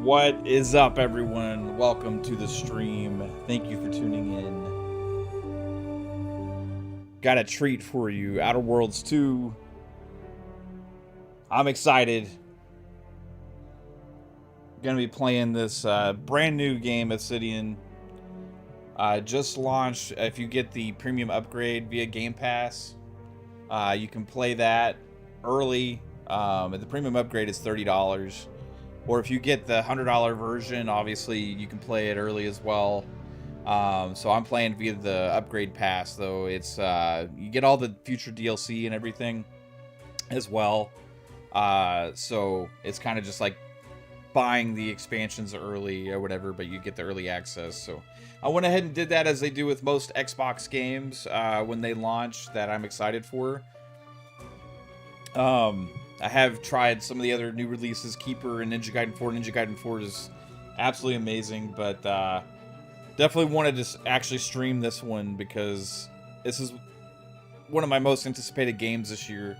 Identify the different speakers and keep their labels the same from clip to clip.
Speaker 1: What is up, everyone? Welcome to the stream. Thank you for tuning in. Got a treat for you. Outer Worlds 2. I'm excited. Gonna be playing this brand new game, Obsidian. Just launched. If you get the premium upgrade via Game Pass, you can play that early. The premium upgrade is $30. Or if you get the $100 version, obviously you can play it early as well. So I'm playing via the upgrade pass, though. It's you get all the future DLC and everything as well. So it's kind of just like buying the expansions early or whatever, but you get the early access. So I went ahead and did that, as they do with most Xbox games when they launch, that I'm excited for. I have tried some of the other new releases, Keeper and Ninja Gaiden 4. Ninja Gaiden 4 is absolutely amazing, but definitely wanted to actually stream this one because this is one of my most anticipated games this year.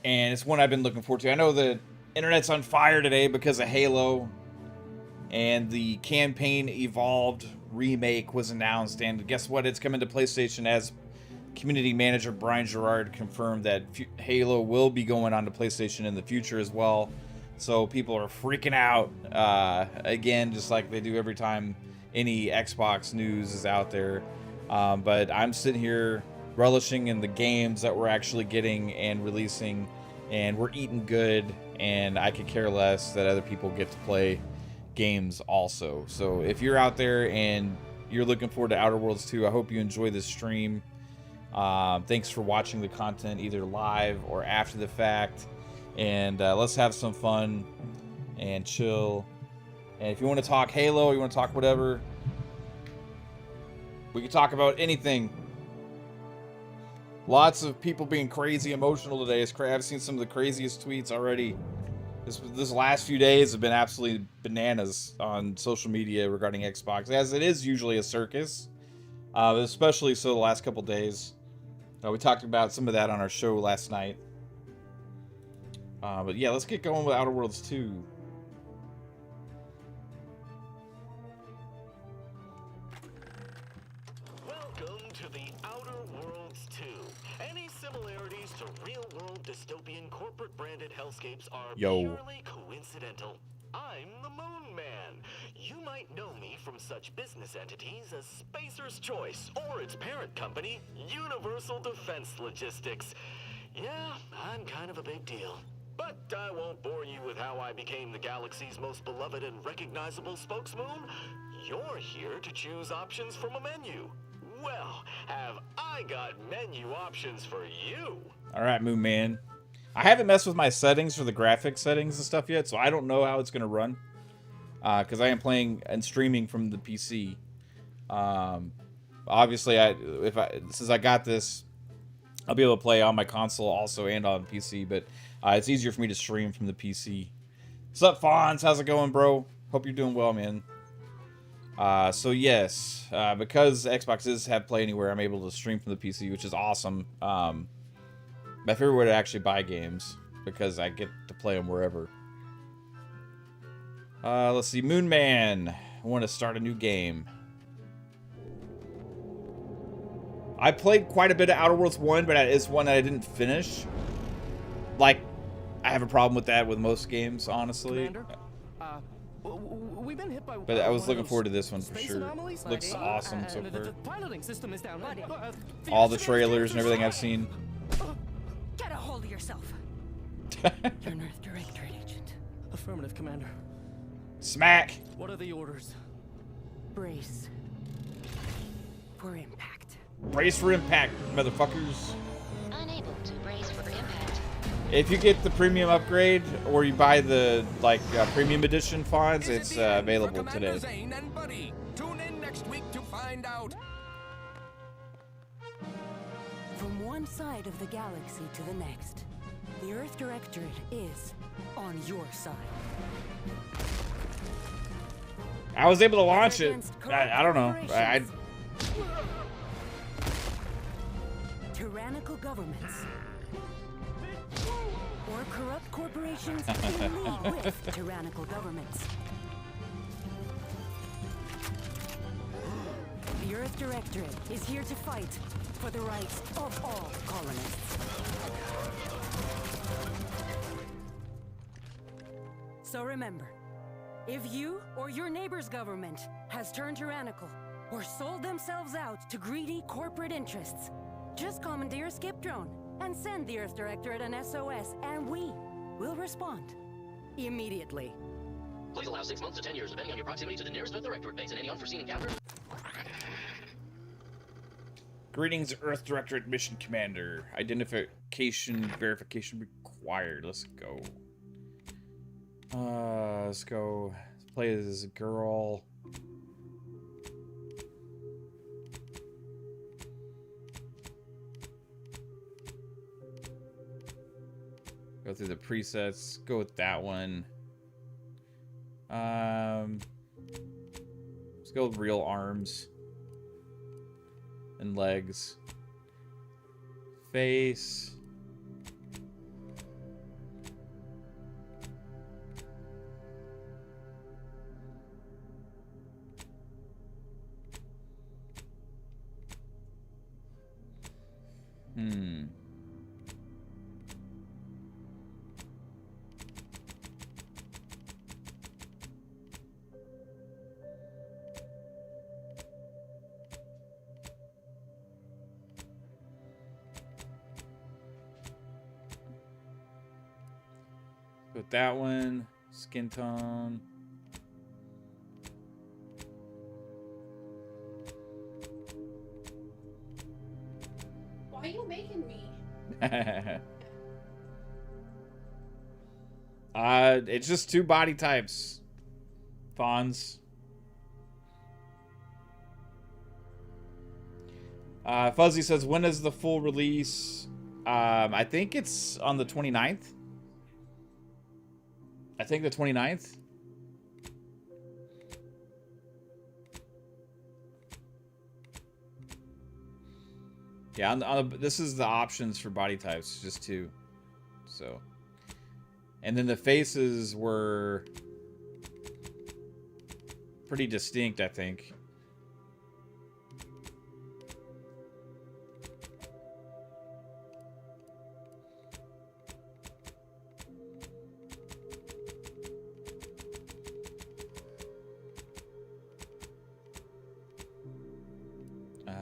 Speaker 1: And it's one I've been looking forward to. I know the internet's on fire today because of Halo, and the Campaign Evolved remake was announced, and guess what? It's coming to PlayStation, as community manager Brian Gerard confirmed that Halo will be going on to PlayStation in the future as well. So people are freaking out again, just like they do every time any Xbox news is out there. But I'm sitting here relishing in the games that we're actually getting and releasing, and we're eating good, and I could care less that other people get to play games also. So if you're out there and you're looking forward to Outer Worlds 2, I hope you enjoy this stream. Thanks for watching the content either live or after the fact, and let's have some fun and chill. And if you want to talk Halo, you want to talk whatever, we can talk about anything. Lots of people being crazy emotional today. I've seen some of the craziest tweets already. This last few days have been absolutely bananas on social media regarding Xbox, as it is usually a circus, especially so the last couple days. We talked about some of that on our show last night. But yeah, let's get going with Outer Worlds 2.
Speaker 2: Welcome to the Outer Worlds 2. Any similarities to real-world dystopian corporate-branded hellscapes are purely coincidental. I'm the Moon Man. You might know me from such business entities as Spacer's Choice or its parent company, Universal Defense Logistics. Yeah, I'm kind of a big deal. But I won't bore you with how I became the galaxy's most beloved and recognizable spokesmoon. You're here to choose options from a menu. Well, have I got menu options for you?
Speaker 1: All right, Moon Man. I haven't messed with my settings for the graphic settings and stuff yet, so I don't know how it's going to run. Because I am playing and streaming from the PC. Obviously, since I got this, I'll be able to play on my console also and on PC. But it's easier for me to stream from the PC. What's up, Fonz? How's it going, bro? Hope you're doing well, man. So yes, because Xbox is have Play Anywhere, I'm able to stream from the PC, which is awesome. My favorite way to actually buy games, because I get to play them wherever. Let's see, Moon Man. I want to start a new game. I played quite a bit of Outer Worlds 1, but it's one that I didn't finish. Like, I have a problem with that with most games, honestly.
Speaker 3: We've been hit by
Speaker 1: but I was looking forward to this one for sure. Looks awesome so far.
Speaker 3: The piloting system is down.
Speaker 1: All the trailers and everything I've seen.
Speaker 4: Get a hold of yourself.
Speaker 3: You're an Earth Directorate agent. Affirmative, Commander.
Speaker 1: Smack!
Speaker 3: What are the orders?
Speaker 4: Brace for impact.
Speaker 1: Brace for impact, motherfuckers.
Speaker 5: Unable to brace for impact.
Speaker 1: If you get the premium upgrade or you buy the premium edition fonts, it's available today.
Speaker 6: Zane and Buddy. Tune in next week to find out.
Speaker 4: From one side of the galaxy to the next, the Earth Directorate is on your side.
Speaker 1: I was able to launch it. I don't know.
Speaker 4: Tyrannical governments or corrupt corporations in league with tyrannical governments. The Earth Directorate is here to fight for the rights of all colonists. So remember, if you or your neighbor's government has turned tyrannical or sold themselves out to greedy corporate interests, just commandeer a skip drone and send the Earth Directorate an SOS, and we will respond immediately.
Speaker 7: Please allow 6 months to 10 years, depending on your proximity to the nearest Earth Directorate base and any unforeseen encounters.
Speaker 1: Greetings, Earth Directorate Mission Commander. Identification verification required. Let's go. Let's go. Let's play as a girl. Go through the presets. Go with that one. Let's go with real arms and legs. Face. With that one, skin tone.
Speaker 8: Why are you making me?
Speaker 1: It's just 2 body types. Fawns. Fuzzy says, when is the full release? I think it's on the 29th. I think the 29th. Yeah, this is the options for body types, just 2. So, and then the faces were pretty distinct, I think.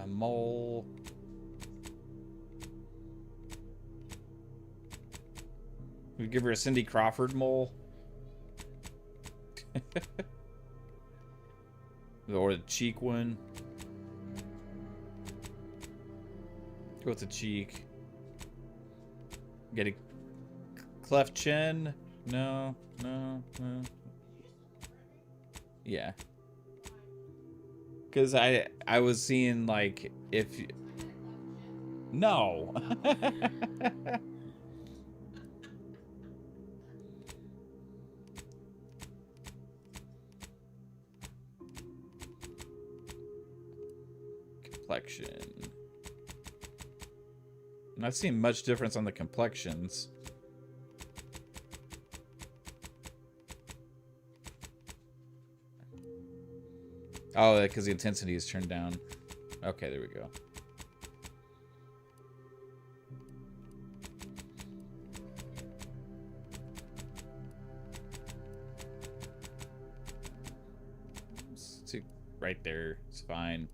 Speaker 1: Mole. We give her a Cindy Crawford mole. Or the cheek one. Go with the cheek. Get a cleft chin. No. Yeah. Because I was seeing, like, if... No. Complexion. I'm not seeing much difference on the complexions. Oh, because the intensity is turned down. Okay, there we go. See, right there. It's fine.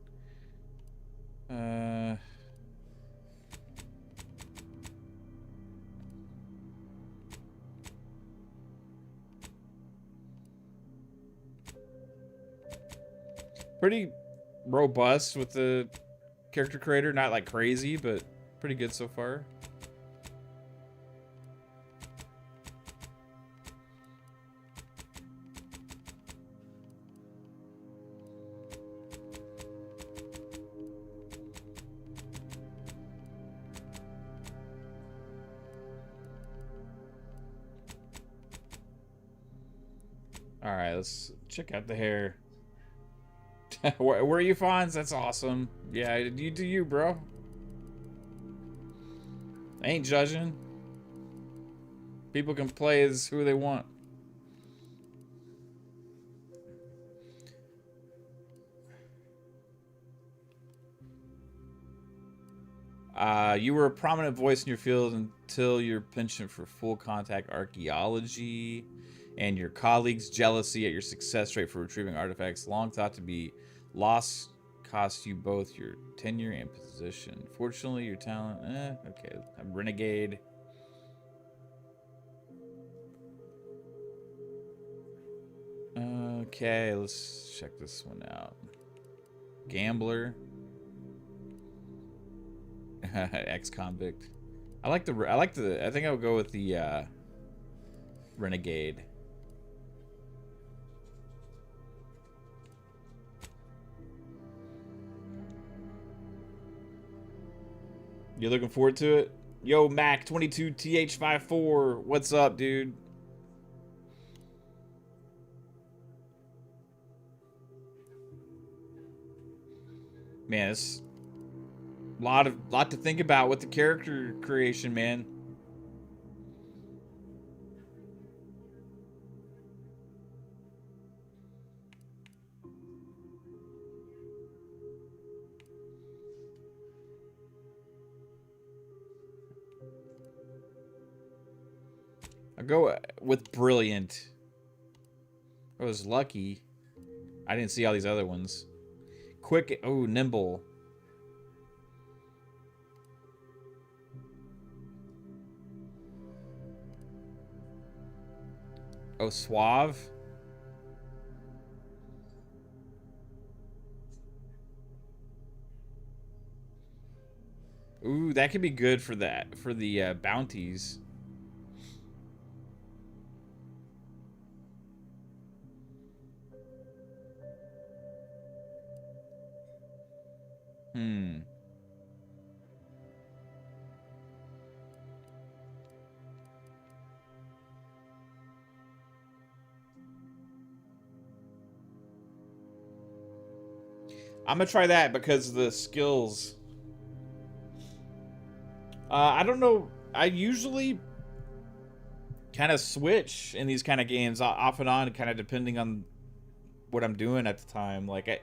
Speaker 1: Pretty robust with the character creator. Not like crazy, but pretty good so far. All right, let's check out the hair. Where are you, Fonz? That's awesome. Yeah, you do you, bro. I ain't judging. People can play as who they want. You were a prominent voice in your field until your penchant for full contact archaeology and your colleagues' jealousy at your success rate for retrieving artifacts, long thought to be lost, cost you both your tenure and position. Fortunately, your talent, okay. I'm renegade. Okay, let's check this one out. Gambler. Ex-convict. I think I would go with the renegade. You looking forward to it? Yo, Mac22TH54, what's up, dude? Man, it's lot to think about with the character creation, man. I'll go with brilliant. I was lucky. I didn't see all these other ones. Quick, oh, nimble. Oh, suave. Ooh, that could be good for that, for the bounties. I'm gonna try that because of the skills. I don't know. I usually kind of switch in these kind of games off and on, kind of depending on what I'm doing at the time. Like,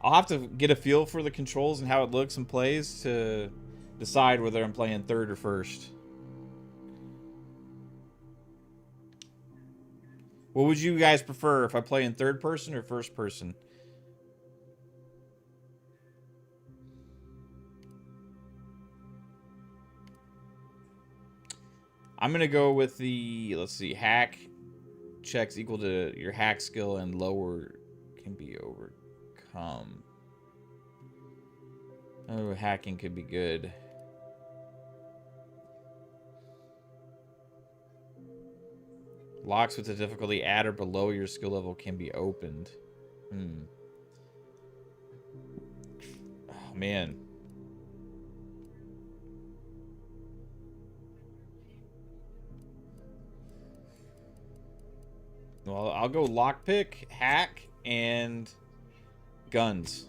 Speaker 1: I'll have to get a feel for the controls and how it looks and plays to decide whether I'm playing third or first. What would you guys prefer if I play in third person or first person? I'm going to go with the, let's see, hack checks equal to your hack skill and lower can be overcome. Oh, hacking could be good. Locks with the difficulty at or below your skill level can be opened. Oh, man. Well, I'll go lockpick, hack, and guns.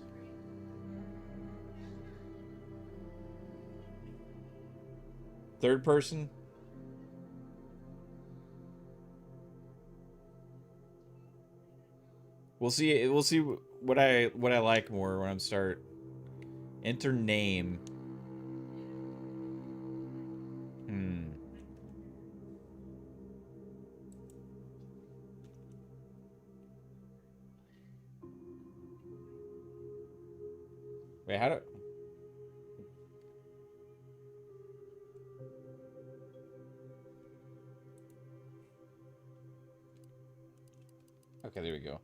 Speaker 1: Third person. We'll see. We'll see what I like more when I'm start. Enter name. Wait, how do... Okay, there we go.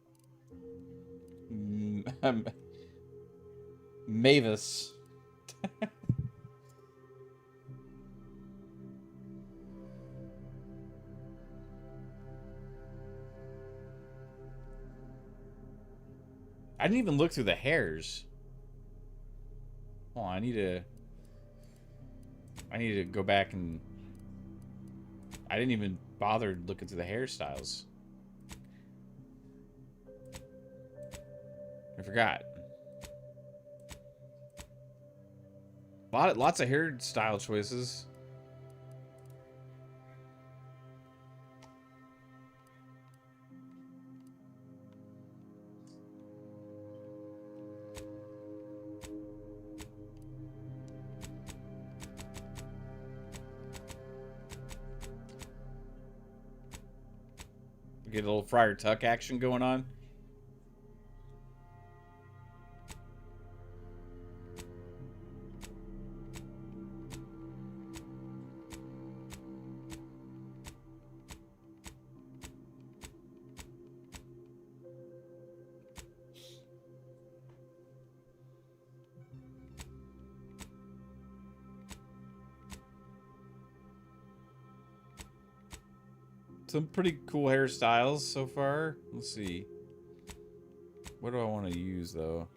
Speaker 1: Mavis. I didn't even look through the hairs. Oh, I need to go back and... I didn't even bother looking through the hairstyles. I forgot. Lots of hairstyle choices. Get a little Friar Tuck action going on. Some pretty cool hairstyles so far. Let's see. What do I want to use, though?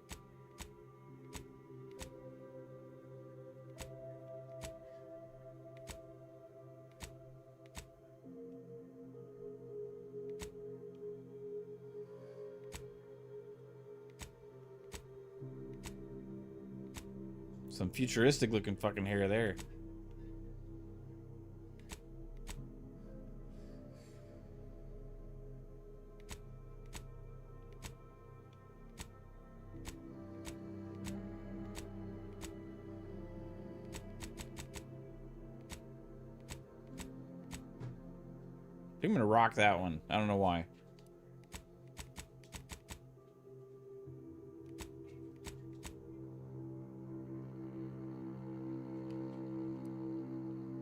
Speaker 1: Some futuristic looking fucking hair there. I think I'm gonna rock that one. I don't know why.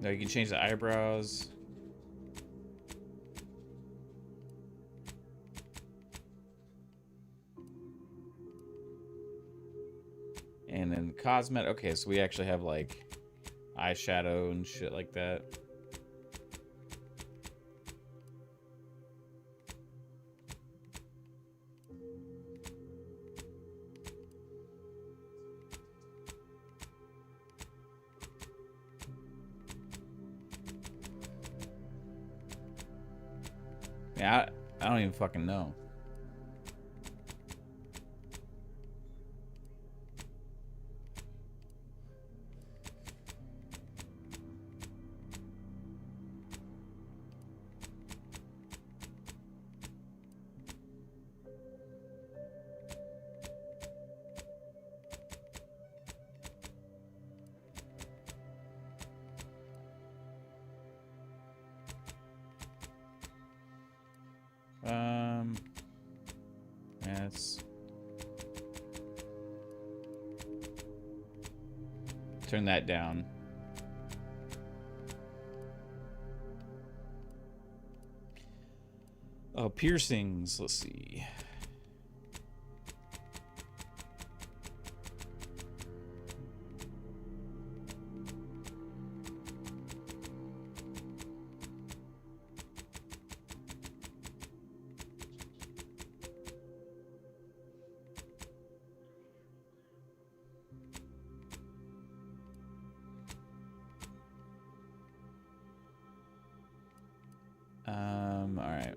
Speaker 1: No, you can change the eyebrows. And then cosmetic. Okay, so we actually have like eyeshadow and shit like that. Yeah, I don't even fucking know. Let's turn that down. Oh, piercings. Let's see. All right.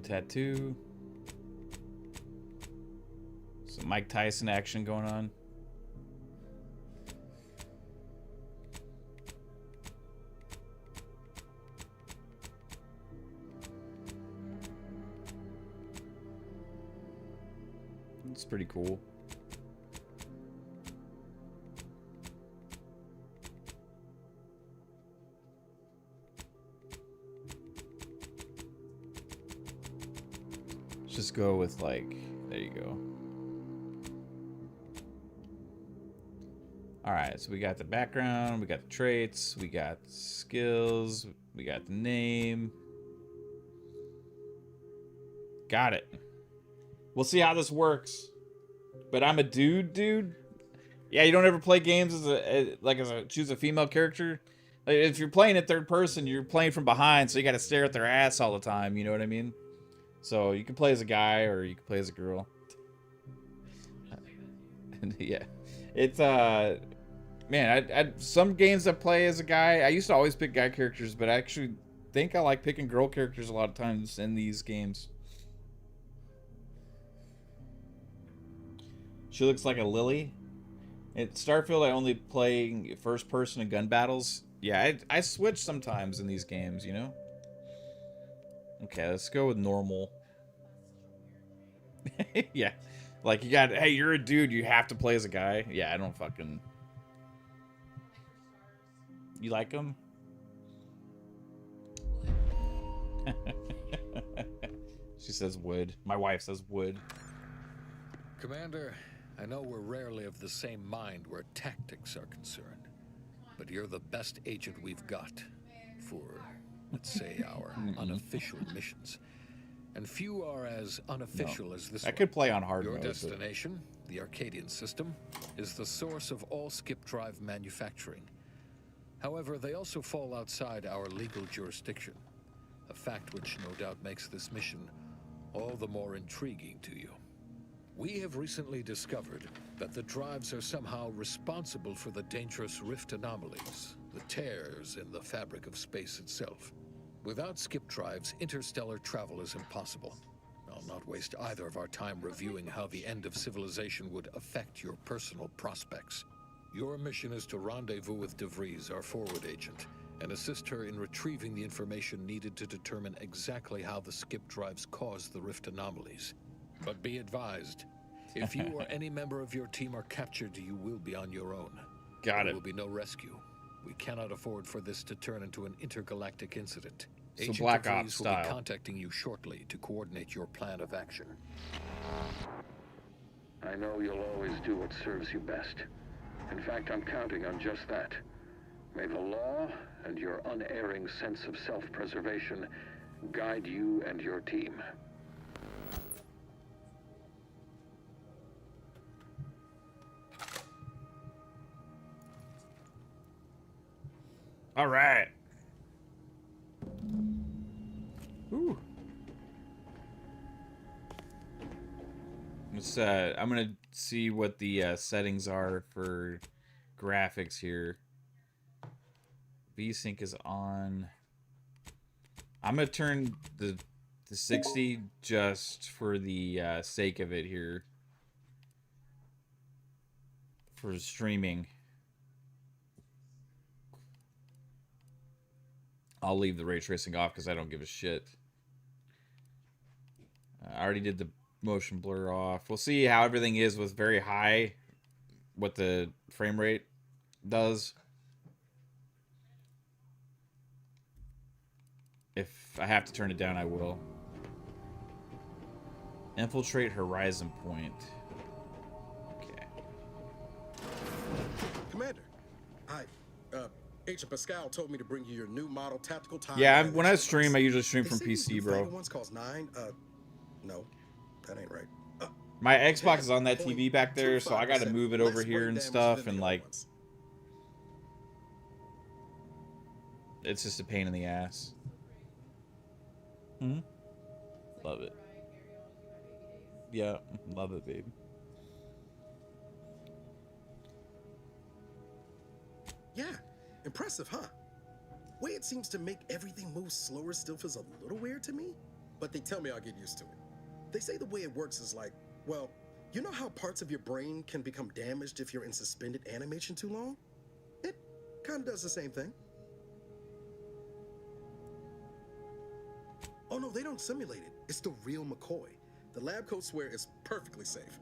Speaker 1: Tattoo. Some Mike Tyson action going on. It's pretty cool. Let's just go with like, there you go. All right, so we got the background, we got the traits, we got skills, we got the name. Got it. We'll see how this works. But I'm a dude. Yeah, you don't ever play games as a choose a female character. Like, if you're playing in third person, you're playing from behind, so you got to stare at their ass all the time. You know what I mean? So you can play as a guy or you can play as a girl. Yeah, it's man, I some games I play as a guy. I used to always pick guy characters, but I actually think I like picking girl characters a lot of times in these games. She looks like a lily. At Starfield, I only play first person and gun battles. Yeah, I switch sometimes in these games, you know? Okay, let's go with normal. Yeah. Like, you got, hey, you're a dude, you have to play as a guy. Yeah, I don't fucking... You like him? She says wood. My wife says wood.
Speaker 9: Commander, I know we're rarely of the same mind where tactics are concerned, but you're the best agent we've got for, let's say, our unofficial missions. And few are as unofficial as this
Speaker 1: I
Speaker 9: one.
Speaker 1: could play on hard
Speaker 9: Your
Speaker 1: mode.
Speaker 9: destination, the Arcadian system, is the source of all skip drive manufacturing. However, they also fall outside our legal jurisdiction, a fact which no doubt makes this mission all the more intriguing to you. We have recently discovered that the drives are somehow responsible for the dangerous rift anomalies, the tears in the fabric of space itself. Without skip drives, interstellar travel is impossible. I'll not waste either of our time reviewing how the end of civilization would affect your personal prospects. Your mission is to rendezvous with DeVries, our forward agent, and assist her in retrieving the information needed to determine exactly how the skip drives cause the rift anomalies. But be advised, if you or any member of your team are captured, you will be on your own.
Speaker 1: Got it.
Speaker 9: There will be no rescue. We cannot afford for this to turn into an intergalactic incident.
Speaker 1: So
Speaker 9: Agent
Speaker 1: Black
Speaker 9: DeVries
Speaker 1: Ops
Speaker 9: will be
Speaker 1: style.
Speaker 9: contacting you shortly to coordinate your plan of action.
Speaker 10: I know you'll always do what serves you best. In fact, I'm counting on just that. May the law and your unerring sense of self-preservation guide you and your team.
Speaker 1: All right. Ooh. I'm gonna see what the settings are for graphics here. VSync is on. I'm gonna turn the 60 just for the sake of it here. For streaming. I'll leave the ray tracing off because I don't give a shit. I already did the motion blur off. We'll see how everything is with very high, what the frame rate does. If I have to turn it down, I will. Infiltrate Horizon Point. Okay.
Speaker 11: Commander, Agent Pascal told me to bring you your new model tactical time.
Speaker 1: Yeah, when I stream, I usually stream from
Speaker 11: They say these
Speaker 1: PC,
Speaker 11: new
Speaker 1: bro.
Speaker 11: fighter ones cost 9. No, that ain't right.
Speaker 1: My Xbox is on that TV back there, so I gotta move it over here and stuff, and like, it's just a pain in the ass. Love it. Yeah, love it, babe.
Speaker 11: Yeah, impressive, huh? Way it seems to make everything move slower still feels a little weird to me, but they tell me I'll get used to it. They say the way it works is like, well, you know how parts of your brain can become damaged if you're in suspended animation too long? It kind of does the same thing. Oh no, they don't simulate it. It's the real McCoy. The lab coats swear it's perfectly safe.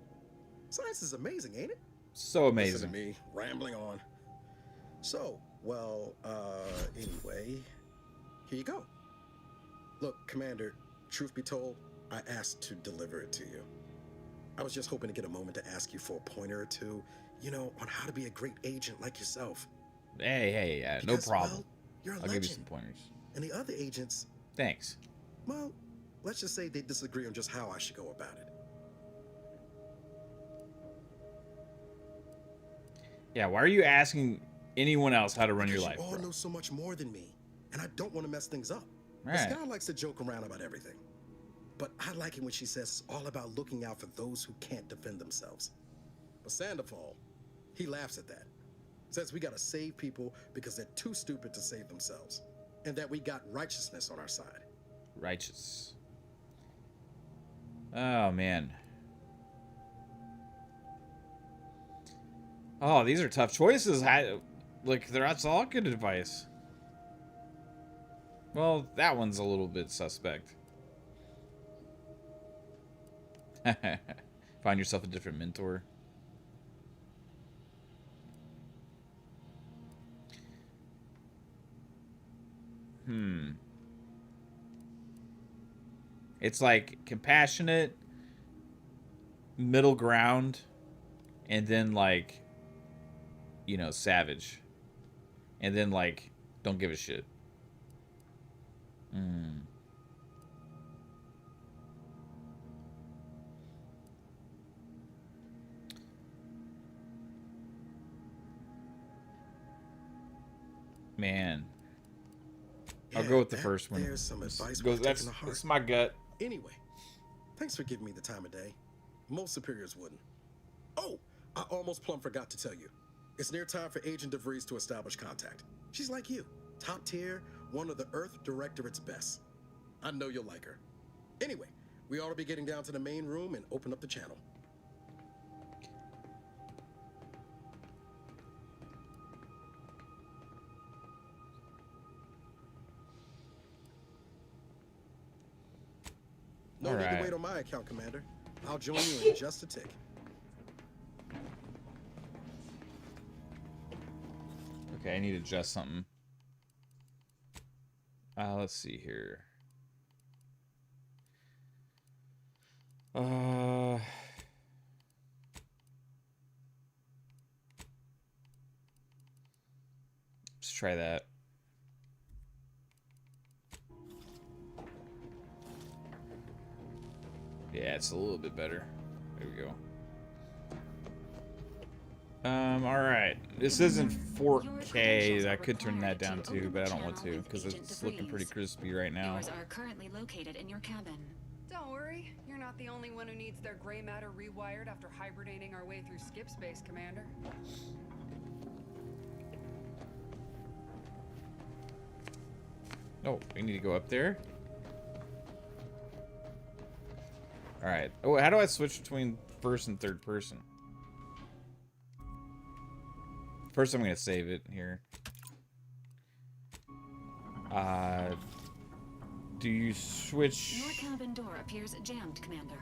Speaker 11: Science is amazing, ain't it?
Speaker 1: So amazing.
Speaker 11: Listen to me, rambling on. So, well, anyway, here you go. Look, Commander, truth be told, I asked to deliver it to you. I was just hoping to get a moment to ask you for a pointer or two, you know, on how to be a great agent like yourself.
Speaker 1: Hey, yeah, no
Speaker 11: Because,
Speaker 1: problem.
Speaker 11: well, you're a
Speaker 1: I'll
Speaker 11: legend.
Speaker 1: give you some pointers.
Speaker 11: And the other agents,
Speaker 1: Thanks.
Speaker 11: well, let's just say they disagree on just how I should go about it.
Speaker 1: Yeah, why are you asking anyone else how to run your
Speaker 11: Because
Speaker 1: life,
Speaker 11: you all
Speaker 1: bro?
Speaker 11: know so much more than me, and I don't want to mess things up.
Speaker 1: Right.
Speaker 11: This guy likes to joke around about everything. But I like it when she says it's all about looking out for those who can't defend themselves. But Sandoval, he laughs at that. Says we gotta save people because they're too stupid to save themselves. And that we got righteousness on our side.
Speaker 1: Righteous. Oh, man. Oh, these are tough choices. Like, that's all good advice. Well, that one's a little bit suspect. Find yourself a different mentor. It's like compassionate, middle ground, and then like, you know, savage. And then like, don't give a shit. Man. I'll go with the first one.
Speaker 11: There's some advice
Speaker 1: That's my gut.
Speaker 11: Anyway, thanks for giving me the time of day. Most superiors wouldn't. Oh, I almost plumb forgot to tell you. It's near time for Agent DeVries to establish contact. She's like you, top tier, one of the Earth Directorate's best. I know you'll like her. Anyway, we ought to be getting down to the main room and open up the channel. No need to wait on my account, Commander. I'll join you in just a tick.
Speaker 1: Okay, I need to adjust something. Let's see here. Let's try that. Yeah, it's a little bit better. There we go. Alright. This isn't 4K. I could turn that down too, but I don't want to because it's looking pretty crispy right now.
Speaker 5: Doors are currently located in your cabin.
Speaker 12: Don't worry, you're not the only one who needs their gray matter rewired after hibernating our way through skip space, Commander.
Speaker 1: Oh, we need to go up there. Alright. Oh, how do I switch between first and third person? First, I'm going to save it here. Do you switch?
Speaker 5: Your cabin door appears jammed, Commander.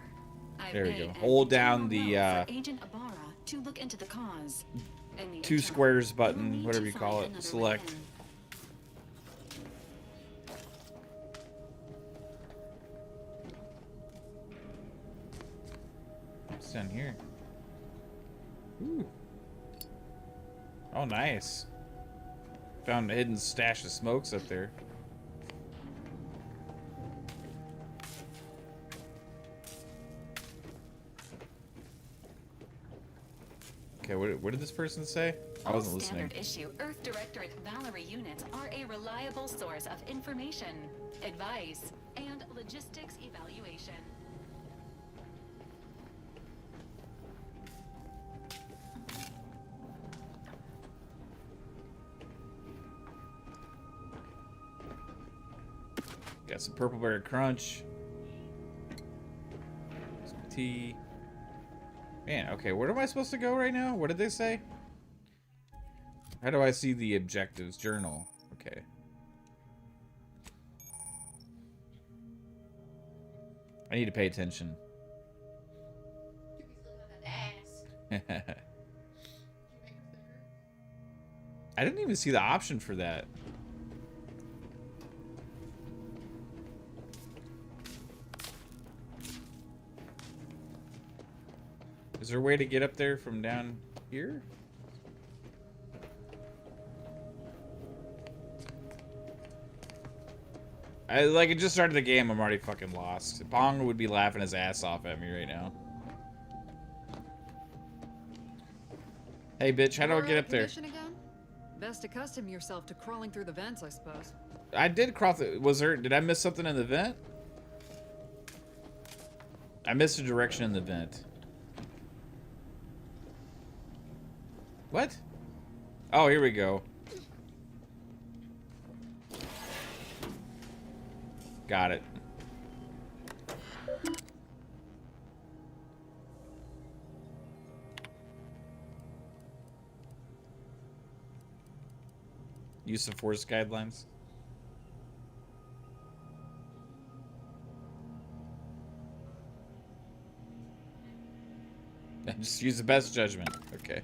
Speaker 1: There we go. Hold down the
Speaker 5: Agent Ibarra to look into the cause.
Speaker 1: two squares button, whatever you call it. Select. What's down here? Ooh. Oh, nice. Found a hidden stash of smokes up there. Okay, what did this person say? I wasn't listening.
Speaker 5: Standard issue Earth Directorate Valerie units are a reliable source of information, advice, and logistics evaluation.
Speaker 1: Got some purple berry crunch. Some tea. Man, okay, where am I supposed to go right now? What did they say? How do I see the objectives? Journal. Okay. I need to pay attention. I didn't even see the option for that. Is there a way to get up there from down here? Like, it just started the game, I'm already fucking lost. Bong would be laughing his ass off at me right now. Hey, bitch, how do I get up there?
Speaker 12: Again? Best accustom yourself to crawling through the vents, I suppose.
Speaker 1: I did crawl through. Did I miss something in the vent? I missed a direction in the vent. What? Oh, here we go. Got it. Use of force guidelines. Just use the best judgment. Okay.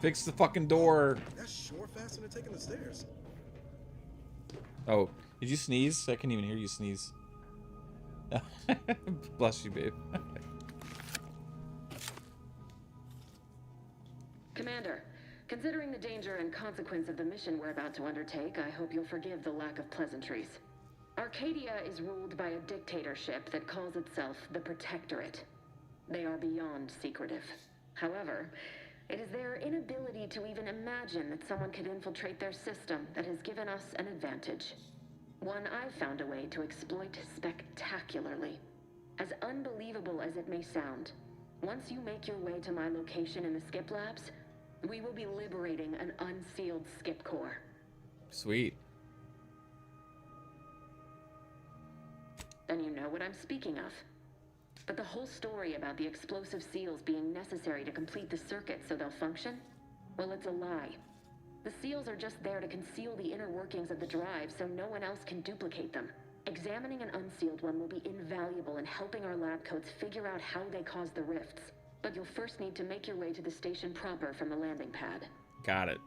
Speaker 1: Fix the fucking door.
Speaker 11: That's sure faster than taking the stairs.
Speaker 1: Oh, did you sneeze? I can't even hear you sneeze. Bless you, babe.
Speaker 13: Commander, considering the danger and consequence of the mission we're about to undertake, I hope you'll forgive the lack of pleasantries. Arcadia is ruled by a dictatorship that calls itself the Protectorate. They are beyond secretive. However, it is their inability to even imagine that someone could infiltrate their system that has given us an advantage. One I've found a way to exploit spectacularly. As unbelievable as it may sound, once you make your way to my location in the Skip Labs, we will be liberating an unsealed Skip core.
Speaker 1: Sweet.
Speaker 13: Then you know what I'm speaking of. But the whole story about the explosive seals being necessary to complete the circuit so they'll function? Well, it's a lie. The seals are just there to conceal the inner workings of the drive so no one else can duplicate them. Examining an unsealed one will be invaluable in helping our lab coats figure out how they cause the rifts. But you'll first need to make your way to the station proper from the landing pad.
Speaker 1: Got it.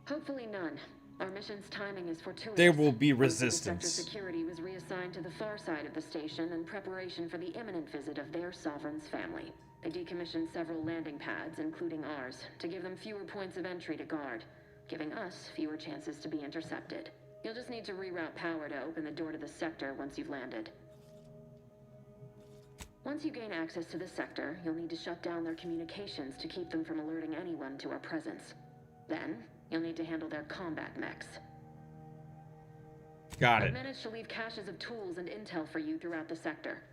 Speaker 13: Hopefully none. Our mission's timing is fortuitous.
Speaker 1: There will be
Speaker 13: Most of the
Speaker 1: resistance.
Speaker 13: sector security was reassigned to the far side of the station in preparation for the imminent visit of their sovereign's family. They decommissioned several landing pads, including ours, to give them fewer points of entry to guard, giving us fewer chances to be intercepted. You'll just need to reroute power to open the door to the sector once you've landed. Once you gain access to the sector, you'll need to shut down their communications to keep them from alerting anyone to our presence. Then, you'll need to handle their combat mechs.
Speaker 1: Got it.
Speaker 13: I've managed to leave caches of tools and intel for you throughout the sector.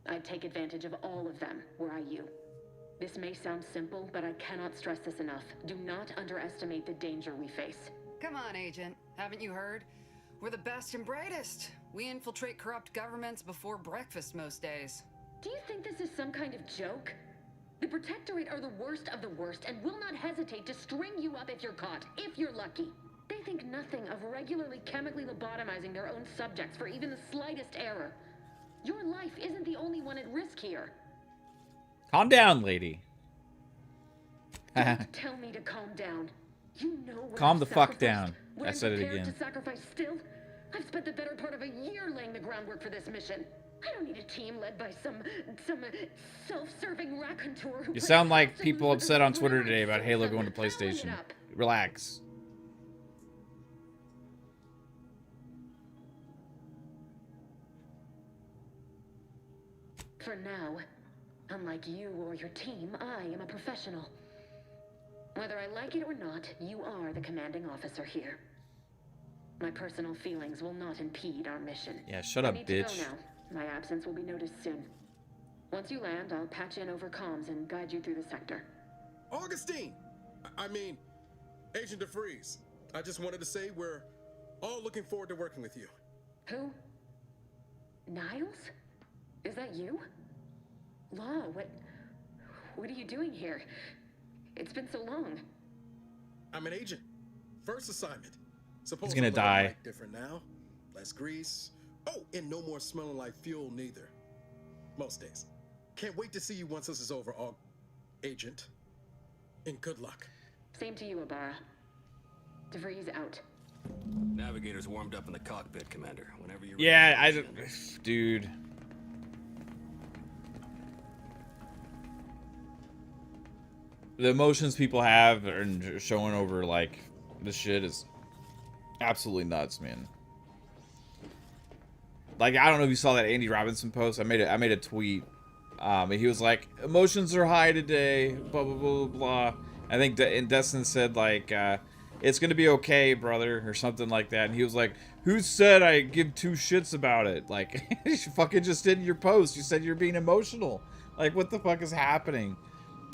Speaker 13: I'd take advantage of all of them, were I you. This may sound simple, but I cannot stress this enough. Do not underestimate the danger we face.
Speaker 12: Come on, Agent. Haven't you heard? We're the best and brightest. We infiltrate corrupt governments before breakfast most days.
Speaker 13: Do you think this is some kind of joke? The Protectorate are the worst of the worst and will not hesitate to string you up if you're caught, if you're lucky. They think nothing of regularly chemically lobotomizing their own subjects for even the slightest error. Your life isn't the only one at risk here.
Speaker 1: Calm down, lady.
Speaker 13: Don't tell me to calm down. You know what
Speaker 1: Calm
Speaker 13: I've
Speaker 1: the fuck
Speaker 13: sacrificed,
Speaker 1: down.
Speaker 13: what
Speaker 1: I
Speaker 13: I'm
Speaker 1: said it
Speaker 13: prepared
Speaker 1: again.
Speaker 13: to sacrifice still? I've spent the better part of a year laying the groundwork for this mission. I don't need a team led by some self-serving raconteur who
Speaker 1: You
Speaker 13: plays
Speaker 1: sound like
Speaker 13: obstacles
Speaker 1: people
Speaker 13: with
Speaker 1: upset
Speaker 13: a
Speaker 1: on Twitter
Speaker 13: glaring
Speaker 1: today about Halo
Speaker 13: system.
Speaker 1: going to
Speaker 13: I'll own it
Speaker 1: PlayStation.
Speaker 13: up.
Speaker 1: Relax.
Speaker 13: For now, unlike you or your team, I am a professional. Whether I like it or not, you are the commanding officer here. My personal feelings will not impede our mission.
Speaker 1: Yeah, shut
Speaker 13: I
Speaker 1: up,
Speaker 13: need to
Speaker 1: bitch.
Speaker 13: go now. My absence will be noticed soon. Once you land, I'll patch in over comms and guide you through the sector.
Speaker 11: Augustine! I mean, Agent DeFreeze. I just wanted to say we're all looking forward to working with you.
Speaker 13: Who? Niles? Is that you? Law, what are you doing here? It's been so long.
Speaker 11: I'm an agent. First assignment. Suppose
Speaker 1: He's gonna
Speaker 11: I'm looking
Speaker 1: die.
Speaker 11: like different now. Less grease. Oh, and no more smelling like fuel neither. Most days. Can't wait to see you once this is over, Agent. And good luck.
Speaker 13: Same to you, Ibarra. DeVries out.
Speaker 6: Navigator's warmed up in the cockpit, Commander. Whenever you're
Speaker 1: Yeah,
Speaker 6: ready.
Speaker 1: dude. The emotions people have and showing over like this shit is absolutely nuts, man. Like, I don't know if you saw that Andy Robinson post. I made a tweet. He was like, emotions are high today, blah blah blah blah. I think and Destin said like, it's gonna be okay, brother, or something like that. And he was like, who said I give two shits about it? Like, you fucking just did your post. You said you're being emotional. Like, what the fuck is happening?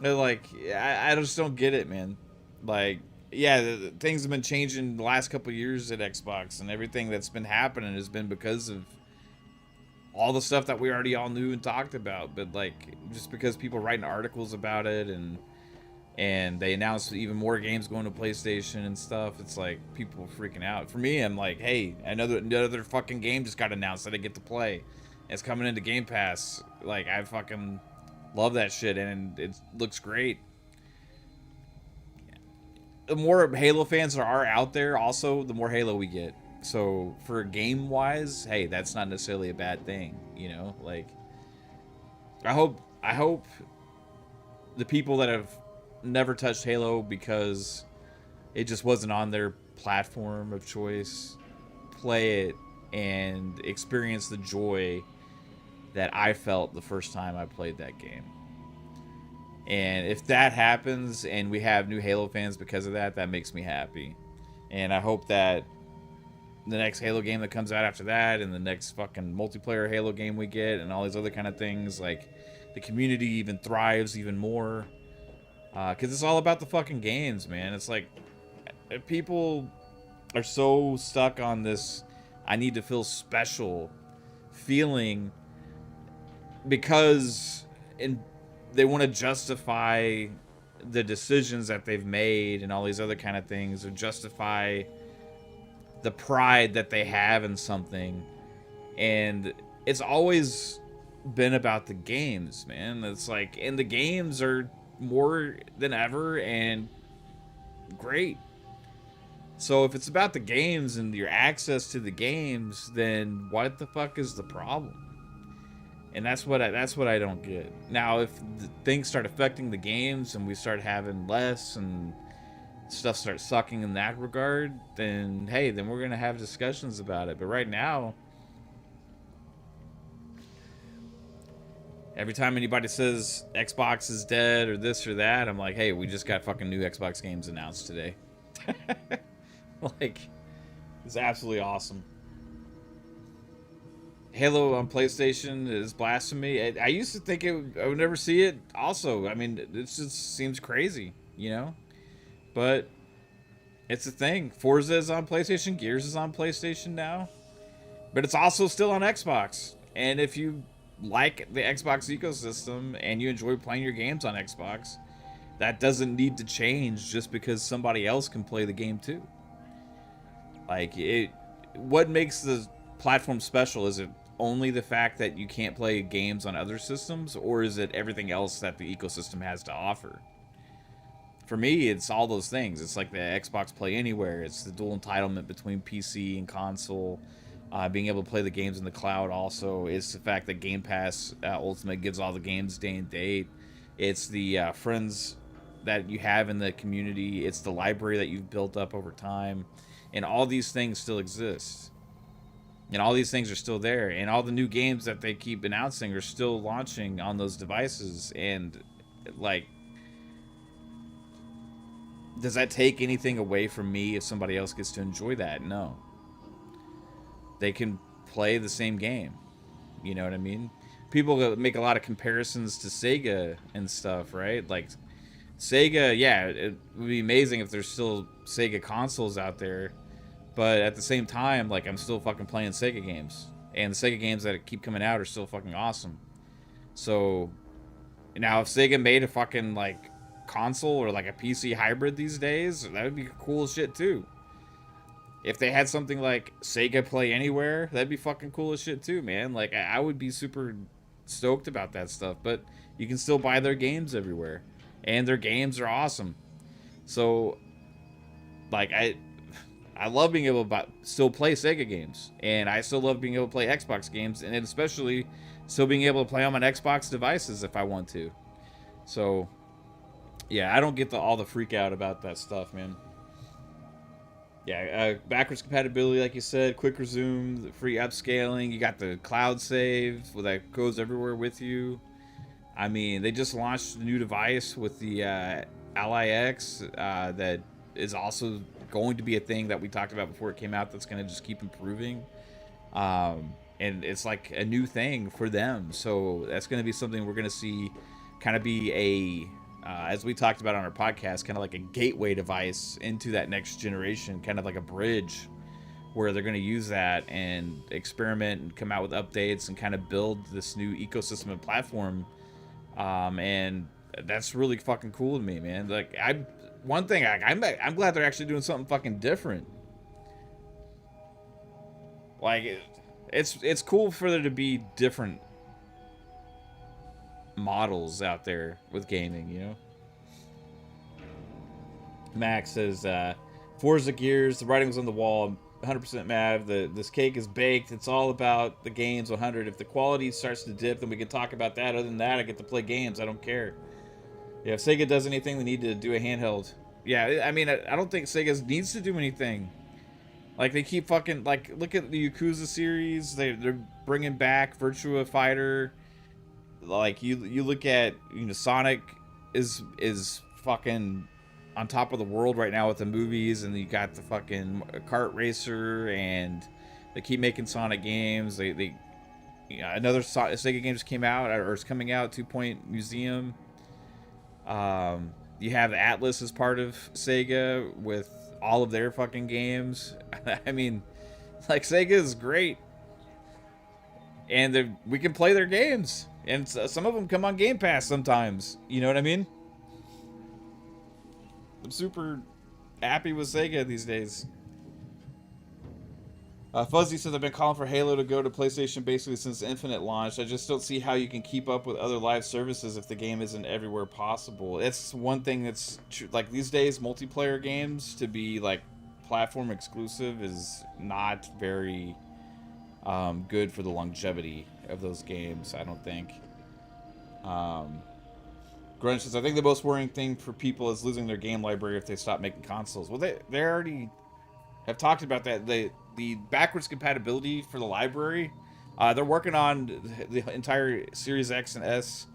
Speaker 1: And like, I just don't get it, man. Like, yeah, things have been changing the last couple of years at Xbox, and everything that's been happening has been because of all the stuff that we already all knew and talked about. But like, just because people writing articles about it and they announced even more games going to PlayStation and stuff, it's like people freaking out. For me, I'm like, hey, another fucking game just got announced that I get to play. It's coming into Game Pass. Like, I fucking love that shit, and it looks great. The more Halo fans there are out there, also, the more Halo we get. So, for game-wise, hey, that's not necessarily a bad thing, you know? Like, I hope the people that have never touched Halo because it just wasn't on their platform of choice play it and experience the joy that I felt the first time I played that game. And if that happens and we have new Halo fans because of that, that makes me happy. And I hope that the next Halo game that comes out after that, and the next fucking multiplayer Halo game we get, and all these other kind of things, like, the community even thrives even more. Because it's all about the fucking games, man. It's like, people are so stuck on this I need to feel special feeling because they want to justify the decisions that they've made and all these other kind of things, or justify the pride that they have in something. And it's always been about the games, man. It's like, and the games are more than ever and great. So if it's about the games and your access to the games, then what the fuck is the problem? And that's what I don't get. Now, if things start affecting the games and we start having less and stuff starts sucking in that regard, then hey, then we're gonna have discussions about it. But right now, every time anybody says Xbox is dead or this or that, I'm like, hey, we just got fucking new Xbox games announced today. Like, it's absolutely awesome. Halo on PlayStation is blasphemy. I used to think I would never see it also. I mean, it just seems crazy, you know? But it's a thing. Forza is on PlayStation. Gears is on PlayStation now. But it's also still on Xbox. And if you like the Xbox ecosystem and you enjoy playing your games on Xbox, that doesn't need to change just because somebody else can play the game too. Like, what makes the platform special? Is it only the fact that you can't play games on other systems, or is it everything else that the ecosystem has to offer? For me, it's all those things. It's like the Xbox Play Anywhere. It's the dual entitlement between PC and console. Being able to play the games in the cloud also. It's the fact that Game Pass Ultimate gives all the games day and date. It's the friends that you have in the community. It's the library that you've built up over time. And all these things still exist. And all these things are still there. And all the new games that they keep announcing are still launching on those devices. And, like, does that take anything away from me if somebody else gets to enjoy that? No. They can play the same game. You know what I mean? People make a lot of comparisons to Sega and stuff, right? Like, Sega, yeah, it would be amazing if there's still Sega consoles out there. But at the same time, like, I'm still fucking playing Sega games. And the Sega games that keep coming out are still fucking awesome. So, now if Sega made a fucking, like, console or, like, a PC hybrid these days, that would be cool as shit, too. If they had something like Sega Play Anywhere, that'd be fucking cool as shit, too, man. Like, I would be super stoked about that stuff. But you can still buy their games everywhere. And their games are awesome. So, like, I love being able to still play Sega games. And I still love being able to play Xbox games. And especially still being able to play on my Xbox devices if I want to. So, yeah, I don't get all the freak out about that stuff, man. Yeah, backwards compatibility, like you said, quick resume, the free upscaling. You got the cloud save that goes everywhere with you. I mean, they just launched a new device with the Ally X that is also going to be a thing that we talked about before it came out that's going to just keep improving. And it's like a new thing for them. So that's going to be something we're going to see kind of be a, as we talked about on our podcast, kind of like a gateway device into that next generation, kind of like a bridge where they're going to use that and experiment and come out with updates and kind of build this new ecosystem and platform. And that's really fucking cool to me, man. Like, I'm glad they're actually doing something fucking different. Like, it's cool for there to be different models out there with gaming, you know? Max says, Forza Gears, the writing was on the wall, 100% Mav, this cake is baked, it's all about the games 100. If the quality starts to dip, then we can talk about that. Other than that, I get to play games, I don't care. Yeah, if Sega does anything, they need to do a handheld. Yeah, I mean, I don't think Sega needs to do anything. Like, they keep fucking, like, look at the Yakuza series, they're bringing back Virtua Fighter. Like, you look at, you know, Sonic is fucking on top of the world right now with the movies, and you got the fucking kart racer, and they keep making Sonic games. They you know, another Sega game just came out, or is coming out, 2 Point Museum. You have Atlas as part of Sega with all of their fucking games. I mean, like, Sega is great, and we can play their games, and some of them come on Game Pass sometimes. You know what I mean? I'm super happy with Sega these days. Fuzzy says, I've been calling for Halo to go to PlayStation basically since Infinite launched. I just don't see how you can keep up with other live services if the game isn't everywhere possible. It's one thing that's true. Like, these days, multiplayer games to be, like, platform exclusive is not very good for the longevity of those games, I don't think. Grunge says, I think the most worrying thing for people is losing their game library if they stop making consoles. Well, they already have talked about that. The backwards compatibility for the library, they're working on the entire Series X and S,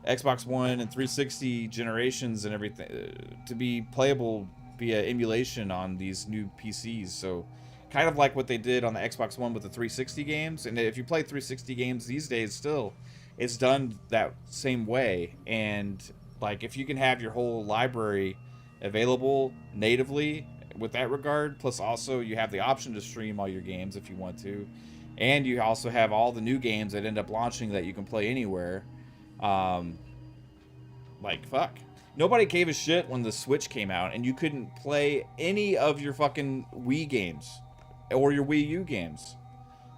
Speaker 1: Xbox One, and 360 generations and everything to be playable via emulation on these new PCs. So, kind of like what they did on the Xbox One with the 360 games. And if you play 360 games these days still, it's done that same way. And, like, if you can have your whole library available natively with that regard, plus also you have the option to stream all your games if you want to, and you also have all the new games that end up launching that you can play anywhere. Like, fuck, nobody gave a shit when the Switch came out and you couldn't play any of your fucking Wii games or your Wii U games.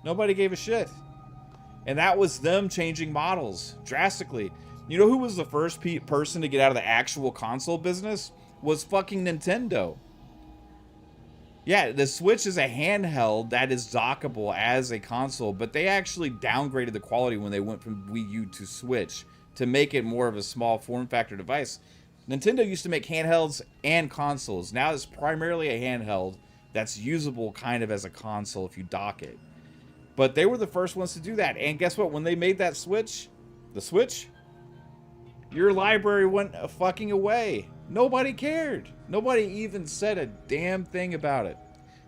Speaker 1: Nobody gave a shit, and that was them changing models drastically. You know who was the first person to get out of the actual console business? Was fucking Nintendo. Yeah, the Switch is a handheld that is dockable as a console, but they actually downgraded the quality when they went from Wii U to Switch to make it more of a small form factor device. Nintendo used to make handhelds and consoles. Now it's primarily a handheld that's usable kind of as a console if you dock it. But they were the first ones to do that. And guess what? When they made that Switch, your library went fucking away. Nobody cared. Nobody even said a damn thing about it.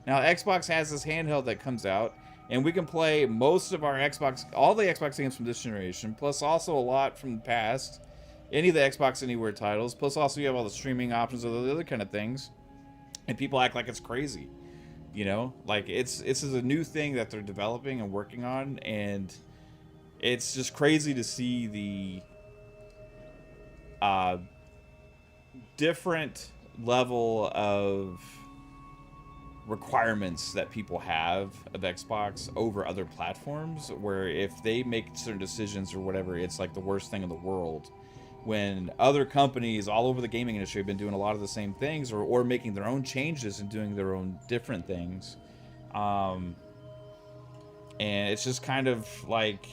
Speaker 1: Now, Xbox has this handheld that comes out, and we can play most of our all the Xbox games from this generation, plus also a lot from the past, any of the Xbox Anywhere titles, plus also you have all the streaming options or the other kind of things, and people act like it's crazy. You know? Like, it's a new thing that they're developing and working on, and it's just crazy to see the different level of requirements that people have of Xbox over other platforms, where if they make certain decisions or whatever, it's like the worst thing in the world, when other companies all over the gaming industry have been doing a lot of the same things, or making their own changes and doing their own different things. And it's just kind of like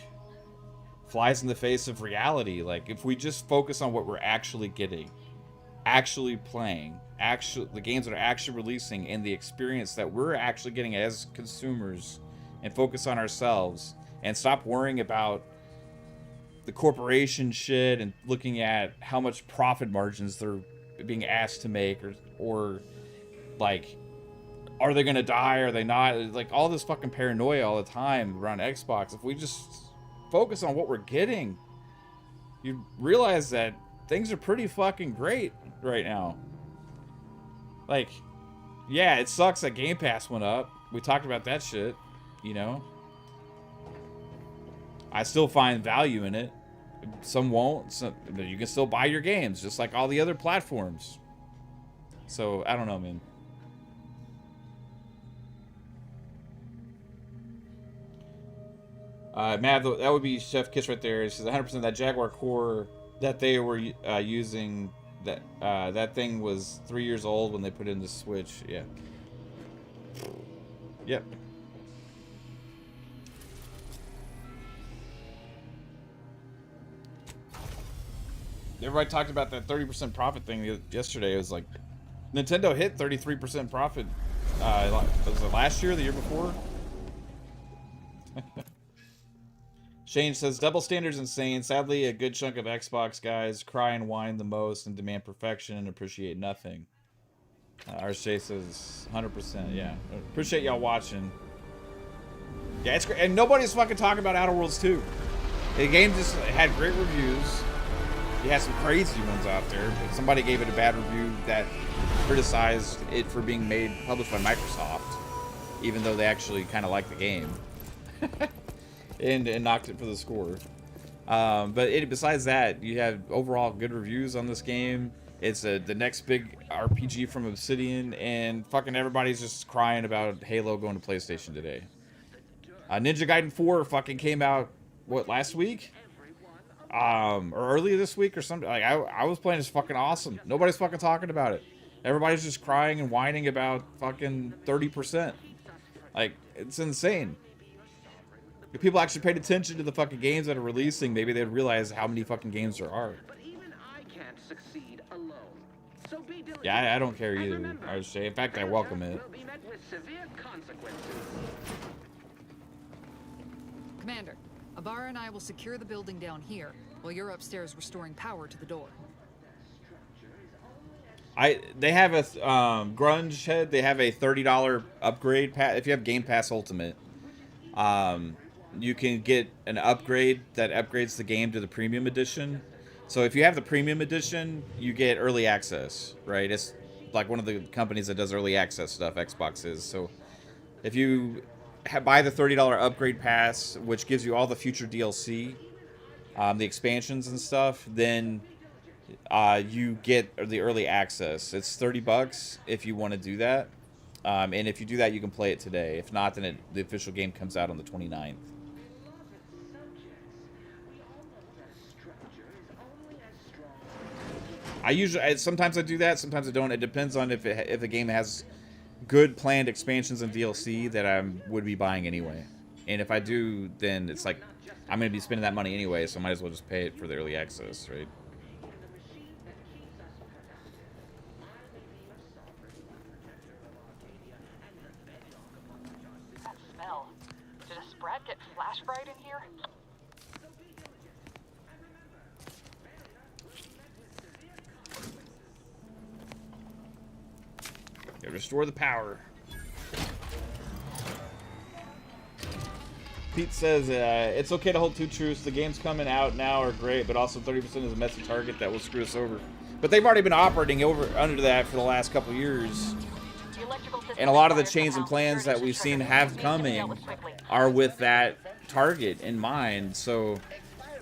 Speaker 1: flies in the face of reality. Like, if we just focus on what we're actually getting, actually playing, the games that are actually releasing, and the experience that we're actually getting as consumers, and focus on ourselves and stop worrying about the corporation shit and looking at how much profit margins they're being asked to make, or like, are they gonna die, are they not, like all this fucking paranoia all the time around Xbox. If we just focus on what we're getting, you realize that things are pretty fucking great right now. Like, yeah, it sucks that Game Pass went up. We talked about that shit, you know. I still find value in it. Some won't. Some, you can still buy your games, just like all the other platforms. So, I don't know, man. Matt, that would be Chef Kiss right there. It says 100% that Jaguar core that they were using, that thing was 3 years old when they put in the Switch. Yeah. Yep. Everybody talked about that 30% profit thing yesterday. It was like Nintendo hit 33% profit. Was it last year or the year before? Shane says double standards insane. Sadly, a good chunk of Xbox guys cry and whine the most and demand perfection and appreciate nothing. RJ says 100%. Yeah, appreciate y'all watching. Yeah, it's great, and nobody's fucking talking about Outer Worlds 2. The game just had great reviews. You had some crazy ones out there, but somebody gave it a bad review that criticized it for being published by Microsoft, even though they actually kind of liked the game. and knocked it for the score. But besides that, you have overall good reviews on this game. It's the next big RPG from Obsidian, and fucking everybody's just crying about Halo going to PlayStation today. Ninja Gaiden 4 fucking came out, what, last week? Or earlier this week or something. Like, I was playing, it's fucking awesome. Nobody's fucking talking about it. Everybody's just crying and whining about fucking 30%. Like, it's insane. If people actually paid attention to the fucking games that are releasing, maybe they'd realize how many fucking games there are. Yeah, I don't care either, I would say. In fact, I welcome it.
Speaker 12: Commander, Abara and I will secure the building down here, while you're upstairs restoring power to the door.
Speaker 1: They have a Grunge Head. They have a $30 upgrade pass. If you have Game Pass Ultimate, you can get an upgrade that upgrades the game to the premium edition. So if you have the premium edition, you get early access, right? It's like one of the companies that does early access stuff, Xbox is. So if you buy the $30 upgrade pass, which gives you all the future DLC, the expansions and stuff, then you get the early access. It's $30 if you want to do that. And if you do that, you can play it today. If not, then the official game comes out on the 29th. Sometimes I do that, sometimes I don't. It depends on if the game has good planned expansions and DLC that I would be buying anyway. And if I do, then it's like I'm going to be spending that money anyway, so I might as well just pay it for the early access, right?
Speaker 14: That smell. Did a sprat get flash fried in here?
Speaker 1: Yeah, restore the power. Pete says, it's okay to hold two truths. The games coming out now are great, but also 30% is a messy target that will screw us over. But they've already been operating under that for the last couple of years. And a lot of the chains and plans that we've seen have coming are with that target in mind. So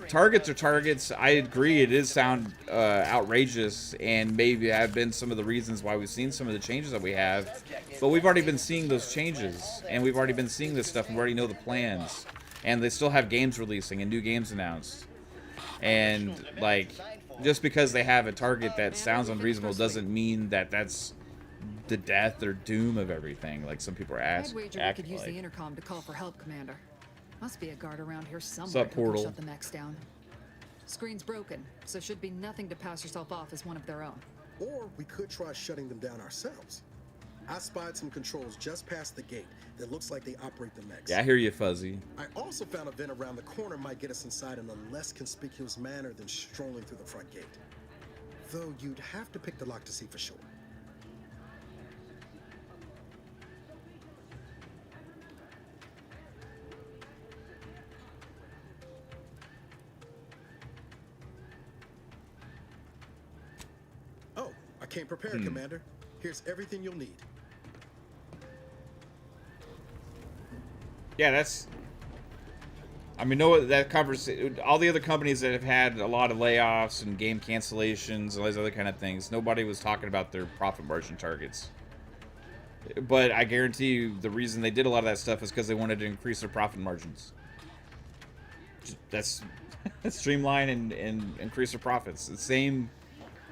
Speaker 1: targets are targets. I agree, it does sound outrageous, and maybe have been some of the reasons why we've seen some of the changes that we have. But we've already been seeing those changes, and we've already been seeing this stuff, and we already know the plans. And they still have games releasing and new games announced. And, like, just because they have a target that sounds unreasonable doesn't mean that that's the death or doom of everything, like some people are
Speaker 12: I'd wager we could use
Speaker 1: like.
Speaker 12: the intercom to call for help, Commander. Must be a guard around here somewhere.
Speaker 1: Sup,
Speaker 12: who can
Speaker 1: Portal?
Speaker 12: shut the mechs down. Screen's broken, so should be nothing to pass yourself off as one of their own.
Speaker 11: Or we could try shutting them down ourselves. I spied some controls just past the gate that looks like they operate the mechs.
Speaker 1: Yeah, I hear you, Fuzzy.
Speaker 11: I also found a vent around the corner might get us inside in a less conspicuous manner than strolling through the front gate. Though you'd have to pick the lock to see for sure. Oh, I came prepared, Commander. Here's everything you'll need.
Speaker 1: Yeah, that's... I mean, no, that conversation... All the other companies that have had a lot of layoffs and game cancellations and all these other kind of things, nobody was talking about their profit margin targets. But I guarantee you the reason they did a lot of that stuff is because they wanted to increase their profit margins. That's streamline and increase their profits. The same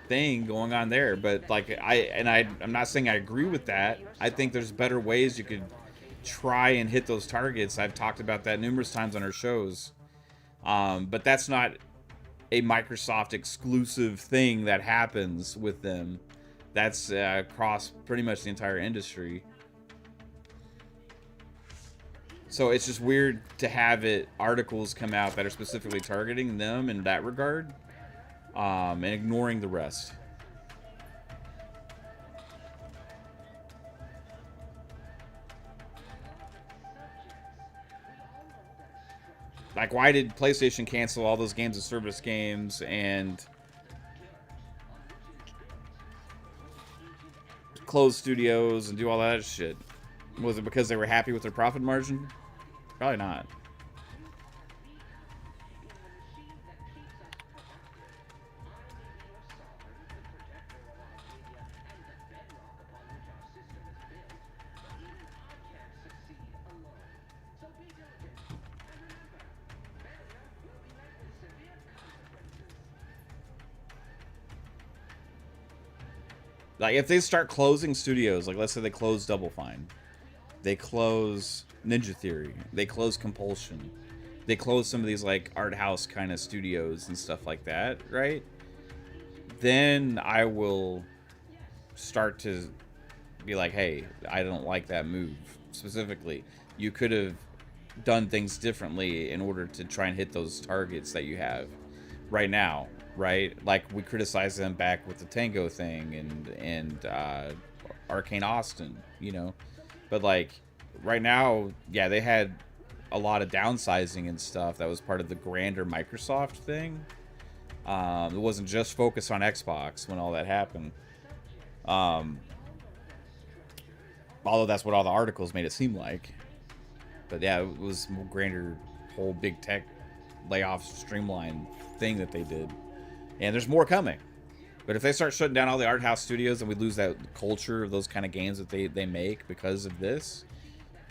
Speaker 1: thing going on there. But like I'm not saying I agree with that. I think there's better ways you could try and hit those targets. I've talked about that numerous times on our shows. But that's not a Microsoft exclusive thing that happens with them. That's across pretty much the entire industry. So it's just weird to have articles come out that are specifically targeting them in that regard, and ignoring the rest. Like, why did PlayStation cancel all those games as service games and close studios and do all that shit? Was it because they were happy with their profit margin? Probably not. Like, if they start closing studios, like let's say they close Double Fine, they close Ninja Theory, they close Compulsion, they close some of these like art house kind of studios and stuff like that, right? Then I will start to be like, hey, I don't like that move. Specifically, you could have done things differently in order to try and hit those targets that you have right now, right? Like, we criticized them back with the Tango thing and Arcane Austin, you know? But like right now, yeah, they had a lot of downsizing and stuff that was part of the grander Microsoft thing. It wasn't just focused on Xbox when all that happened. Although that's what all the articles made it seem like. But yeah, it was a grander, whole big tech layoff streamline thing that they did. And there's more coming. But if they start shutting down all the art house studios and we lose that culture of those kind of games that they make because of this,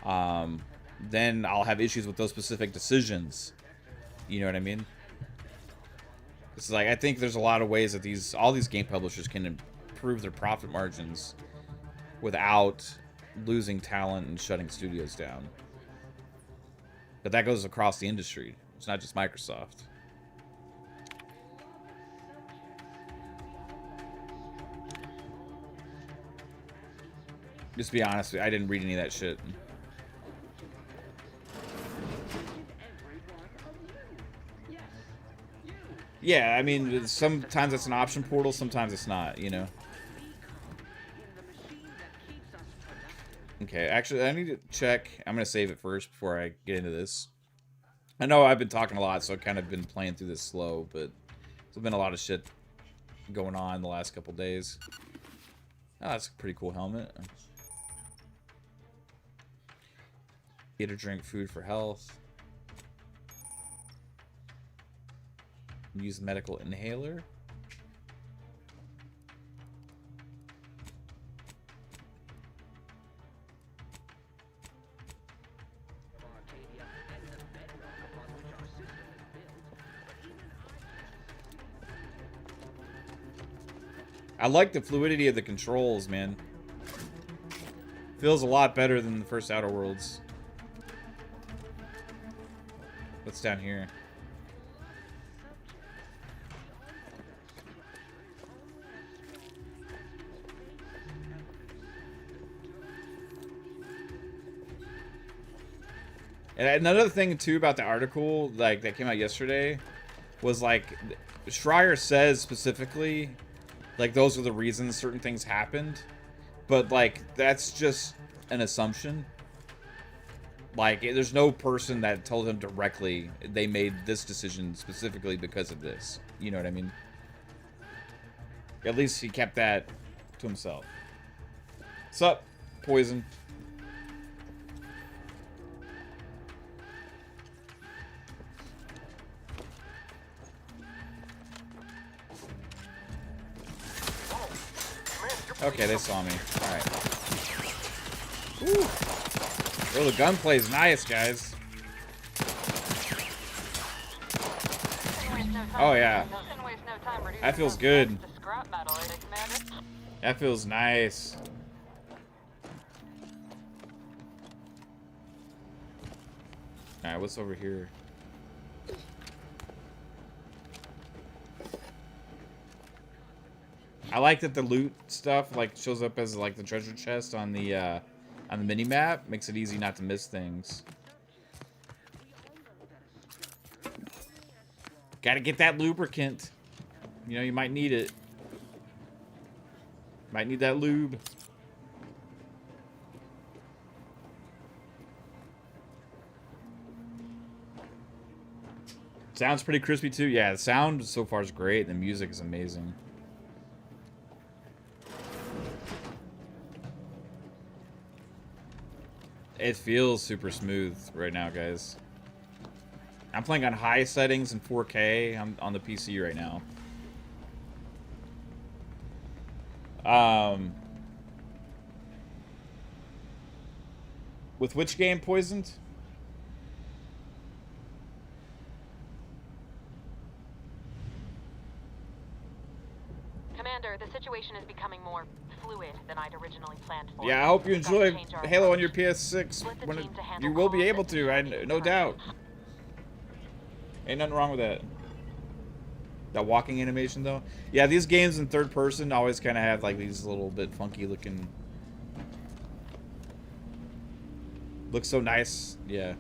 Speaker 1: then I'll have issues with those specific decisions. You know what I mean? It's like, I think there's a lot of ways that all these game publishers can improve their profit margins without losing talent and shutting studios down. But that goes across the industry. It's not just Microsoft. Just to be honest with you, I didn't read any of that shit. Yeah, I mean, sometimes it's an option portal, sometimes it's not, you know? Okay, actually, I need to check. I'm going to save it first before I get into this. I know I've been talking a lot, so I've kind of been playing through this slow, but there's been a lot of shit going on the last couple days. Oh, that's a pretty cool helmet. Eat or drink food for health. Use medical inhaler. I like the fluidity of the controls, man. Feels a lot better than the first Outer Worlds. What's down here? And another thing too about the article, like, that came out yesterday, was like, Schreier says specifically, like, those are the reasons certain things happened, but like, that's just an assumption. Like, there's no person that told him directly they made this decision specifically because of this. You know what I mean? At least he kept that to himself. What's up, Poison? Okay, they saw me. Alright. Ooh. Oh, the gunplay is nice, guys. Oh, yeah. That feels good. That feels nice. Alright, what's over here? I like that the loot stuff like shows up as like the treasure chest on the mini map. Makes it easy not to miss things. Gotta get that lubricant. You know, you might need it. Might need that lube. Sounds pretty crispy too. Yeah, the sound so far is great. The music is amazing. It feels super smooth right now, guys. I'm playing on high settings in 4K. I'm on the PC right now. With which game, Poisoned?
Speaker 14: Commander, the situation is becoming more fluid than I'd originally planned for.
Speaker 1: Yeah, I hope you enjoy Halo on your PS6. When you will be able to, no doubt. Ain't nothing wrong with that. That walking animation, though. Yeah, these games in third person always kind of have like these little bit funky looking. Looks so nice. Yeah.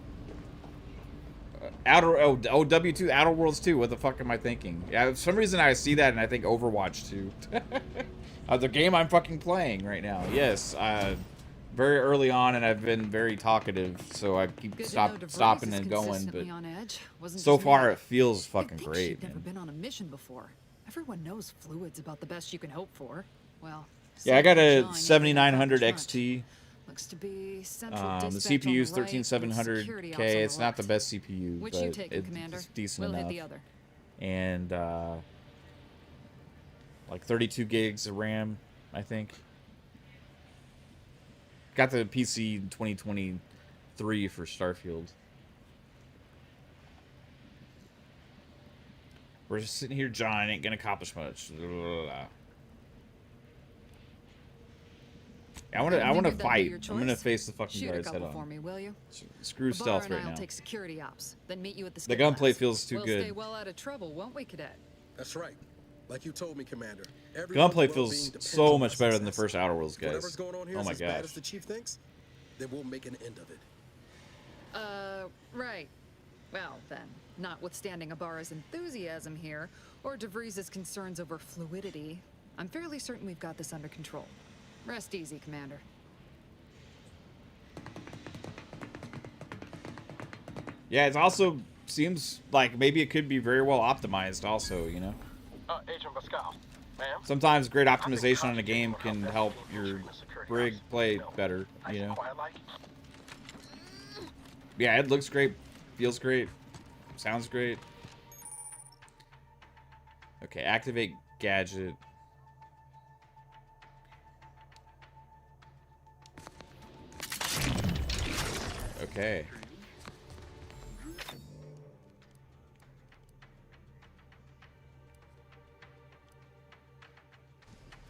Speaker 1: W2 Outer Worlds 2. What the fuck am I thinking? Yeah, for some reason I see that and I think Overwatch 2. The game I'm fucking playing right now. Yes, very early on, and I've been very talkative, so I keep stopping and going. But so far, it feels fucking great.
Speaker 12: Never been on a mission before. Everyone knows fluid's about the best you can hope for. Well,
Speaker 1: yeah, I got a 7900 XT.
Speaker 12: Looks to be
Speaker 1: the CPU is 13700K. It's not the best CPU, but it's decent enough. And like 32 gigs of RAM, I think. Got the PC in 2023 for Starfield. We're just sitting here, John. Ain't gonna accomplish much. I want to fight. I'm gonna face the fucking guys head on.
Speaker 12: For me, will you?
Speaker 1: Screw stealth right now.
Speaker 12: Take security ops, then meet you at
Speaker 1: the gunplay feels too
Speaker 12: we'll
Speaker 1: good.
Speaker 12: Stay well out of trouble, won't we, Cadet?
Speaker 11: That's right. Like you told me, Commander.
Speaker 1: Gunplay feels so much better than the first Outer Worlds, guys.
Speaker 11: Whatever's going on here
Speaker 1: oh my
Speaker 11: is as bad
Speaker 1: gosh.
Speaker 11: as the Chief thinks, then we'll make an end of it.
Speaker 12: Right. Well, then, notwithstanding Ibarra's enthusiasm here, or DeVries' concerns over fluidity, I'm fairly certain we've got this under control. Rest easy, Commander.
Speaker 1: Yeah, it also seems like maybe it could be very well optimized also, you know?
Speaker 15: Agent Pascal, ma'am?
Speaker 1: Sometimes great optimization on a game can help your brig play better, you know? Yeah, it looks great. Feels great. Sounds great. Okay, activate gadget. Okay.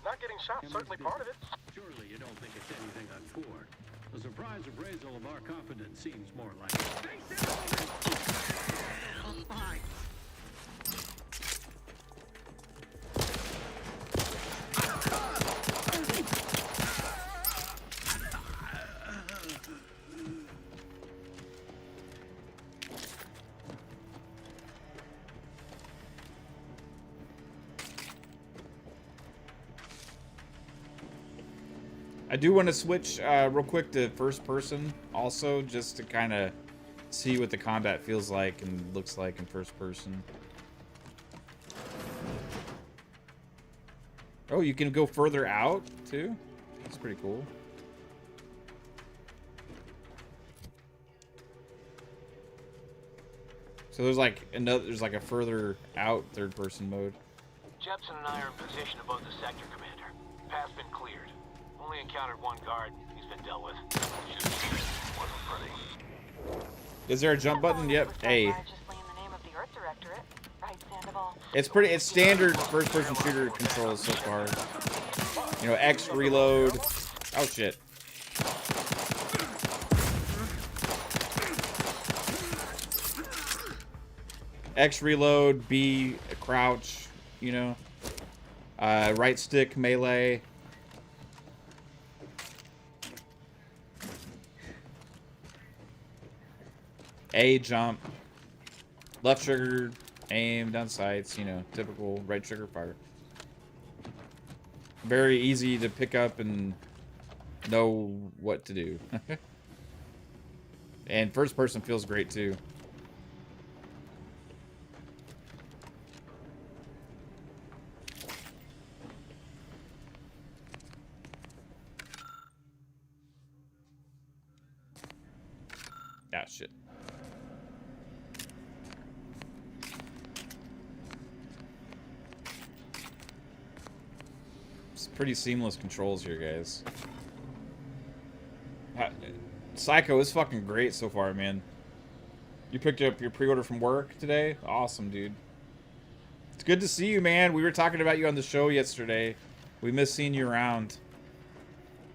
Speaker 15: Not getting shot, certainly part of it.
Speaker 16: Surely you don't think it's anything untoward. The surprise appraisal of our confidence seems more like...
Speaker 1: I do want to switch real quick to first person also, just to kind of see what the combat feels like and looks like in first person. Oh, you can go further out too? That's pretty cool. So there's like a further out third person mode.
Speaker 15: Jepson and I are in position above the sector, Commander. path's been cleared. Only encountered one guard. He's been dealt with. Wasn't pretty.
Speaker 1: Is there a jump button? Yep. Hey.
Speaker 14: Just laying the name of the Earth Directorate. Right, Sandoval?
Speaker 1: It's standard first-person shooter controls so far. You know, X reload. Oh shit. X reload, B crouch, you know. Right stick melee. A jump. Left trigger, aim, down sights, you know, typical right trigger fire. Very easy to pick up and know what to do. And first person feels great too. Ah, shit. It's pretty seamless controls here, guys. Psycho is fucking great so far, man. You picked up your pre-order from work today? Awesome, dude. It's good to see you, man. We were talking about you on the show yesterday. We missed seeing you around.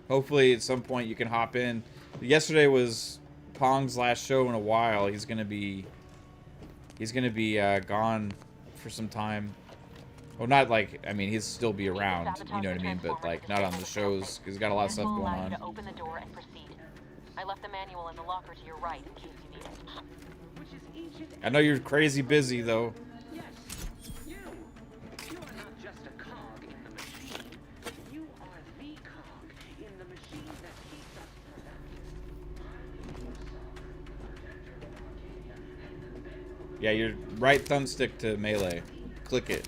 Speaker 1: Hopefully at some point you can hop in. Yesterday was Pong's last show in a while. He's gonna be gone for some time. Well, not like, I mean, he'll still be around, you know what I mean, but like not on the shows because he's got a lot of stuff going on.
Speaker 14: To open the door and proceed. I left the manual in the locker to your right in case you need it.
Speaker 1: I know you're crazy busy though.
Speaker 17: Yes, you. You are not just a cog in the machine. You are the cog in the machine that keeps us productive.
Speaker 1: Yeah, your right thumbstick to melee. Click it.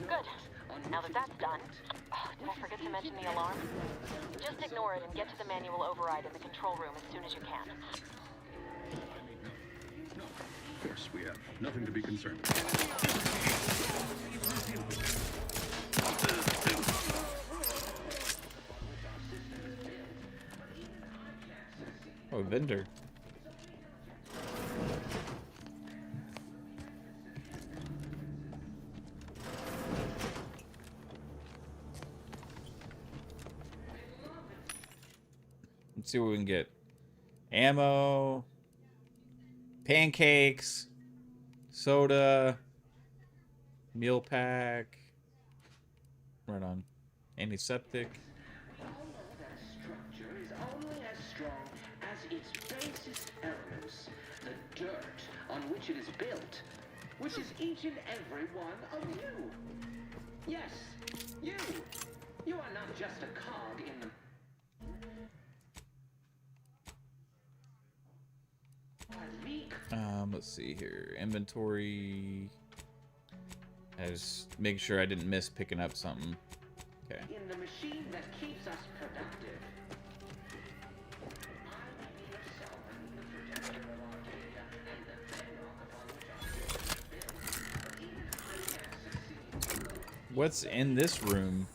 Speaker 14: Good. Now that that's done, did I forget to mention the alarm? Just ignore it and get to the manual override in the control room as soon as you can.
Speaker 16: Of course, we have nothing to be concerned with.
Speaker 1: Oh, vendor. Let's see what we can get. Ammo. Pancakes. Soda. Meal pack. Right on. Antiseptic.
Speaker 17: Structure is only as strong as its basis elements, the dirt on which it is built, which is each and every one of you. Yes, you. You are not just a cog in the...
Speaker 1: Let's see here. Inventory. I just make sure I didn't miss picking up something. Okay.
Speaker 17: In the machine that keeps us productive.
Speaker 1: What's in this room?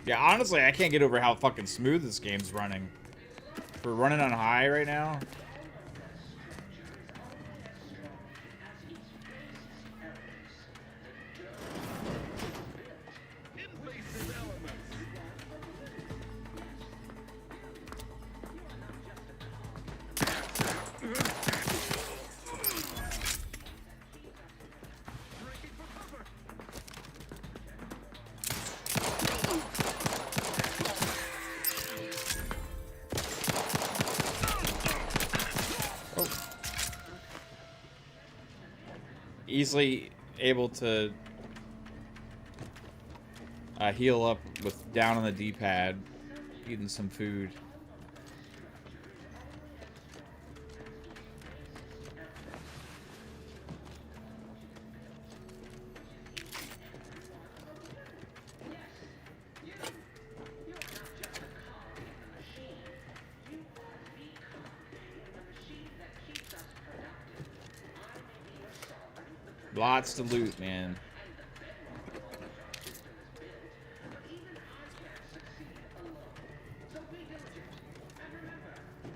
Speaker 1: Yeah, honestly, I can't get over how fucking smooth this game's running. We're running on high right now. Easily able to heal up with down on the D-pad, eating some food. Lots to loot, man.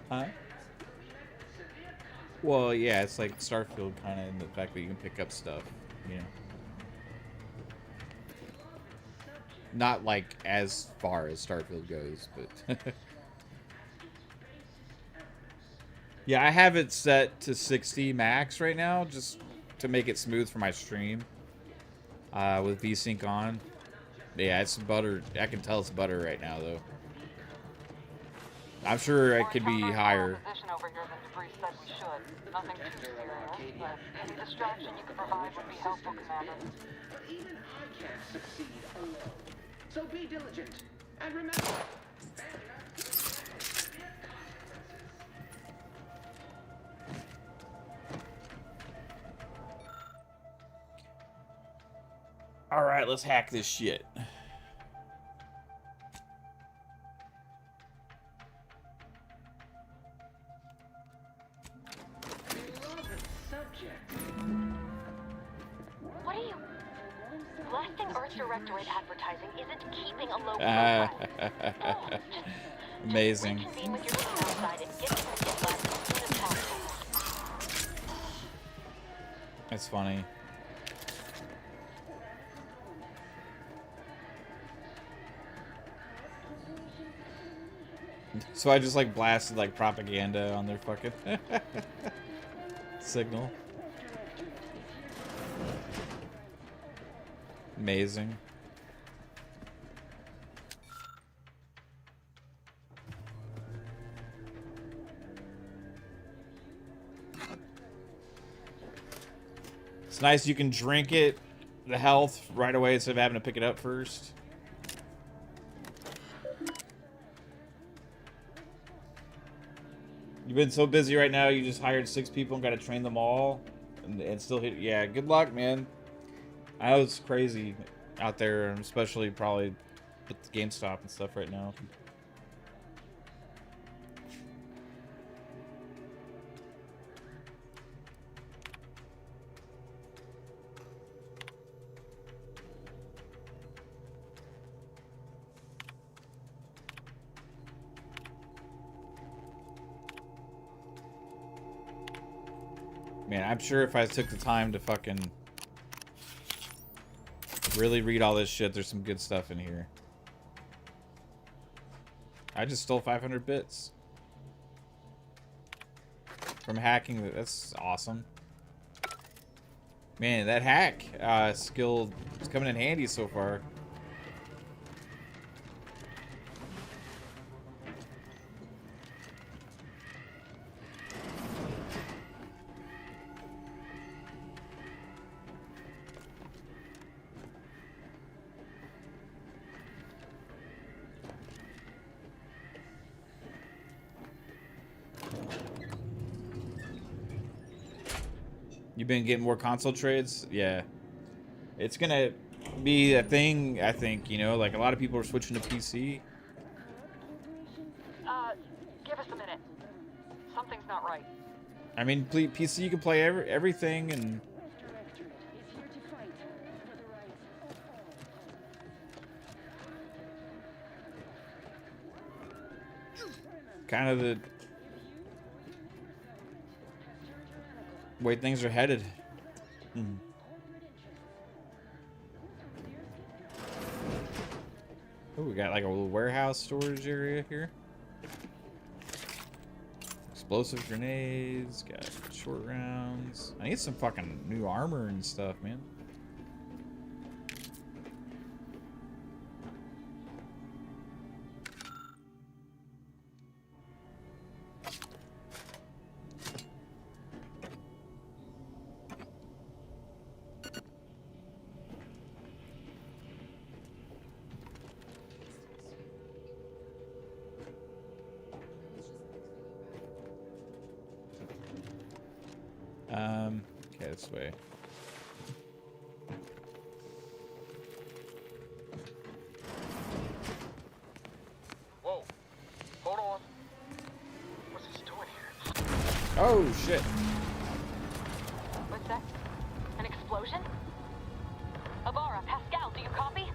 Speaker 1: Huh? Well, yeah, it's like Starfield kind of in the fact that you can pick up stuff, you know. Not like as far as Starfield goes, but yeah, I have it set to 60 max right now, just to make it smooth for my stream. With VSync on. Yeah, it's butter. I can tell it's butter right now, though. I'm sure it could be higher.
Speaker 14: Over here than Debris said we should. Nothing too serious, but any distraction you could provide would be helpful, Commander.
Speaker 17: But even I can't succeed alone. So be diligent. And remember,
Speaker 1: Alright, let's hack this shit.
Speaker 14: What are you... Blasting Earth Directorate advertising isn't keeping a low profile.
Speaker 1: Amazing.
Speaker 14: Reconvene with your team outside and get to the Git Lab as soon as possible.
Speaker 1: That's funny. So I just like blasted like propaganda on their fucking signal. Amazing. It's nice you can drink it, the health, right away instead of having to pick it up first. You've been so busy right now, you just hired 6 people and got to train them all and still hit. Yeah, good luck, man. I know it's crazy out there, especially probably with GameStop and stuff right now. Man, I'm sure if I took the time to fucking really read all this shit, there's some good stuff in here. I just stole 500 bits from hacking. That's awesome. Man, that hack skill is coming in handy so far. You've been getting more console trades? Yeah. It's gonna be a thing, I think, you know, like a lot of people are switching to PC.
Speaker 14: Give us a minute. Something's not right.
Speaker 1: I mean, PC you can play everything and kind of the way things are headed. Oh, we got like a little warehouse storage area here. Explosive grenades, got short rounds. I need some fucking new armor and stuff, man. Okay, this way.
Speaker 15: Whoa. Hold on. What's this doing here?
Speaker 1: Oh, shit.
Speaker 14: What's that? An explosion? Ibarra, Pascal, do you copy?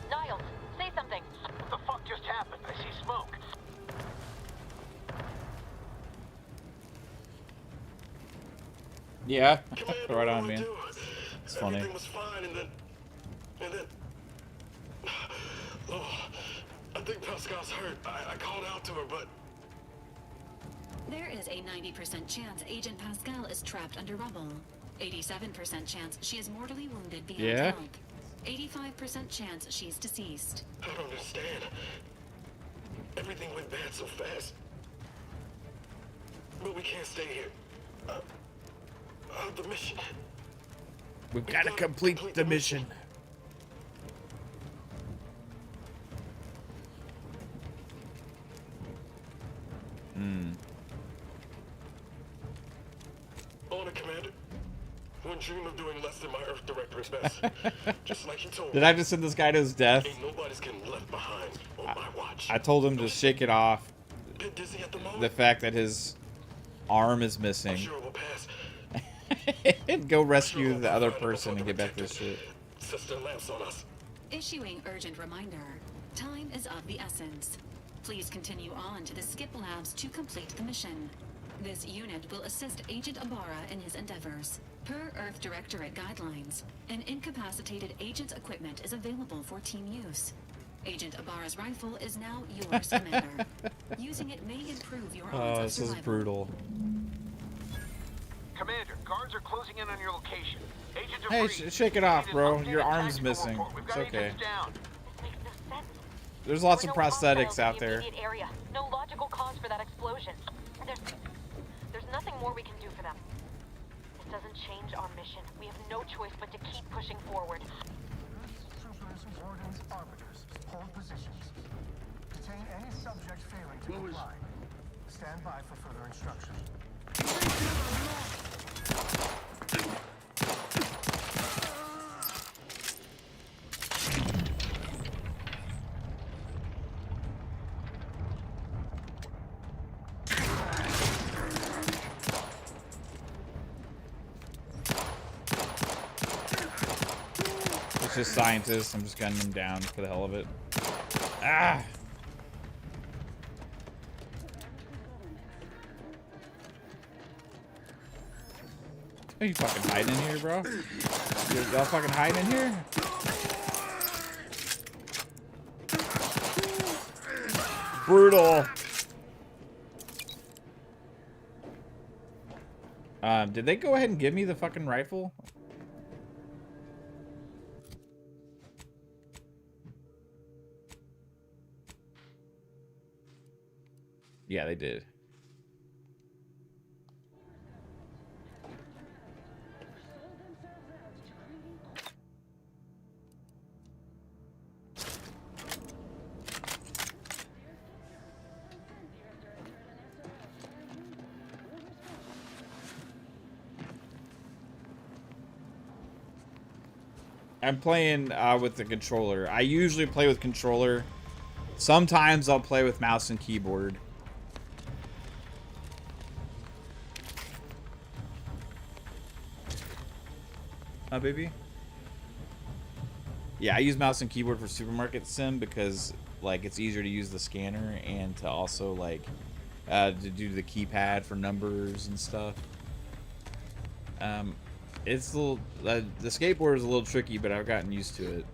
Speaker 14: Niles, say something.
Speaker 15: What the fuck just happened? I see smoke.
Speaker 1: Yeah, right on, man. It's funny.
Speaker 11: Everything was fine, and then, oh, I think Pascal's hurt. I called out to her, but
Speaker 5: There is a 90% chance Agent Pascal is trapped under rubble. 87% chance she is mortally wounded beyond help. 85% chance she's deceased.
Speaker 11: I don't understand. Everything went bad so fast. But we can't stay here. The mission.
Speaker 1: We've got to complete the mission.
Speaker 11: On it, Commander. Wouldn't dream of doing less than my Earth Director's best. Just like you told me.
Speaker 1: Did I just send this guy to his death?
Speaker 11: Ain't nobody's getting left behind on my watch.
Speaker 1: I told him to shake it off.
Speaker 11: Bit dizzy at the moment.
Speaker 1: The fact that his arm is missing.
Speaker 11: I'm sure it will pass.
Speaker 1: And go rescue the other person and get back to his shit.
Speaker 11: Sister lamps on us.
Speaker 5: Issuing urgent reminder. Time is of the essence. Please continue on to the Skip Labs to complete the mission. This unit will assist Agent Ibarra in his endeavors. Per Earth Directorate guidelines, an incapacitated agent's equipment is available for team use. Agent Ibarra's rifle is now yours, Commander. Using it may improve your odds
Speaker 1: Oh,
Speaker 5: of
Speaker 1: this is
Speaker 5: survival.
Speaker 1: brutal.
Speaker 15: Commander, guards are closing in on your location. Agent
Speaker 1: Hey,
Speaker 15: Debris.
Speaker 1: shake it off, bro.
Speaker 15: Updated
Speaker 1: Your arm's
Speaker 15: tactical
Speaker 1: missing.
Speaker 15: report. We've
Speaker 1: It's
Speaker 15: got
Speaker 1: okay.
Speaker 15: agents down.
Speaker 14: This makes no sense.
Speaker 1: There's lots
Speaker 14: There
Speaker 1: of
Speaker 14: are no
Speaker 1: prosthetics
Speaker 14: hostiles
Speaker 1: out
Speaker 14: in the
Speaker 1: there.
Speaker 14: immediate area. No logical cause for that explosion. There's nothing more we can do for them. This doesn't change our mission. We have no choice but to keep pushing forward.
Speaker 18: Troopers, wardens, arbiters, hold positions. Detain any subject failing to comply. Stand by for further instructions.
Speaker 1: It's just scientists. I'm just gunning them down for the hell of it. Ah! Are you fucking hiding in here, bro? Y'all fucking hiding in here? Brutal. Did they go ahead and give me the fucking rifle? Yeah, they did. I'm playing with the controller. I usually play with controller. Sometimes I'll play with mouse and keyboard. Baby? Yeah, I use mouse and keyboard for Supermarket Sim because, like, it's easier to use the scanner and to also, like, to do the keypad for numbers and stuff. It's a little, the skateboard is a little tricky, but I've gotten used to it.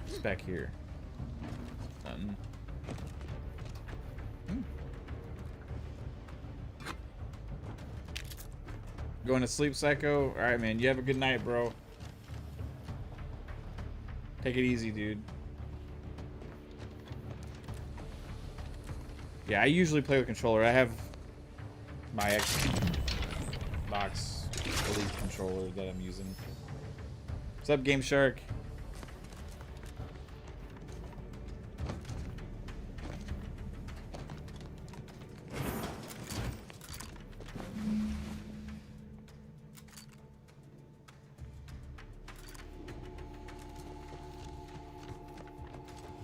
Speaker 1: It's back here. Going to sleep, Psycho? Alright, man. You have a good night, bro. Take it easy, dude. Yeah, I usually play with controller. I have my Xbox Elite controller that I'm using. What's up, Game Shark?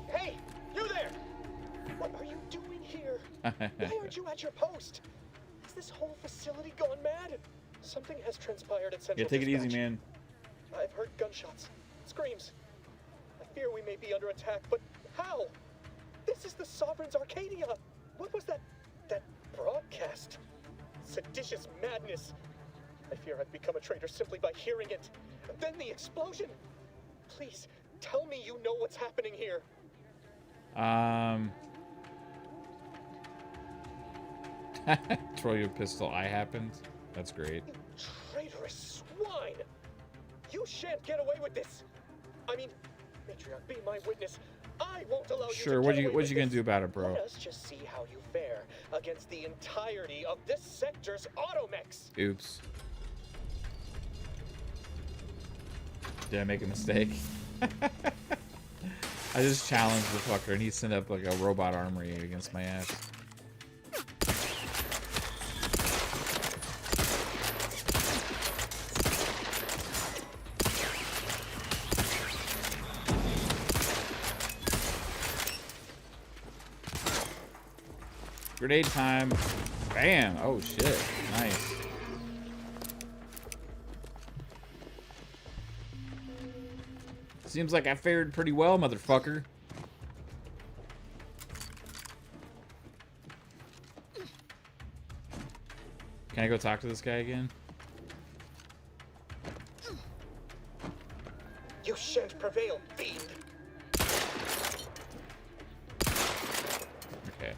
Speaker 19: Hey, you there! What are you doing here? Why aren't you at your post? Has this whole facility gone mad? Something has transpired at Central
Speaker 1: Yeah, take it easy,
Speaker 19: Dispatch.
Speaker 1: man.
Speaker 19: I've heard gunshots, screams. I fear we may be under attack, but how? This is the Sovereign's Arcadia. What was that broadcast? Seditious madness. I fear I've become a traitor simply by hearing it. Then the explosion. Please, tell me you know what's happening here.
Speaker 1: Throw your pistol. I happened. That's great.
Speaker 19: Traitorous swine! You shan't get away with this. I mean, Matriarch, be my witness. I won't allow you
Speaker 1: Sure.
Speaker 19: to
Speaker 1: What
Speaker 19: get
Speaker 1: you
Speaker 19: away
Speaker 1: what
Speaker 19: with
Speaker 1: you gonna
Speaker 19: this.
Speaker 1: do about it, bro?
Speaker 19: Let us just see how you fare against the entirety of this sector's automechs.
Speaker 1: Oops. Did I make a mistake? I just challenged the fucker and he sent up like a robot armory against my ass. Grenade time. Bam. Oh shit. Nice. Seems like I fared pretty well, motherfucker. Can I go talk to this guy again?
Speaker 19: You shan't prevail, fiend.
Speaker 1: Okay.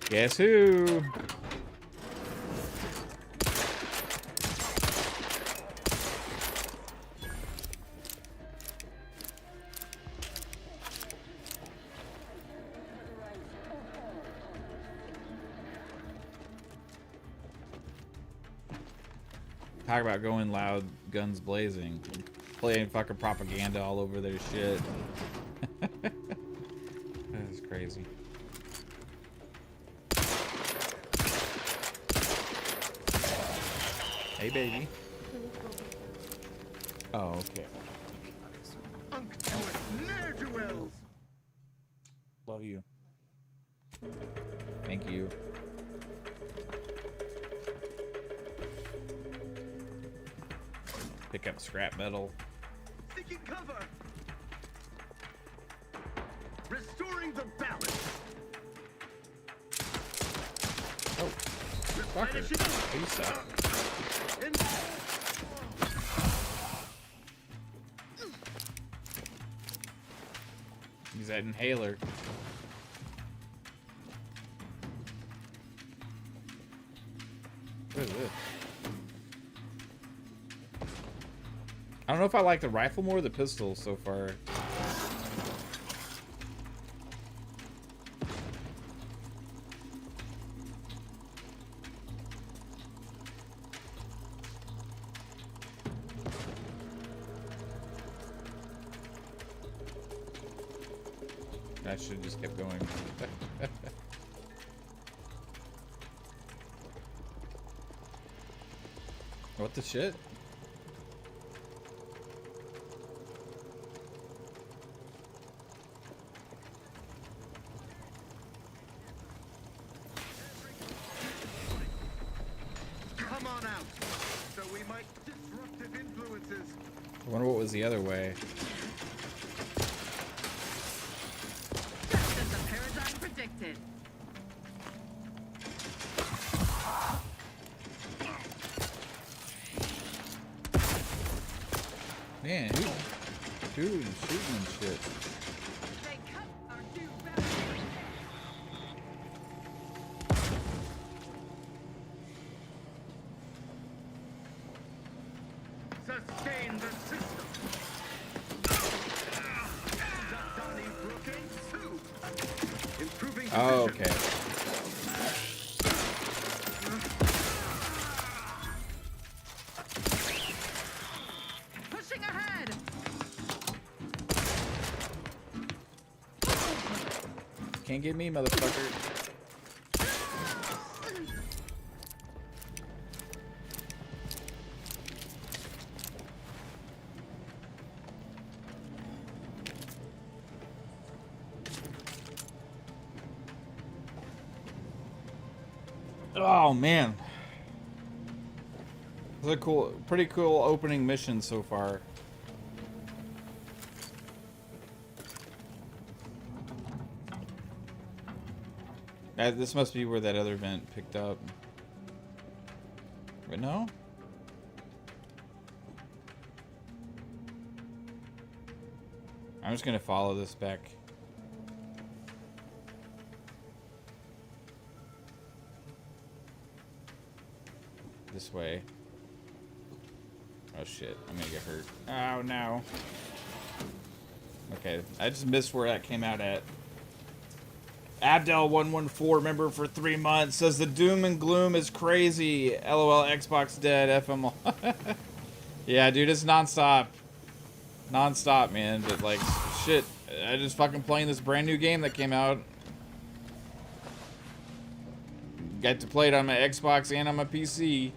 Speaker 1: Guess who? Talk about going loud, guns blazing, playing fucking propaganda all over their shit. That is crazy. Hey, baby. Oh, okay. Love you. Thank you. Pick up scrap metal.
Speaker 20: Seeking cover. Restoring the balance.
Speaker 1: Oh, fucker. You suck. Use that inhaler. What is this? I don't know if I like the rifle more or the pistol so far. I should have just kept going. What the shit?
Speaker 20: Come on out, so we might disruptive influences.
Speaker 1: I wonder what was the other way.
Speaker 21: Just as the paradigm predicted.
Speaker 1: Man, dude, shooting and shit.
Speaker 21: They cut our due back.
Speaker 20: Sustain the system. Donnie Brooking 2. Improving
Speaker 1: Oh,
Speaker 20: position.
Speaker 1: okay.
Speaker 21: Pushing ahead.
Speaker 1: Can't get me, motherfucker. Oh man, it's a pretty cool opening mission so far. This must be where that other vent picked up. But no? I'm just gonna follow this back. This way. Oh shit, I'm gonna get hurt. Oh no. Okay, I just missed where that came out at. Abdel114, member for 3 months, says the doom and gloom is crazy. LOL, Xbox dead, FML. Yeah, dude, it's nonstop. Nonstop, man. But, like, shit. I just fucking playing this brand new game that came out. Got to play it on my Xbox and on my PC.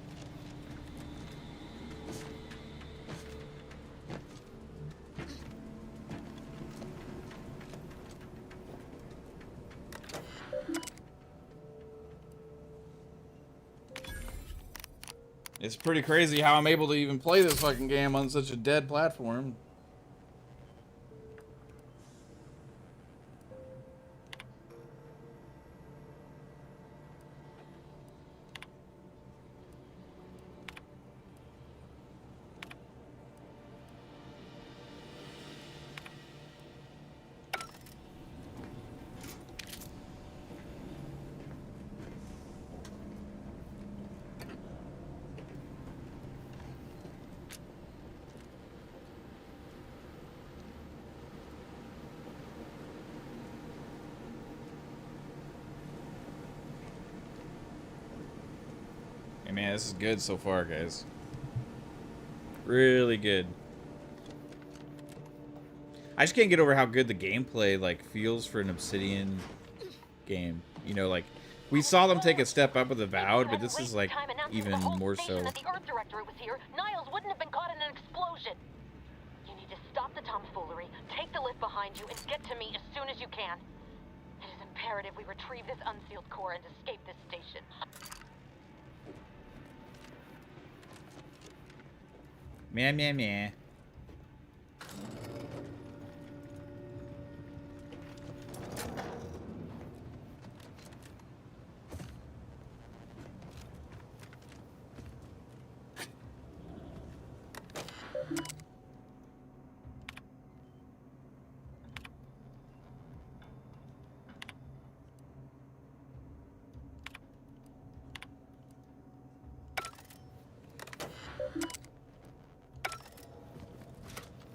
Speaker 1: It's pretty crazy how I'm able to even play this fucking game on such a dead platform. Man, this is good so far, guys. Really good. I just can't get over how good the gameplay like feels for an Obsidian game. You know, like we saw them take a step up with Avowed, but this is like even more so.
Speaker 14: That the Earth Directorate was here, Niles wouldn't have been caught in an explosion. You need to stop the tomfoolery, take the lift behind you, and get to me as soon as you can. It is imperative we retrieve this unsealed core and escape this station.
Speaker 1: Meh, meh, meh.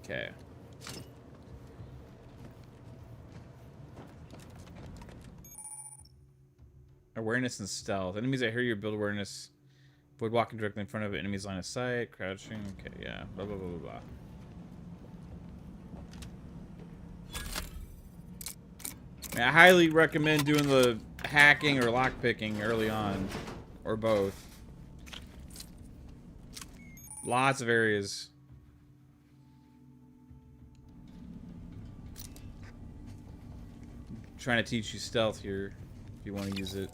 Speaker 1: Okay. Awareness and stealth. Enemies that hear you build awareness. Avoid walking directly in front of enemies line of sight. Crouching. Okay, yeah. Blah, blah, blah, blah, blah. I highly recommend doing the hacking or lockpicking early on. Or both. Lots of areas. Trying to teach you stealth here if you want to use it.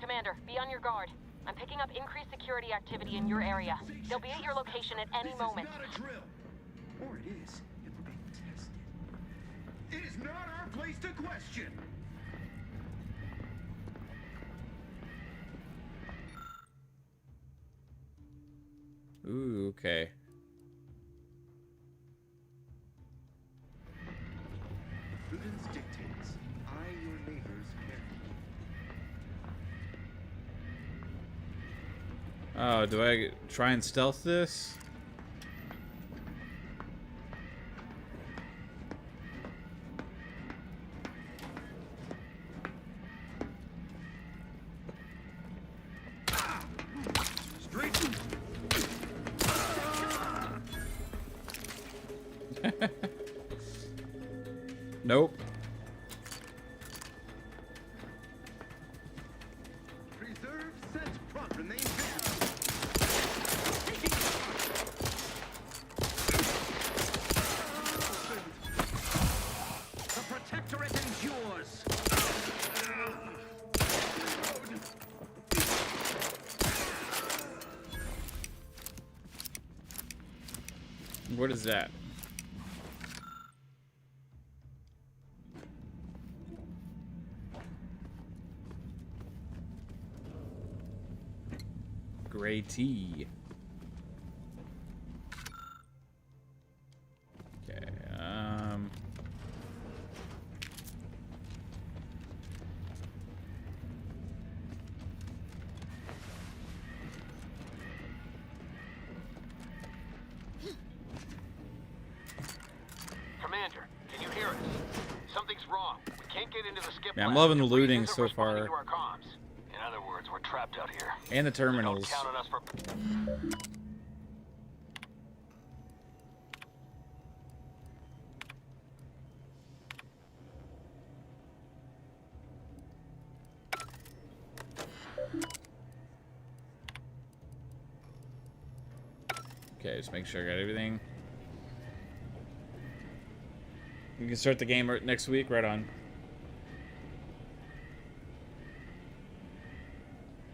Speaker 14: Commander, be on your guard. I'm picking up increased security activity in your area. They'll be at your location at any moment.
Speaker 20: This is not a drill. Or it is. It is not our place to question.
Speaker 1: Ooh, okay.
Speaker 20: Prudence dictates. I, your neighbors, care.
Speaker 1: Oh, do I try and stealth this? Nope. What is that? Gray tea. Okay,
Speaker 15: Commander, can you hear us? Something's wrong. We can't get into the skip.
Speaker 1: Man, I'm loving the looting so far.
Speaker 15: To our comms. In other words, we're trapped out here.
Speaker 1: And the terminals.
Speaker 15: Don't count on us for...
Speaker 1: Okay, just make sure I got everything. We can start the game next week. Right on.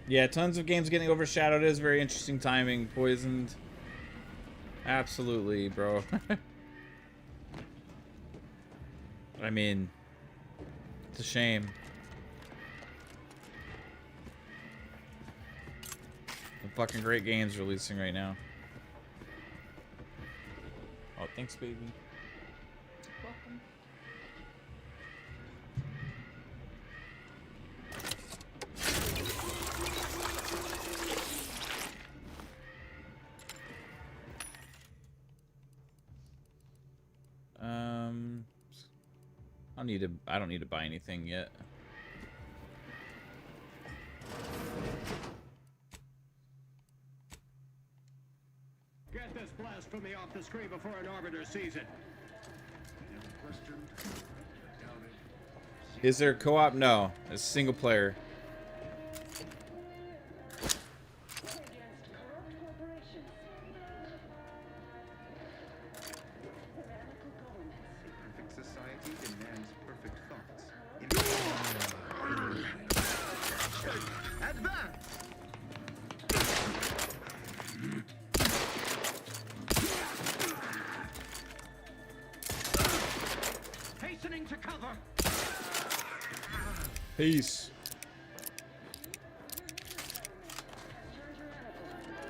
Speaker 1: Yeah, tons of games getting overshadowed. It is very interesting timing. Poisoned. Absolutely, bro. I mean, it's a shame. Some fucking great games releasing right now. Oh, thanks, baby.
Speaker 8: Welcome.
Speaker 1: I don't need to buy anything yet.
Speaker 16: Get this blasphemy off the screen before an arbiter sees it.
Speaker 1: Is there co-op? No, it's single player.
Speaker 20: Perfect society demands perfect thoughts. Advance!
Speaker 16: Hastening to cover.
Speaker 1: Peace.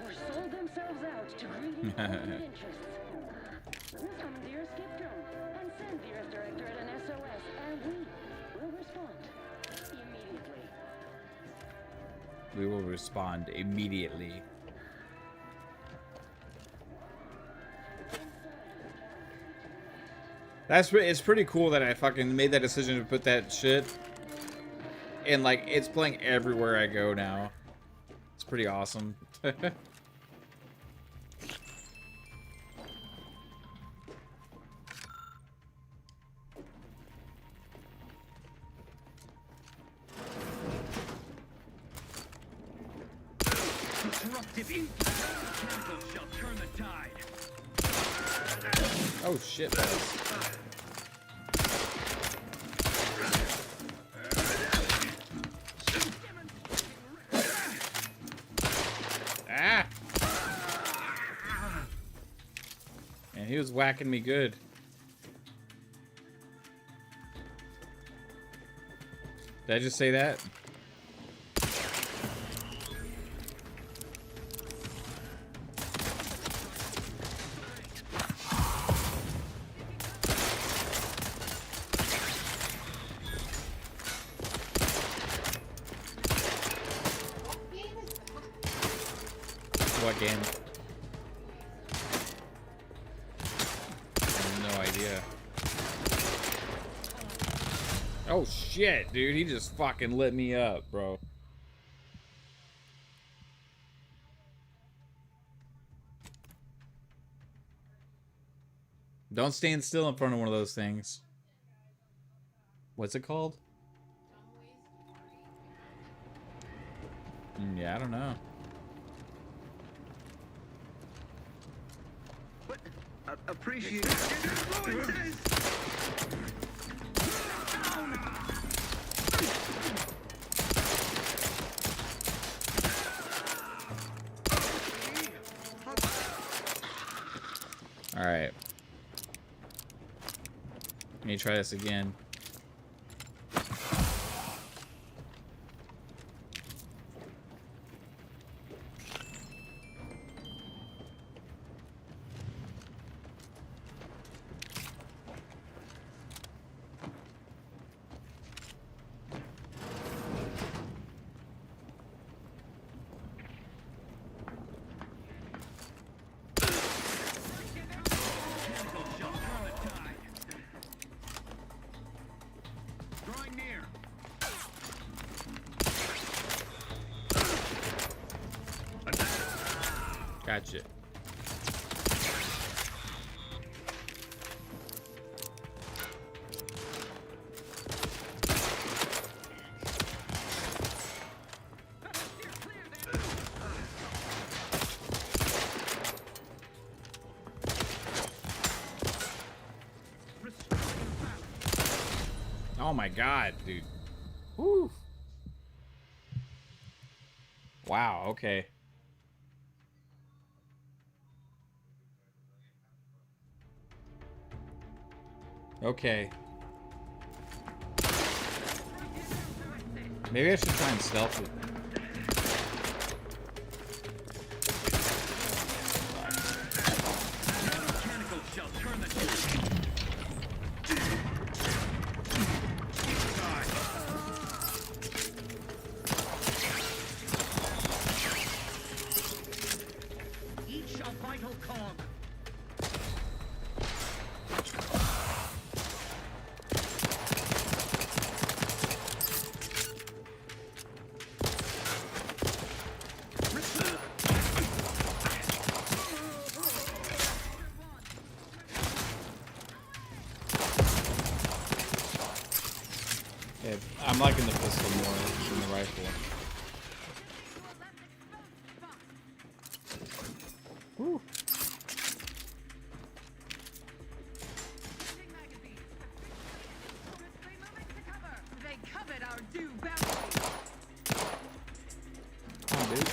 Speaker 13: Or sold themselves out to greedy corporate interests. Commandeer skip drone and send the Earth Directorate an SOS, and we will respond immediately.
Speaker 1: We will respond immediately. It's pretty cool that I fucking made that decision to put that shit. And like it's playing everywhere I go now. It's pretty awesome.
Speaker 16: Disruptive chemicals shall turn the tide.
Speaker 1: Oh shit, guys. Ah! Man, he was whacking me good. Did I just say that? What game? I have no idea. Oh shit, dude. He just fucking lit me up, bro. Don't stand still in front of one of those things. What's it called? Yeah, I don't know.
Speaker 20: Appreciate it.
Speaker 1: Alright. Let me try this again. Gotcha. Oh my god, dude. Woo. Wow, okay. Okay. Maybe I should try and stealth it.
Speaker 17: Each a vital cog.
Speaker 1: Yeah, I'm liking the pistol more than the rifle. Woo.
Speaker 21: They covet our due bounty.
Speaker 1: Come on, dude.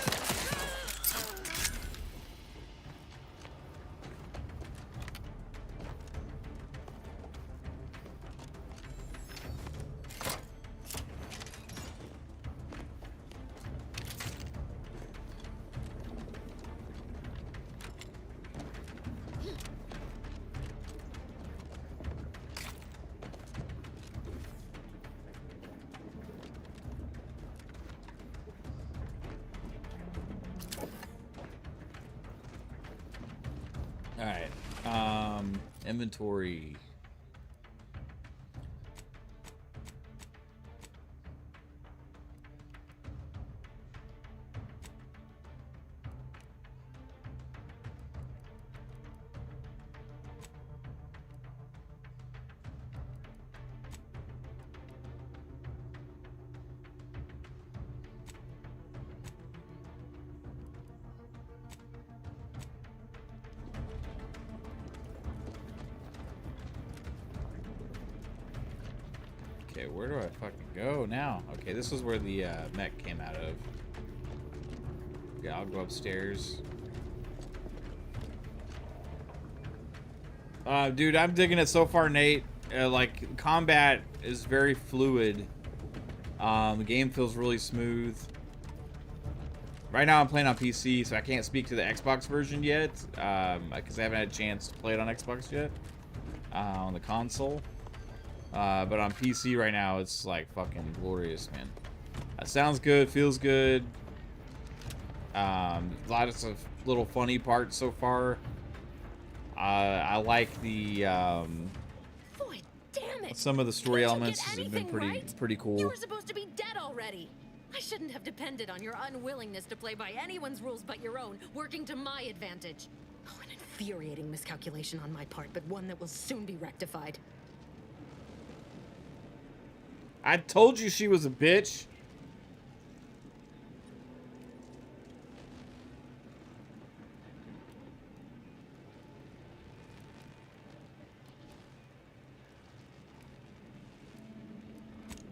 Speaker 1: Alright. Inventory. Okay, where do I fucking go now? Okay, this is where the mech came out of. Yeah, I'll go upstairs. Dude, I'm digging it so far, Nate. Like, combat is very fluid. The game feels really smooth. Right now I'm playing on PC, so I can't speak to the Xbox version yet, because I haven't had a chance to play it on Xbox yet, on the console. But on PC right now, it's like fucking glorious, man. Sounds good, feels good. Lots of little funny parts so far. I like the
Speaker 14: Boy, damn it!
Speaker 1: some of the story
Speaker 14: Can't you
Speaker 1: elements
Speaker 14: get
Speaker 1: have been
Speaker 14: anything
Speaker 1: pretty cool.
Speaker 14: You were supposed to be dead already. I shouldn't have depended on your unwillingness to play by anyone's rules but your own, working to my advantage. Oh, an infuriating miscalculation on my part, but one that will soon be rectified.
Speaker 1: I told you she was a bitch.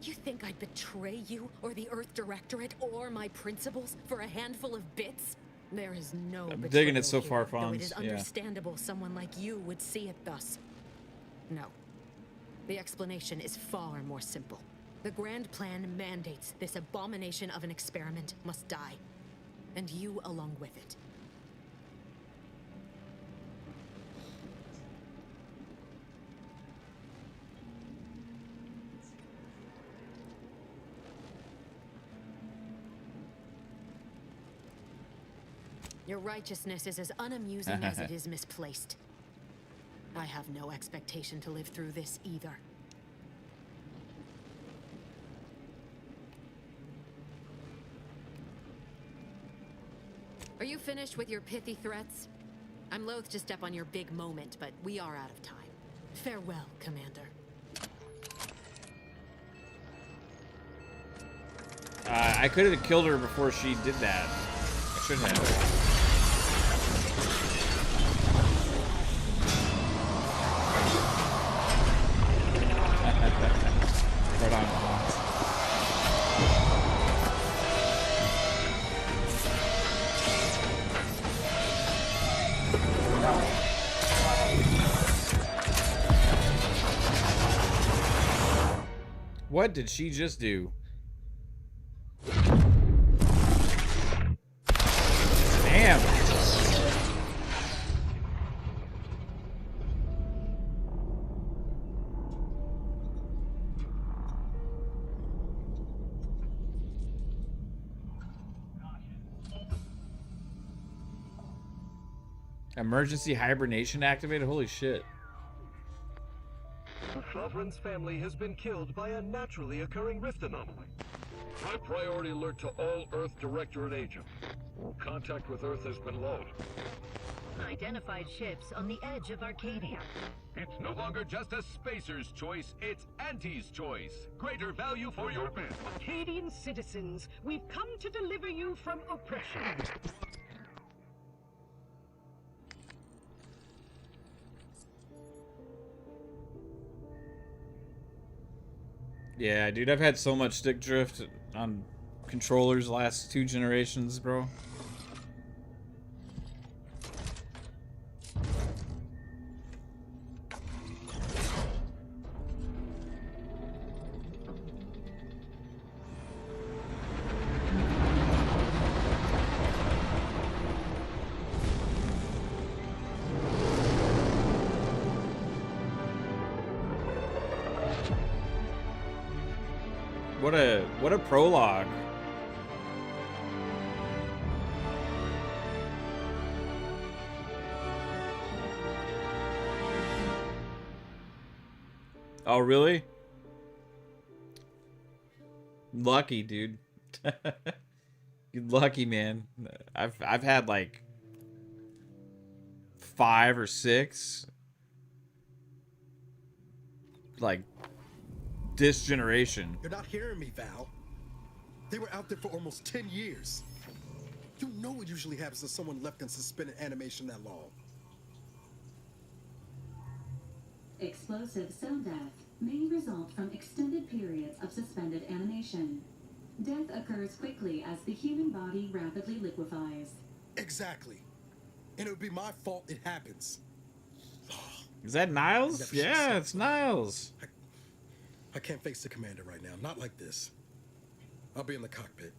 Speaker 14: You think I'd betray you, or the Earth Directorate, or my principles for a handful of bits?
Speaker 4: There is no
Speaker 1: I'm digging it so
Speaker 4: betrayal
Speaker 1: far,
Speaker 4: here, though it is
Speaker 1: Fonz. Yeah.
Speaker 4: understandable someone like you would see it thus. No. The explanation is far more simple. The grand plan mandates this abomination of an experiment must die. And you along with it. Your righteousness is as unamusing as it is misplaced. I have no expectation to live through this either. Are you finished with your pithy threats? I'm loath to step on your big moment, but we are out of time. Farewell, Commander.
Speaker 1: I could have killed her before she did that. I shouldn't have. Right on, Fonz. What did she just do? Damn. Emergency hibernation activated? Holy shit.
Speaker 2: The Sovereign's family has been killed by a naturally occurring rift anomaly. High priority alert to all Earth Directorate agents. Contact with Earth has been low.
Speaker 22: Identified ships on the edge of Arcadia.
Speaker 23: It's no longer just a spacer's choice, it's Auntie's choice. Greater value for your bid.
Speaker 22: Arcadian citizens, we've come to deliver you from oppression.
Speaker 1: Yeah, dude, I've had so much stick drift on controllers the last 2 generations, bro. What a prologue. Oh, really? Lucky, dude. You're lucky, man. I've had like 5 or 6 like this generation.
Speaker 11: You're not hearing me, Val. They were out there for almost 10 years. You know what usually happens to someone left in suspended animation that long.
Speaker 5: Explosive cell death may result from extended periods of suspended animation. Death occurs quickly as the human body rapidly liquefies.
Speaker 11: Exactly. And it would be my fault it happens.
Speaker 1: Is that Niles? Yeah, it's Niles.
Speaker 11: I can't face the commander right now. Not like this. I'll be in the cockpit.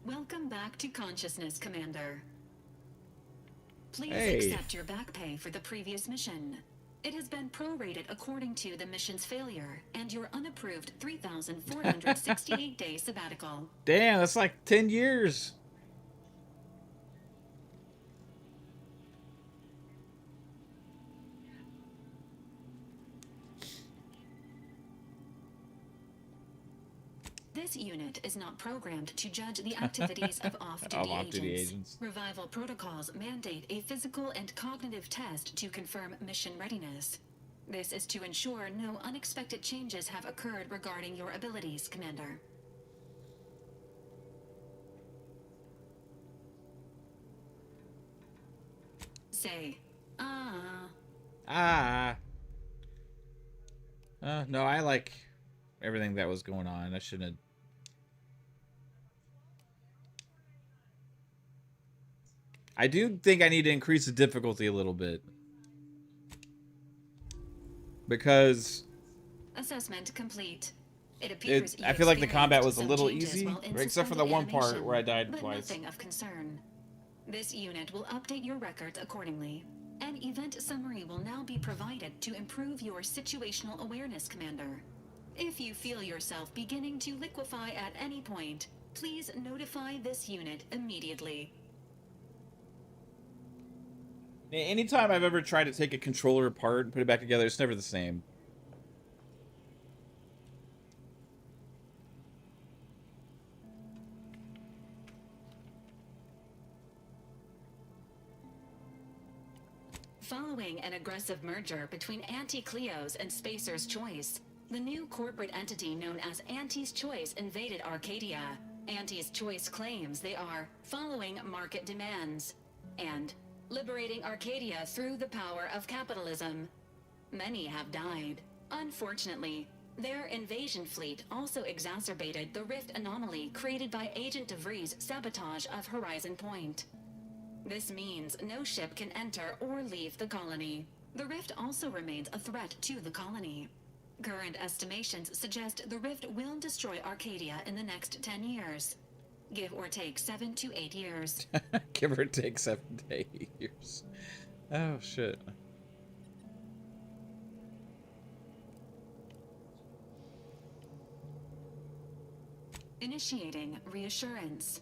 Speaker 5: Welcome back to consciousness, Commander. Please
Speaker 1: Hey.
Speaker 5: accept your back pay for the previous mission. It has been prorated according to the mission's failure and your unapproved 3,468-day sabbatical.
Speaker 1: Damn, that's like 10 years.
Speaker 5: This unit is not programmed to judge the activities of off-duty
Speaker 1: Off-duty
Speaker 5: agents.
Speaker 1: agents.
Speaker 5: Revival protocols mandate a physical and cognitive test to confirm mission readiness. This is to ensure no unexpected changes have occurred regarding your abilities, Commander. Say,
Speaker 1: Ah. No, I like everything that was going on. I shouldn't have... I do think I need to increase the difficulty a little bit. Because...
Speaker 5: Assessment complete. It appears
Speaker 1: I feel like the combat was a little easy, except for the one part where I died
Speaker 5: but
Speaker 1: twice.
Speaker 5: Nothing of concern. This unit will update your records accordingly. An event summary will now be provided to improve your situational awareness, Commander. If you feel yourself beginning to liquefy at any point, please notify this unit immediately.
Speaker 1: Anytime I've ever tried to take a controller apart and put it back together, it's never the same.
Speaker 5: Following an aggressive merger between Anti-Cleo's and Spacer's Choice, the new corporate entity known as Anti's Choice invaded Arcadia. Anti's Choice claims they are following market demands and liberating Arcadia through the power of capitalism. Many have died. Unfortunately, their invasion fleet also exacerbated the rift anomaly created by Agent DeVries' sabotage of Horizon Point. This means no ship can enter or leave the colony. The rift also remains a threat to the colony. Current estimations suggest the rift will destroy Arcadia in the next 10 years. Give or take 7 to 8 years.
Speaker 1: Give or take 7 to 8 years. Oh, shit.
Speaker 5: Initiating reassurance.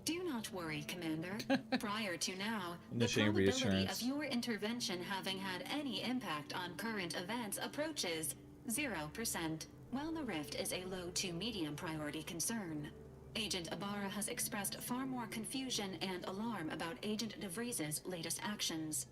Speaker 5: Do not worry, Commander. Prior to now, the
Speaker 1: Initiating
Speaker 5: probability
Speaker 1: reassurance.
Speaker 5: of your intervention having had any impact on current events approaches 0%, while the rift is a low to medium priority concern. Agent Ibarra has expressed far more confusion and alarm about Agent DeVries' latest actions.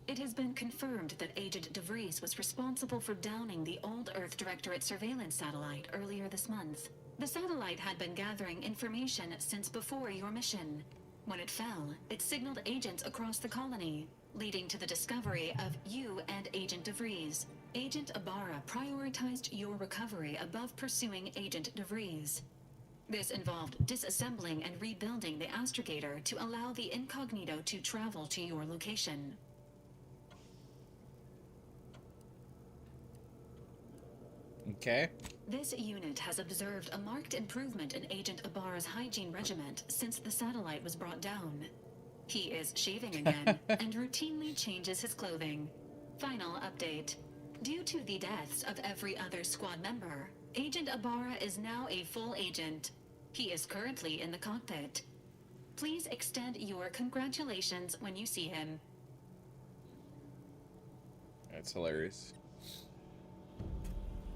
Speaker 5: It has been confirmed that Agent DeVries was responsible for downing the old Earth Directorate surveillance satellite earlier this month. The satellite had been gathering information since before your mission. When it fell, it signaled agents across the colony, leading to the discovery of you and Agent DeVries. Agent Ibarra prioritized your recovery above pursuing Agent DeVries. This involved disassembling and rebuilding the astrogator to allow the incognito to travel to your location.
Speaker 1: Okay.
Speaker 5: This unit has observed a marked improvement in Agent Ibarra's hygiene regiment since the satellite was brought down. He is shaving again and routinely changes his clothing. Final update. Due to the deaths of every other squad member, Agent Ibarra is now a full agent. He is currently in the cockpit. Please extend your congratulations when you see him.
Speaker 1: That's hilarious.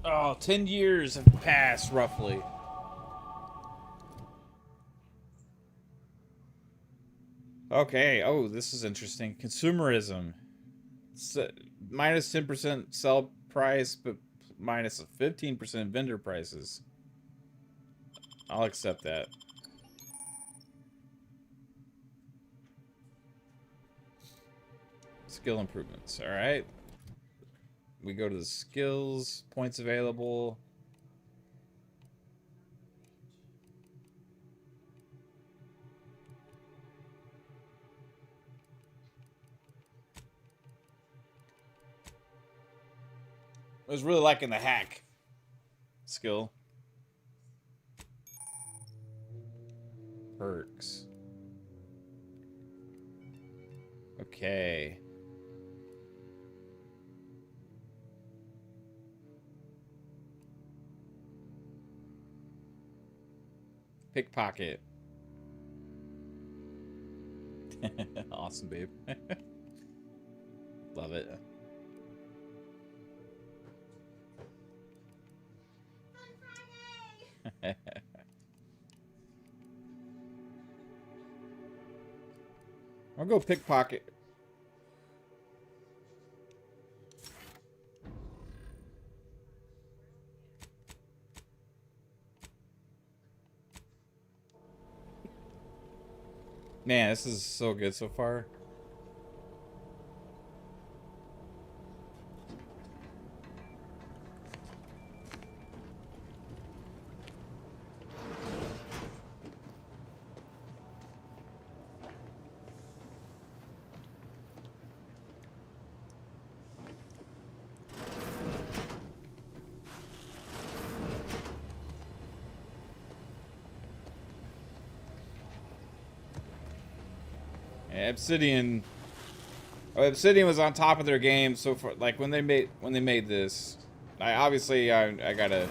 Speaker 1: Oh, 10 years have passed, roughly. Okay, oh, this is interesting. Consumerism. Minus 10% sell price, but minus 15% vendor prices. I'll accept that. Skill improvements, alright. We go to the skills, points available. I was really liking the hack skill. Perks. Okay. Pickpocket. Awesome, babe. Love it. I'll go pickpocket. Man, this is so good so far. Yeah, Obsidian. Oh, Obsidian was on top of their game so far. Like when they made this, I gotta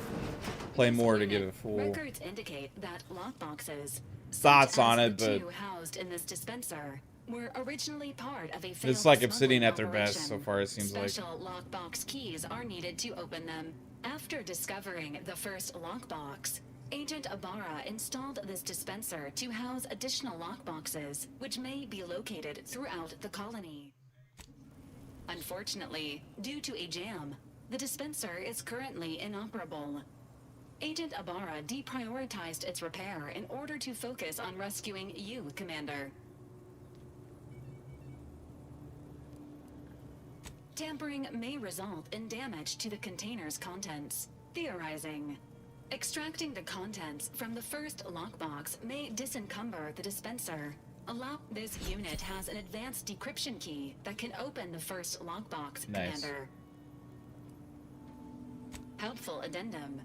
Speaker 1: play more to get a full
Speaker 5: Records indicate that lockboxes,
Speaker 1: thoughts on
Speaker 5: as
Speaker 1: it,
Speaker 5: the
Speaker 1: but
Speaker 5: two housed in this dispenser, were originally part of a failed
Speaker 1: it's like
Speaker 5: smuggling
Speaker 1: Obsidian at their
Speaker 5: operation.
Speaker 1: best so far. It seems like.
Speaker 5: Special lockbox keys are needed to open them. After discovering the first lockbox, Agent Ibarra installed this dispenser to house additional lockboxes, which may be located throughout the colony. Unfortunately, due to a jam, the dispenser is currently inoperable. Agent Ibarra deprioritized its repair in order to focus on rescuing you, Commander. Tampering may result in damage to the container's contents. Theorizing. Extracting the contents from the first lockbox may disencumber the dispenser. This unit has an advanced decryption key that can open the first lockbox,
Speaker 1: Nice.
Speaker 5: Commander. Helpful addendum.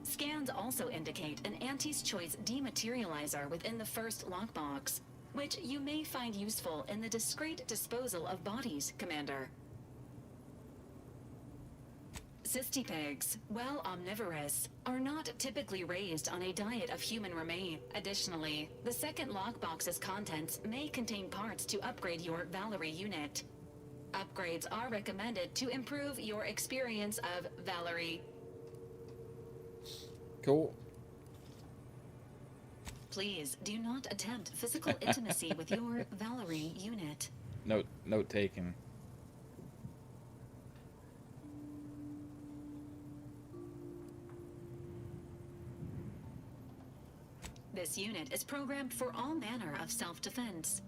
Speaker 5: Scans also indicate an Auntie's Choice dematerializer within the first lockbox, which you may find useful in the discreet disposal of bodies, Commander. Cystipegs, while omnivorous, are not typically raised on a diet of human remain. Additionally, the second lockbox's contents may contain parts to upgrade your Valerie unit. Upgrades are recommended to improve your experience of Valerie.
Speaker 1: Cool.
Speaker 5: Please do not attempt physical intimacy with your Valerie unit.
Speaker 1: Note taken.
Speaker 5: This unit is programmed for all manner of self-defense.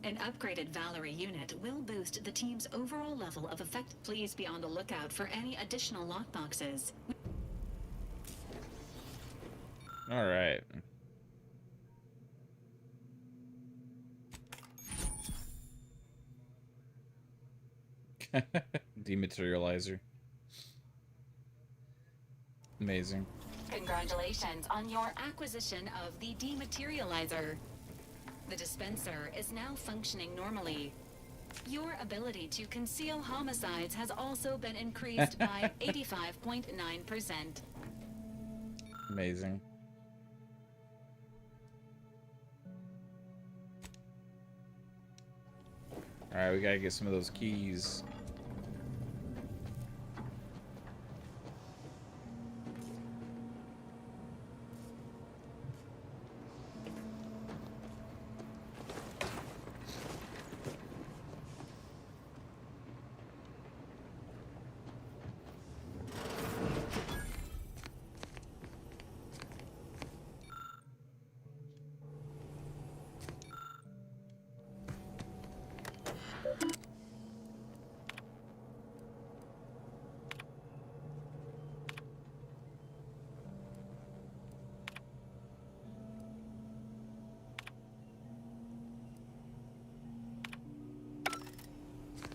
Speaker 5: An upgraded Valerie unit will boost the team's overall level of effect. Please be on the lookout for any additional lockboxes.
Speaker 1: All right. Dematerializer. Amazing.
Speaker 5: Congratulations on your acquisition of the dematerializer. The dispenser is now functioning normally. Your ability to conceal homicides has also been increased by 85.9%.
Speaker 1: Amazing. All right, we gotta get some of those keys.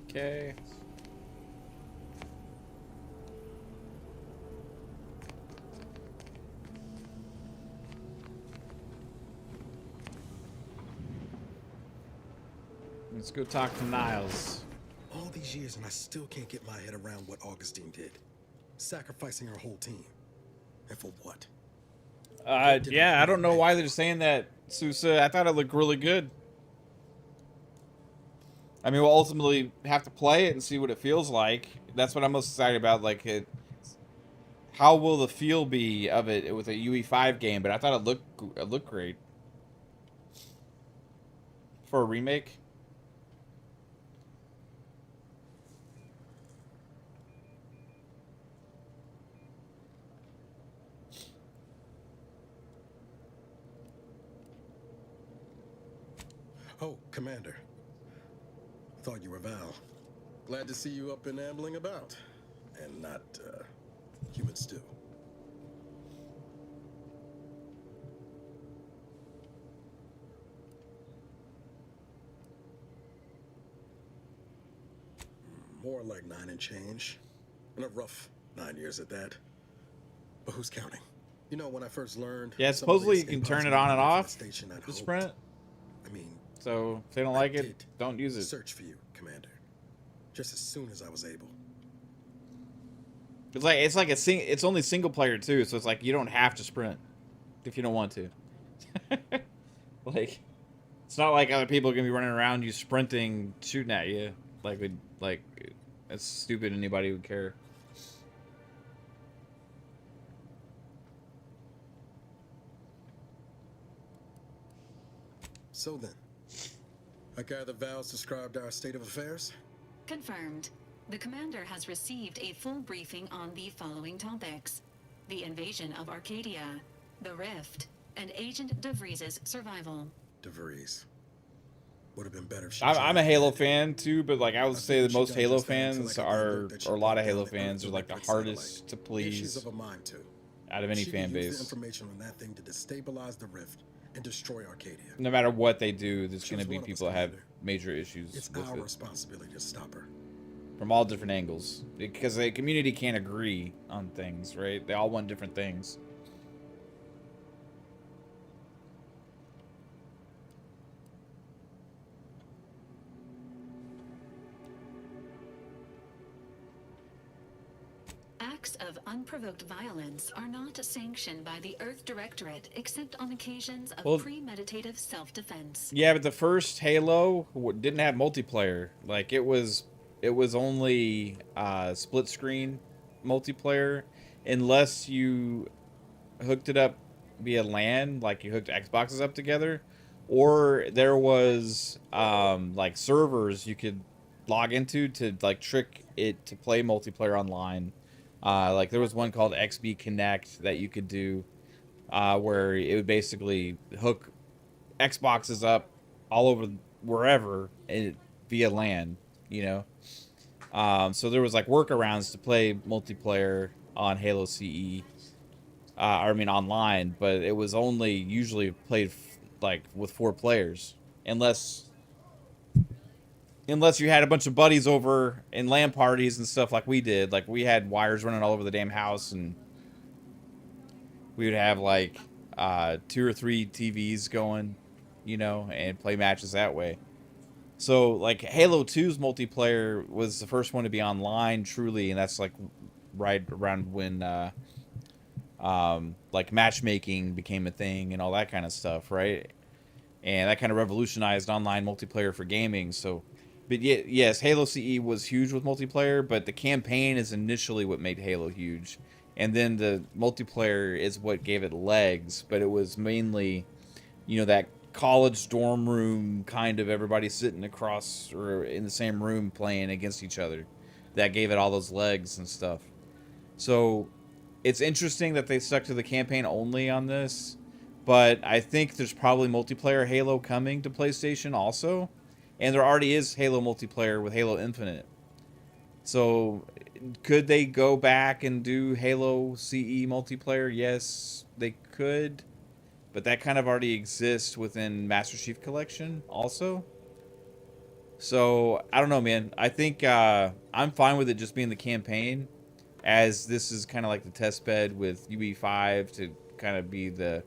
Speaker 1: Okay. Let's go talk to Niles.
Speaker 11: All these years and I still can't get my head around what Augustine did. Sacrificing her whole team. And for what?
Speaker 1: Yeah, I don't know why they're saying that, Sousa. I thought it looked really good. I mean, we'll ultimately have to play it and see what it feels like. That's what I'm most excited about. Like, how will the feel be of it with a UE5 game? But I thought it looked great for a remake.
Speaker 11: Oh, Commander. Thought you were Val. Glad to see you up and ambling about. And not, human stew. More like 9 and change. And a rough 9 years at that. But who's counting? You know, when I first learned...
Speaker 1: Yeah,
Speaker 11: some of the
Speaker 1: supposedly you can
Speaker 11: escape
Speaker 1: turn
Speaker 11: pods
Speaker 1: it
Speaker 11: were
Speaker 1: on and
Speaker 11: moving from the
Speaker 1: off,
Speaker 11: station, I'd
Speaker 1: the
Speaker 11: hoped.
Speaker 1: sprint.
Speaker 11: I mean,
Speaker 1: So if they don't
Speaker 11: I
Speaker 1: like it,
Speaker 11: did
Speaker 1: don't use it.
Speaker 11: search for you, Commander. Just as soon as I was able.
Speaker 1: It's only single player too, so it's like you don't have to sprint if you don't want to. Like, it's not like other people are gonna be running around you sprinting, shooting at you. Like it's stupid. Anybody would care.
Speaker 11: So then, I gather Val's described our state of affairs?
Speaker 5: Confirmed. The commander has received a full briefing on the following topics: the invasion of Arcadia, the Rift, and Agent DeVries's survival.
Speaker 11: DeVries. Would have been better if she
Speaker 1: I'm a
Speaker 11: joined
Speaker 1: Halo
Speaker 11: Commander.
Speaker 1: fan too, but like I would say that
Speaker 11: she
Speaker 1: most
Speaker 11: done
Speaker 1: Halo
Speaker 11: just that until
Speaker 1: fans
Speaker 11: I got the
Speaker 1: are,
Speaker 11: alert that she
Speaker 1: or a lot of
Speaker 11: brought
Speaker 1: Halo
Speaker 11: down the
Speaker 1: fans are like the
Speaker 11: Earth
Speaker 1: hardest
Speaker 11: satellite.
Speaker 1: to
Speaker 11: And she's
Speaker 1: please
Speaker 11: of a mind to.
Speaker 1: out of any
Speaker 11: She
Speaker 1: fan
Speaker 11: could use the
Speaker 1: base.
Speaker 11: information on that thing to destabilize the Rift and destroy Arcadia.
Speaker 1: No matter what they do, there's
Speaker 11: She
Speaker 1: going to
Speaker 11: was
Speaker 1: be
Speaker 11: one of us,
Speaker 1: people that have
Speaker 11: Commander.
Speaker 1: major issues
Speaker 11: It's
Speaker 1: with
Speaker 11: our
Speaker 1: it
Speaker 11: responsibility to stop her.
Speaker 1: from all different angles, because the community can't agree on things, right? They all want different things.
Speaker 5: Acts of unprovoked violence are not sanctioned by the Earth Directorate except on occasions of
Speaker 1: Well,
Speaker 5: premeditative self-defense.
Speaker 1: Yeah, but the first Halo didn't have multiplayer. Like it was only split screen multiplayer, unless you hooked it up via LAN, like you hooked Xboxes up together, or there was like servers you could log into to like trick it to play multiplayer online. Like there was one called XB Connect that you could do, where it would basically hook Xboxes up all over wherever via LAN, you know. So there was like workarounds to play multiplayer on Halo CE. I mean online, but it was only usually played like with 4 players, unless you had a bunch of buddies over in LAN parties and stuff like we did. Like we had wires running all over the damn house, and we would have like 2 or 3 TVs going, you know, and play matches that way. So like Halo 2's multiplayer was the first one to be online truly, and that's like right around when like matchmaking became a thing and all that kind of stuff, right? And that kind of revolutionized online multiplayer for gaming. So, but yes, Halo CE was huge with multiplayer, but the campaign is initially what made Halo huge, and then the multiplayer is what gave it legs. But it was mainly, you know, that college dorm room kind of everybody sitting across or in the same room playing against each other that gave it all those legs and stuff. So it's interesting that they stuck to the campaign only on this, but I think there's probably multiplayer Halo coming to PlayStation also, and there already is Halo multiplayer with Halo Infinite. So could they go back and do Halo CE multiplayer? Yes, they could. But that kind of already exists within Master Chief Collection also. So, I don't know, man. I think I'm fine with it just being the campaign, as this is kind of like the test bed with UE5 to kind of be the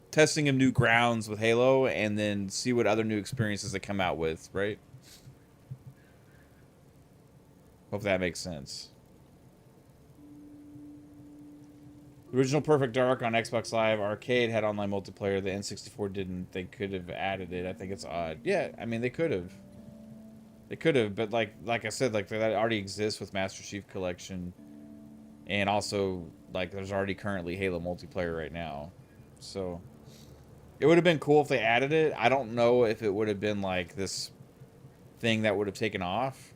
Speaker 1: testing of new grounds with Halo, and then see what other new experiences they come out with, right? Hope that makes sense. The original Perfect Dark on Xbox Live Arcade had online multiplayer. The N64 didn't. They could have added it. I think it's odd. Yeah, I mean, they could have. They could have, but like I said, like that already exists with Master Chief Collection. And also, like, there's already currently Halo multiplayer right now. So, it would have been cool if they added it. I don't know if it would have been, like, this thing that would have taken off.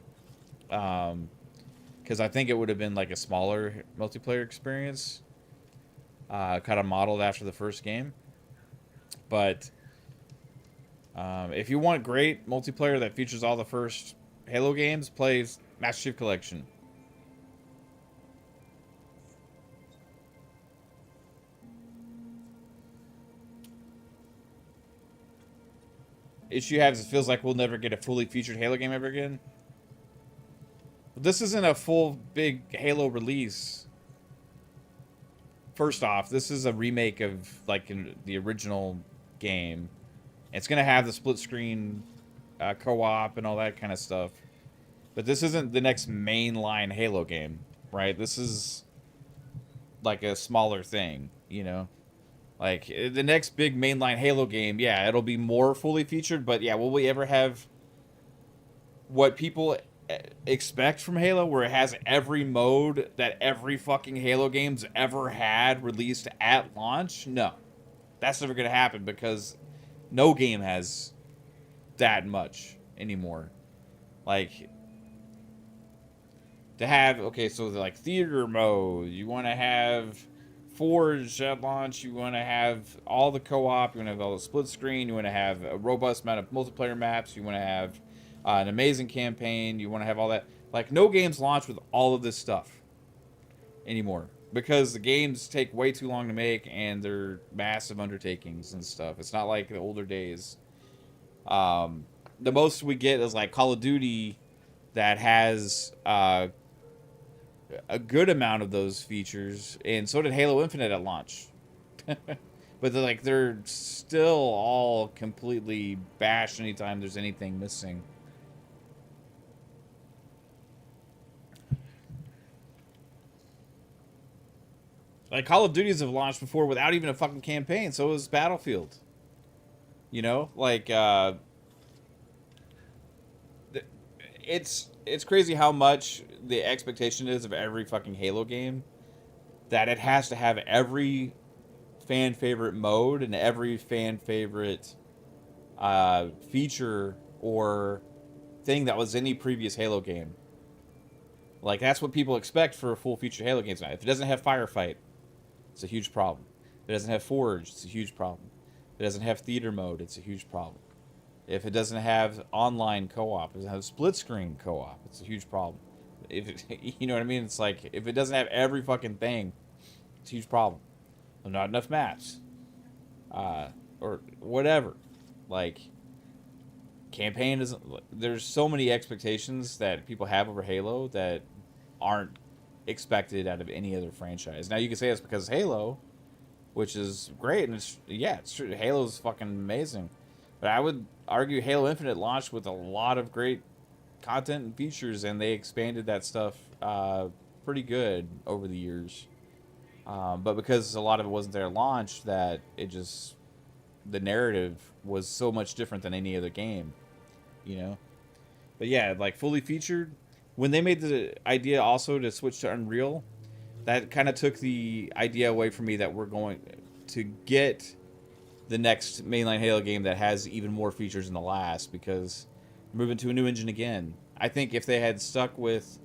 Speaker 1: Because I think it would have been, like, a smaller multiplayer experience. Kind of modeled after the first game. But if you want great multiplayer that features all the first Halo games, play Master Chief Collection. Issue has, it feels like we'll never get a fully featured Halo game ever again. This isn't a full big Halo release. first off, this is a remake of like the original game. It's gonna have the split screen co-op and all that kind of stuff. But this isn't the next mainline Halo game, right? This is like a smaller thing, you know? Like, the next big mainline Halo game, yeah, it'll be more fully featured, but yeah, will we ever have what people expect from Halo, where it has every mode that every fucking Halo game's ever had released at launch? No. That's never gonna happen, because no game has that much anymore. Like, to have, okay, so like theater mode, you want to have Forge at launch, you want to have all the co-op, you want to have all the split screen, you want to have a robust amount of multiplayer maps, you want to have an amazing campaign, you want to have all that. Like, no games launch with all of this stuff anymore, because the games take way too long to make and they're massive undertakings and stuff. It's not like the older days. The most we get is like Call of Duty, that has a good amount of those features, and so did Halo Infinite at launch. But they're still all completely bashed anytime there's anything missing. Like, Call of Duties have launched before without even a fucking campaign, so was Battlefield. You know, like, it's crazy how much the expectation is of every fucking Halo game, that it has to have every fan favorite mode and every fan favorite feature or thing that was any previous Halo game. Like, that's what people expect for a full feature Halo game now. If it doesn't have Firefight, it's a huge problem. If it doesn't have Forge, it's a huge problem. If it doesn't have theater mode, it's a huge problem. If it doesn't have online co-op, it doesn't have split screen co-op, it's a huge problem. If it, you know what I mean? It's like, if it doesn't have every fucking thing, it's a huge problem. Not enough maps. Or whatever. Like, campaign isn't... There's so many expectations that people have over Halo that aren't expected out of any other franchise. Now, you can say it's because Halo, which is great, and it's true. Halo's fucking amazing. But I would argue Halo Infinite launched with a lot of great content and features, and they expanded that stuff pretty good over the years. But because a lot of it wasn't there at launch, that it just... the narrative was so much different than any other game, you know? But yeah, like, fully featured, when they made the idea also to switch to Unreal, that kind of took the idea away from me that we're going to get the next mainline Halo game that has even more features than the last, because we're moving to a new engine again. I think if they had stuck with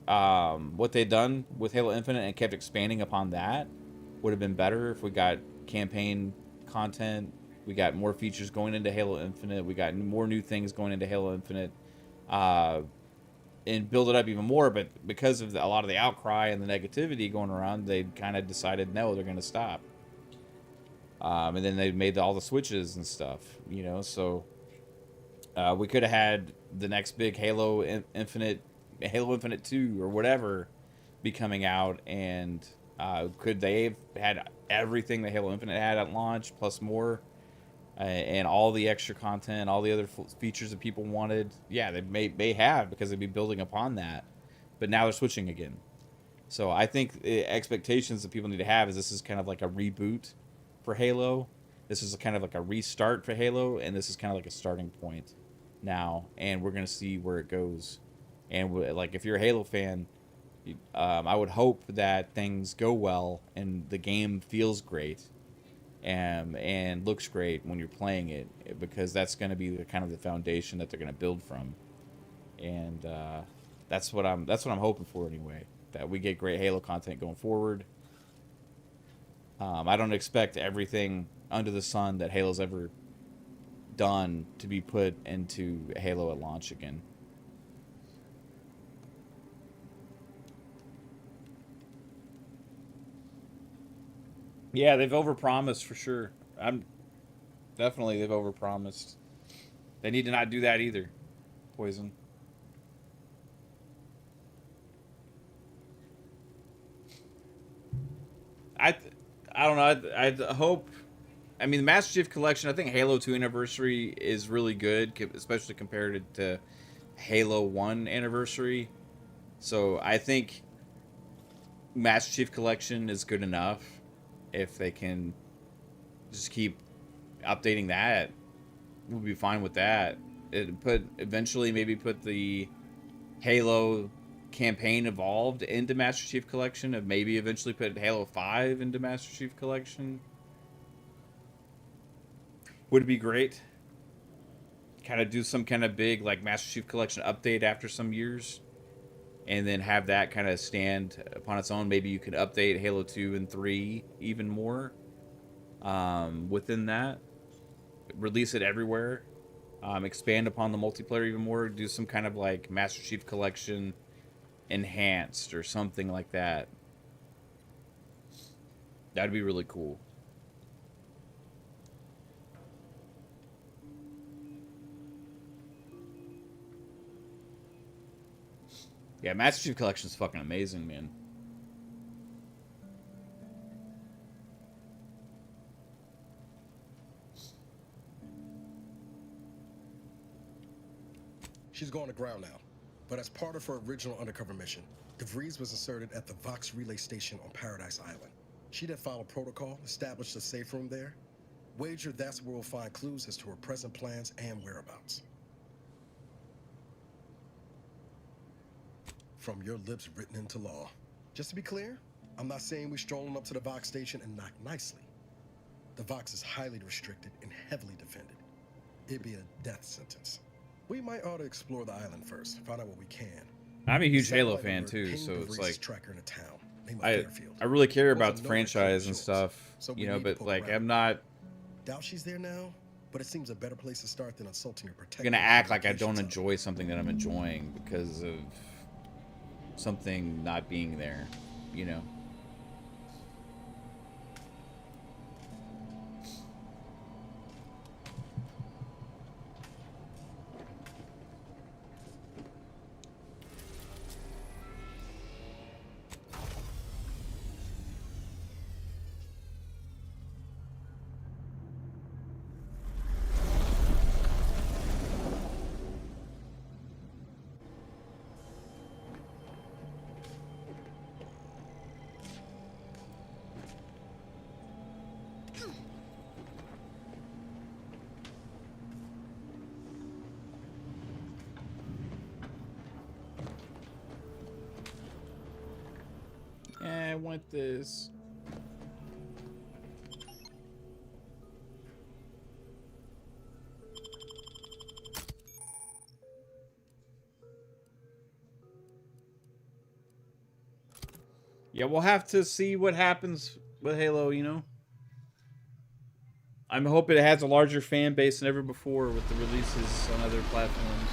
Speaker 1: what they'd done with Halo Infinite and kept expanding upon that, would have been better. If we got campaign content, we got more features going into Halo Infinite, we got more new things going into Halo Infinite, and build it up even more. But because of a lot of the outcry and the negativity going around, they kind of decided, no, they're going to stop. And then they made all the switches and stuff, you know, so we could have had the next big Halo Infinite 2 or whatever be coming out, and could they have had everything that Halo Infinite had at launch, plus more, and all the extra content, all the other features that people wanted? Yeah, they may have, because they'd be building upon that, but now they're switching again. So I think the expectations that people need to have is this is kind of like a reboot for Halo. This is kind of like a restart for Halo, and this is kind of like a starting point now, and we're going to see where it goes. And like, if you're a Halo fan, I would hope that things go well and the game feels great and looks great when you're playing it, because that's going to be the kind of the foundation that they're going to build from. And that's what I'm hoping for anyway, that we get great Halo content going forward. I don't expect everything under the sun that Halo's ever done to be put into Halo at launch again. Yeah, they've overpromised for sure. They've overpromised. They need to not do that either, Poison. I don't know. I'd hope. I mean, the Master Chief Collection. I think Halo 2 Anniversary is really good, especially compared to Halo 1 Anniversary. So I think Master Chief Collection is good enough. If they can just keep updating that, we'll be fine with that. Eventually maybe put the Halo campaign Evolved into Master Chief Collection, and maybe eventually put Halo 5 into Master Chief Collection. Would be great. Kind of do some kind of big like Master Chief Collection update after some years, and then have that kind of stand upon its own. Maybe you could update Halo 2 and 3 even more within that. Release it everywhere. Expand upon the multiplayer even more. Do some kind of like Master Chief Collection Enhanced or something like that. That'd be really cool. Yeah, Master Chief Collection is fucking amazing, man.
Speaker 11: She's going to ground now, but as part of her original undercover mission, DeVries was inserted at the Vox Relay Station on Paradise Island. She'd have followed protocol, established a safe room there. Wager that's where we'll find clues as to her present plans and whereabouts. From your lips written into law. Just to be clear, I'm not saying we're strolling up to the Vox station and knock nicely. The Vox is highly restricted and heavily defended. It'd be a death sentence. We might ought to explore the island first, find out what we can.
Speaker 1: I'm a huge Halo fan too, so it's like
Speaker 11: tracker in a town,
Speaker 1: I really care about the franchise and stuff, you know, but like I'm not
Speaker 11: doubt she's there now, but it seems a better place to start than insulting your protector.
Speaker 1: gonna act like I don't enjoy something that I'm enjoying because of something not being there, you know. I want this. Yeah, we'll have to see what happens with Halo, you know. I'm hoping it has a larger fan base than ever before with the releases on other platforms.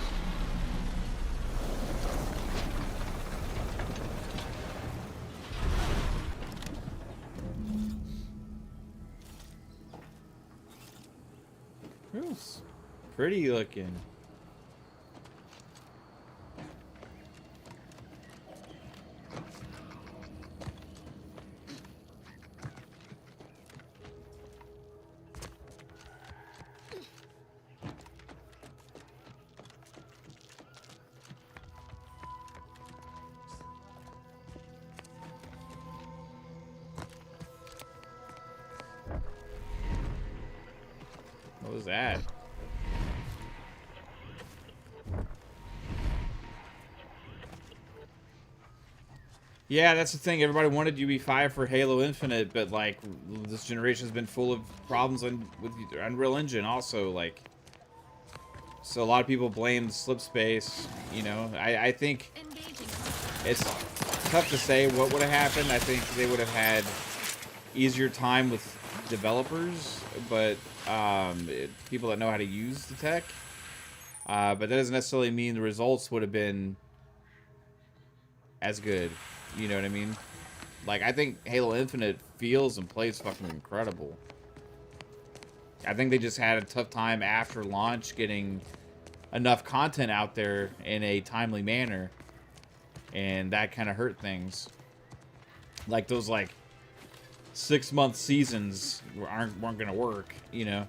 Speaker 1: It's pretty looking. What was that? Yeah, that's the thing. Everybody wanted UB5 for Halo Infinite, but like this generation has been full of problems with Unreal Engine also, like, so a lot of people blame slip space, you know. I think it's tough to say what would have happened. I think they would have had easier time with developers, but people that know how to use the tech, but that doesn't necessarily mean the results would have been as good. You know what I mean? Like, I think Halo Infinite feels and plays fucking incredible. I think they just had a tough time after launch getting enough content out there in a timely manner, and that kind of hurt things. Like those like 6-month seasons weren't gonna work, you know,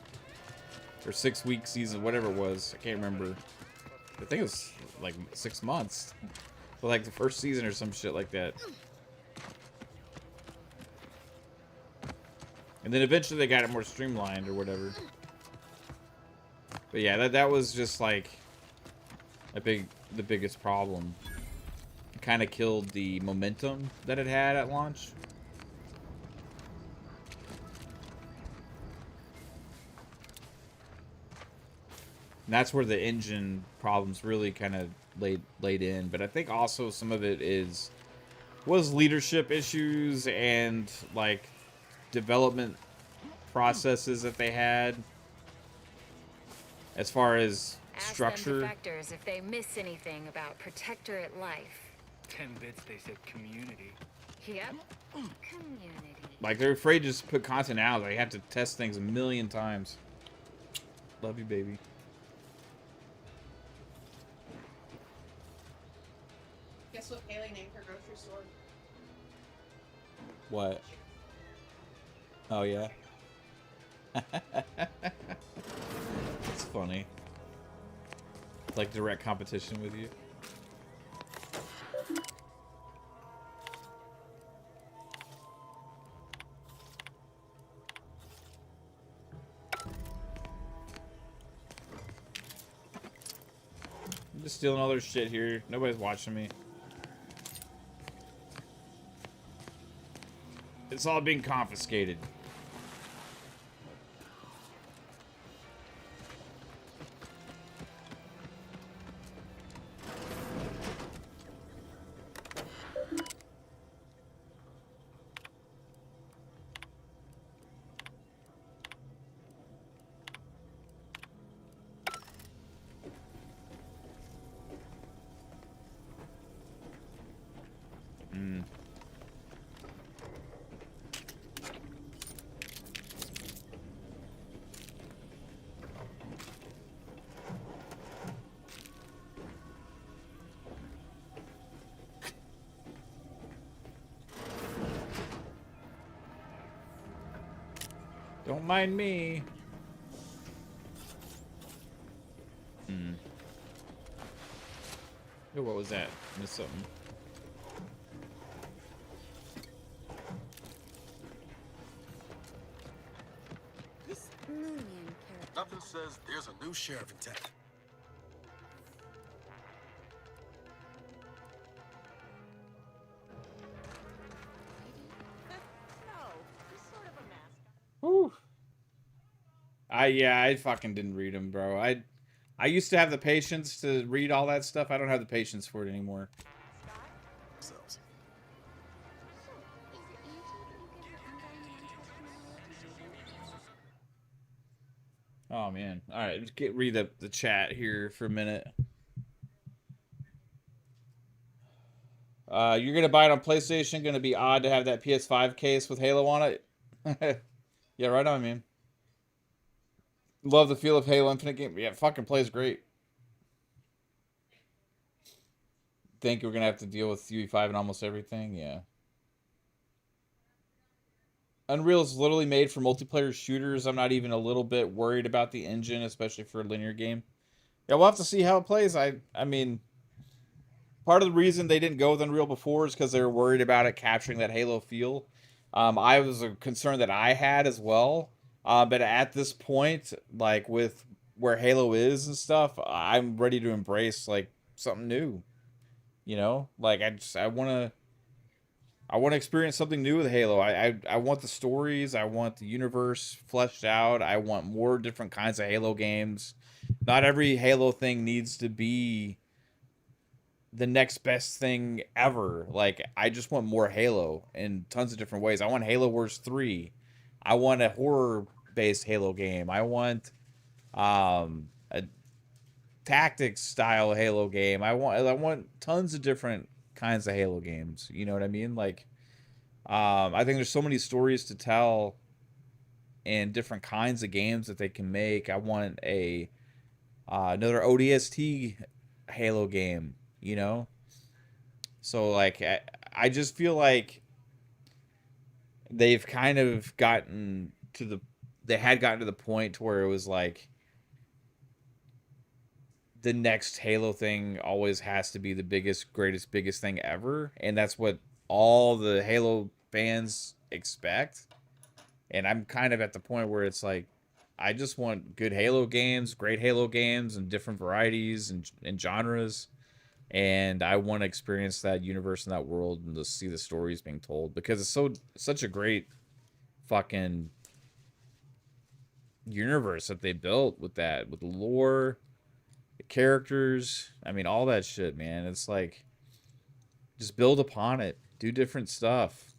Speaker 1: or 6-week season, whatever it was. I can't remember. I think it was like 6 months, for like the first season or some shit like that. And then eventually they got it more streamlined or whatever. But yeah, that was just like the biggest problem. It kind of killed the momentum that it had at launch. And that's where the engine problems really kind of laid in. But I think also some of it was leadership issues and like development processes that they had as far as structure.
Speaker 3: Ask them defectors if they miss anything about Protectorate life.
Speaker 7: 10 bits, they said community.
Speaker 3: Yep. Community.
Speaker 1: Like, they're afraid to just put content out. They have to test things a million times. Love you, baby.
Speaker 8: Guess what Haley named her grocery store?
Speaker 1: What? Oh, yeah. It's funny. Like direct competition with you. I'm just stealing all their shit here. Nobody's watching me. It's all being confiscated. Don't mind me. Oh, what was that? Missed something.
Speaker 9: This Moonian character.
Speaker 11: Nothing says there's a new sheriff in town.
Speaker 1: Whew. Yeah, I fucking didn't read them, bro. I used to have the patience to read all that stuff. I don't have the patience for it anymore. Oh man. All right, let's read the chat here for a minute. You're gonna buy it on PlayStation. Gonna be odd to have that PS5 case with Halo on it. Yeah, right on, man. Love the feel of Halo Infinite game. Yeah, fucking plays great. Think we're gonna have to deal with UE5 and almost everything. Yeah. Unreal is literally made for multiplayer shooters. I'm not even a little bit worried about the engine, especially for a linear game. Yeah, we'll have to see how it plays. I mean, part of the reason they didn't go with Unreal before is because they were worried about it capturing that Halo feel. I was a concern that I had as well. But at this point, like with where Halo is and stuff, I'm ready to embrace like something new. You know, like I want to experience something new with Halo. I want the stories. I want the universe fleshed out. I want more different kinds of Halo games. Not every Halo thing needs to be the next best thing ever. Like, I just want more Halo in tons of different ways. I want Halo Wars 3. I want a horror-based Halo game. I want a tactics style Halo game. I want tons of different kinds of Halo games. You know what I mean? Like, I think there's so many stories to tell and different kinds of games that they can make. I want another ODST Halo game, you know? So, like, I just feel like they've kind of gotten to the point where it was like the next Halo thing always has to be the biggest, greatest, biggest thing ever, and that's what all the Halo fans expect. And I'm kind of at the point where it's like, I just want good Halo games, great Halo games, and different varieties and genres. And I want to experience that universe and that world and to see the stories being told, because it's such a great fucking universe that they built with that, with the lore, the characters. I mean, all that shit, man. It's like, just build upon it, do different stuff.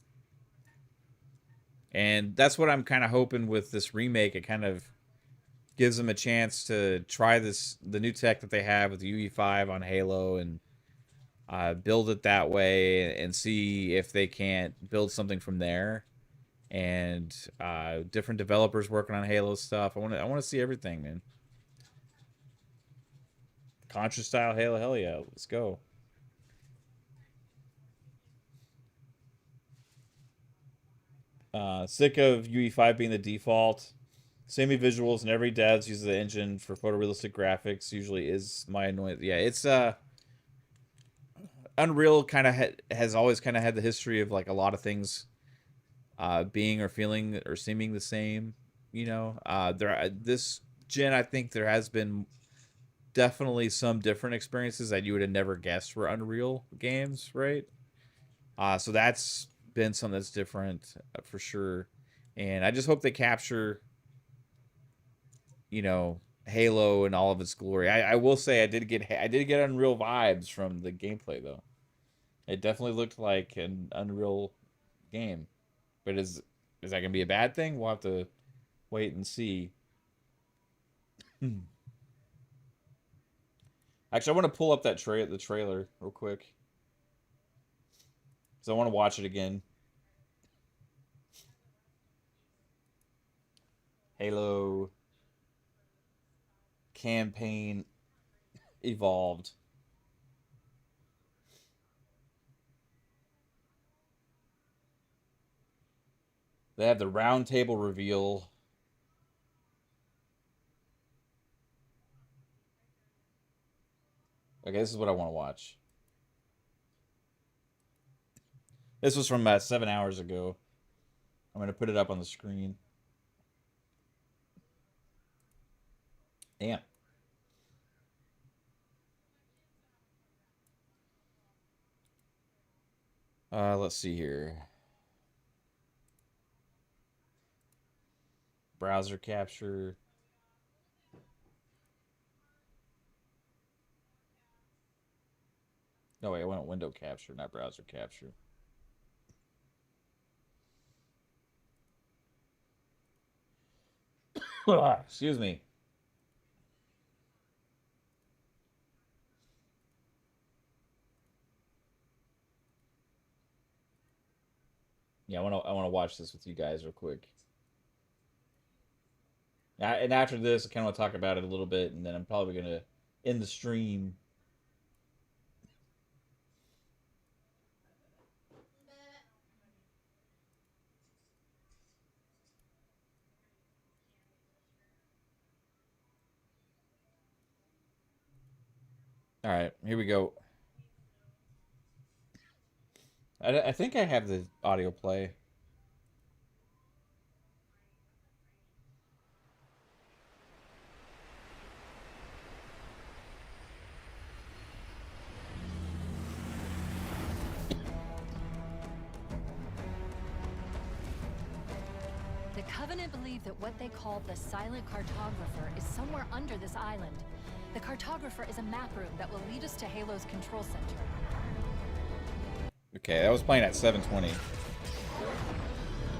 Speaker 1: And that's what I'm kind of hoping with this remake. It kind of gives them a chance to try the new tech that they have with the UE5 on Halo, and build it that way and see if they can't build something from there. And different developers working on Halo stuff. I want to see everything, man. Contra style Halo, hell yeah, let's go. Sick of UE5 being the default. Samey visuals and every devs uses the engine for photorealistic graphics. Usually is my annoyance. Yeah, it's Unreal kind of has always kind of had the history of like a lot of things being or feeling or seeming the same. You know, this gen, I think there has been definitely some different experiences that you would have never guessed were Unreal games, right? So that's been something that's different for sure. And I just hope they capture, you know, Halo in all of its glory. I will say I did get Unreal vibes from the gameplay though. It definitely looked like an Unreal game. But is that gonna be a bad thing? We'll have to wait and see. Actually, I want to pull up that the trailer real quick, because I want to watch it again. Halo campaign evolved. They have the round table reveal. Okay, this is what I want to watch. This was from 7 hours ago. I'm going to put it up on the screen. Damn. Let's see here. Browser capture. No, wait, I went window capture, not browser capture. Excuse me. Yeah, I want to watch this with you guys real quick. And after this, I kind of want to talk about it a little bit, and then I'm probably gonna end the stream. All right, here we go. I think I have the audio play.
Speaker 6: The Covenant believe that what they call the Silent Cartographer is somewhere under this island. The Cartographer is a map room that will lead us to Halo's control center.
Speaker 1: Okay, I was playing at 720.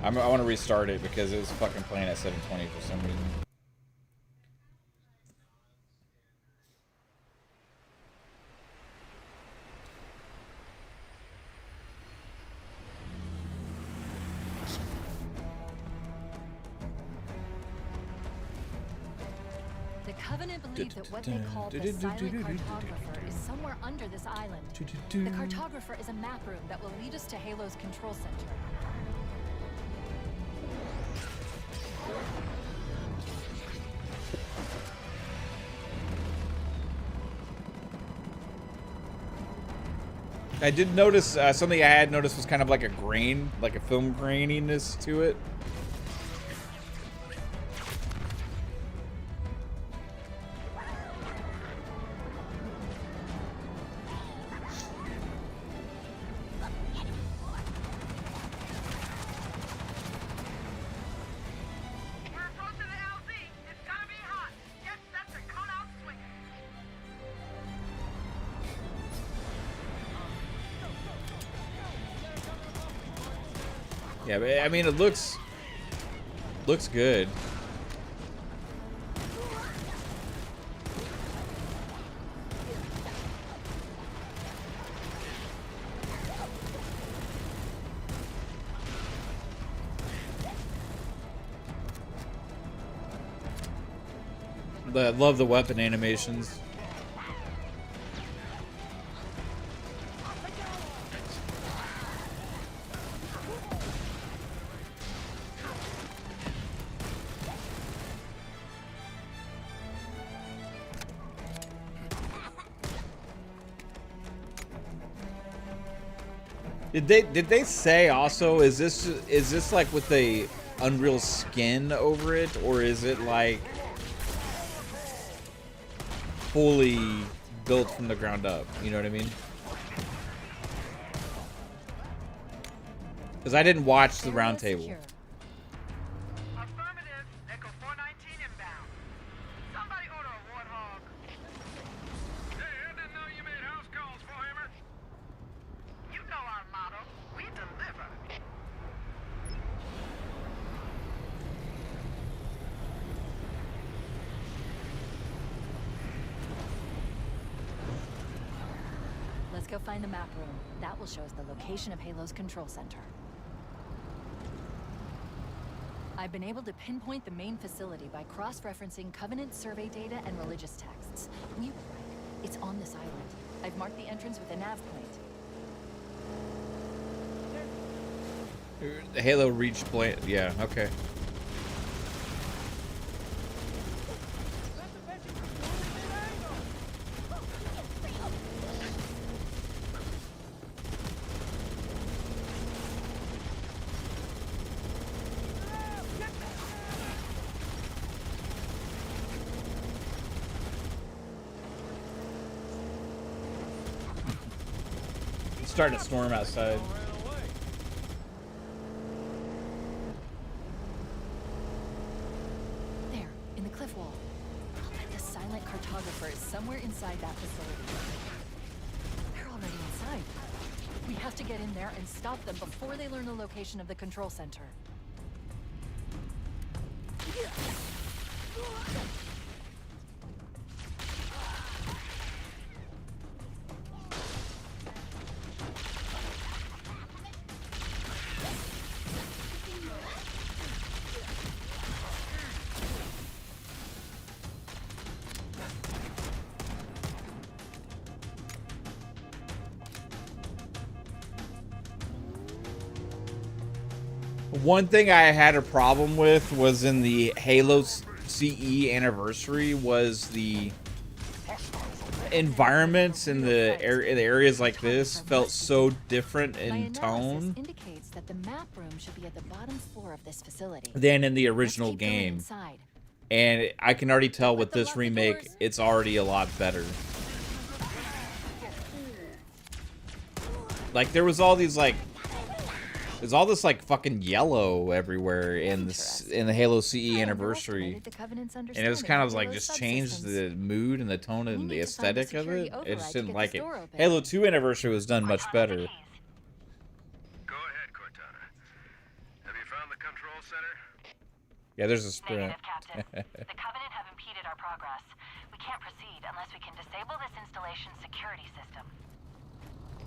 Speaker 1: I want to restart it because it was fucking playing at 720 for some reason.
Speaker 6: The Covenant believe that what they call the Silent Cartographer is somewhere under this island. The Cartographer is a map room that will lead us to Halo's control center.
Speaker 1: I did notice something I had noticed was kind of like a grain, like a film graininess to it. Yeah, but, I mean, it looks good. I love the weapon animations. Did they say also, is this like with the Unreal skin over it, or is it like fully built from the ground up? You know what I mean? Because I didn't watch the round table.
Speaker 6: Let's go find the map room. That will show us the location of Halo's control center. I've been able to pinpoint the main facility by cross-referencing Covenant survey data and religious texts. We were right. It's on this island. I've marked the entrance with a nav plate.
Speaker 1: The Halo reached point. Yeah, okay. Starting to storm outside.
Speaker 6: There, in the cliff wall. I'll bet the silent cartographer is somewhere inside that facility. They're already inside. We have to get in there and stop them before they learn the location of the control center.
Speaker 1: One thing I had a problem with was in the Halo CE anniversary was the environments in the areas like this felt so different in tone
Speaker 6: Indicates that the map room should be at the bottom floor of this facility.
Speaker 1: than in the original game. And I can already tell with this remake, it's already a lot better. Like, there was all these, like, there's all this, like, fucking yellow everywhere in the Halo CE anniversary. And it was kind of, like, just changed the mood and the tone and the aesthetic of it. I just didn't like it. Halo 2 anniversary was done much better.
Speaker 15: Go ahead, Cortana. Have you found the control center?
Speaker 1: Yeah, there's a sprint.
Speaker 14: Negative, Captain. The Covenant have impeded our progress. We can't proceed unless we can disable this installation's security system.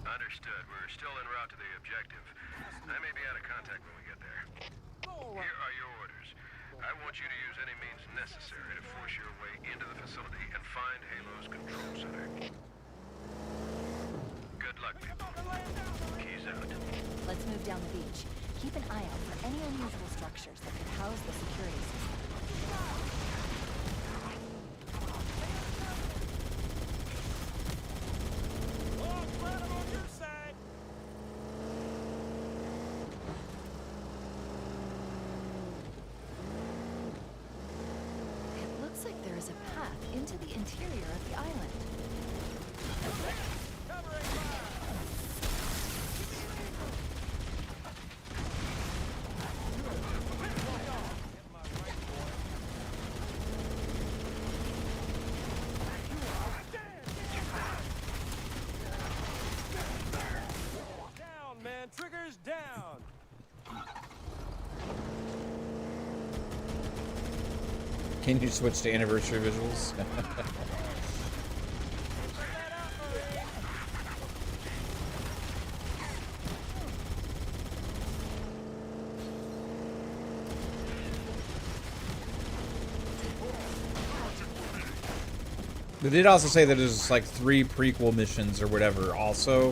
Speaker 15: Understood. We're still en route to the objective. I may be out of contact when we get there. Here are your orders. I want you to use any means necessary to force your way into the facility and find Halo's control center. Good luck, people. Keys out.
Speaker 6: Let's move down the beach. Keep an eye out for any unusual structures that could house the security system. interior of the island.
Speaker 10: Down, man! Triggers down!
Speaker 1: Can you switch to anniversary visuals? They did also say that there's like 3 prequel missions or whatever also,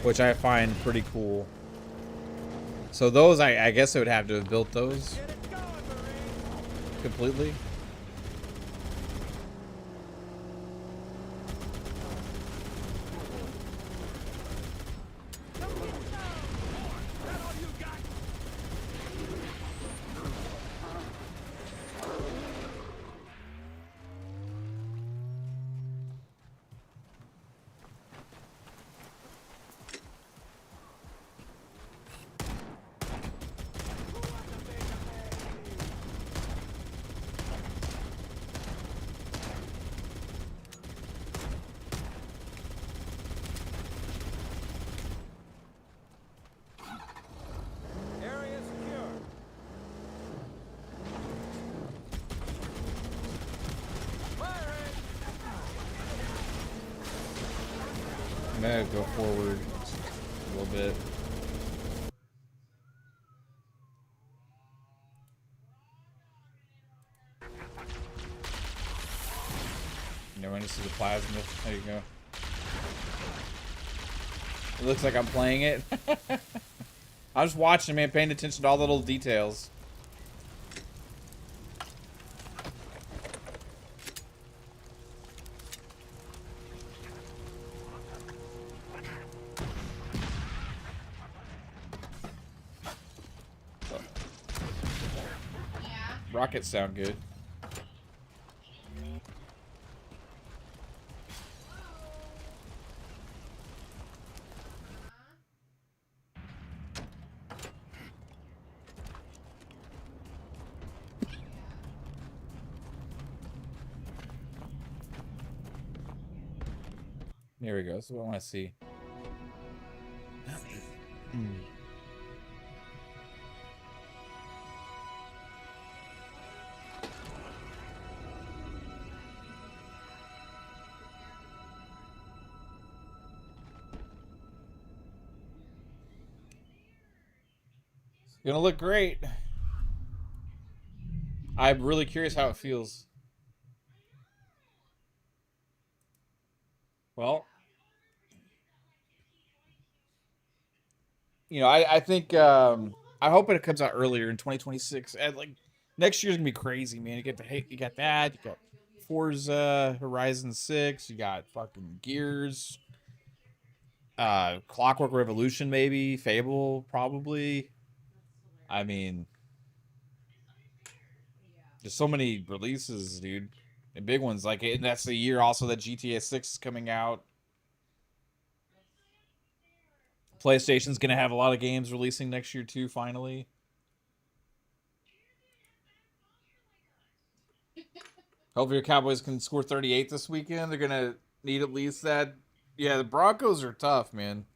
Speaker 1: which I find pretty cool. So those, I guess I would have to have built those completely.
Speaker 10: Area secure.
Speaker 1: I'm gonna go forward a little bit. You know when to see the plasma? There you go. It looks like I'm playing it. I was watching, man, paying attention to all the little details. Rockets sound good. There we go. That's what I want to see. It's gonna look great. I'm really curious how it feels. Well, you know, I think I hope it comes out earlier in 2026. And like next year's gonna be crazy, man. You got that, you got Forza Horizon 6, you got fucking Gears, Clockwork Revolution, maybe Fable, probably. I mean, there's so many releases, dude, and big ones. Like, and that's the year also that GTA 6 is coming out. PlayStation's gonna have a lot of games releasing next year too. Finally, hopefully your Cowboys can score 38 this weekend. They're gonna need at least that. Yeah, the Broncos are tough, man.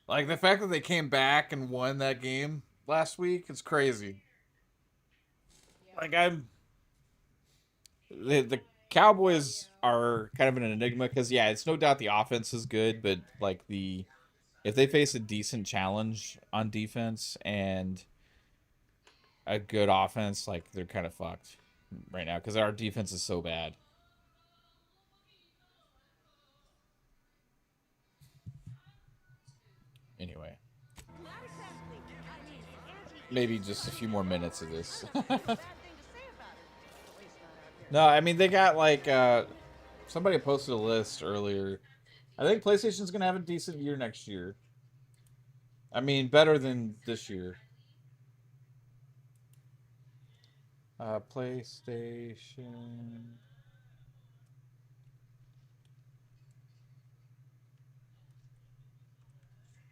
Speaker 1: Like the fact that they came back and won that game last week, it's crazy. Like the Cowboys are kind of an enigma because yeah, it's no doubt the offense is good, but like if they face a decent challenge on defense and a good offense, like they're kind of fucked right now because our defense is so bad. Anyway, maybe just a few more minutes of this. No, I mean they got like somebody posted a list earlier. I think PlayStation's gonna have a decent year next year. I mean, better than this year. PlayStation.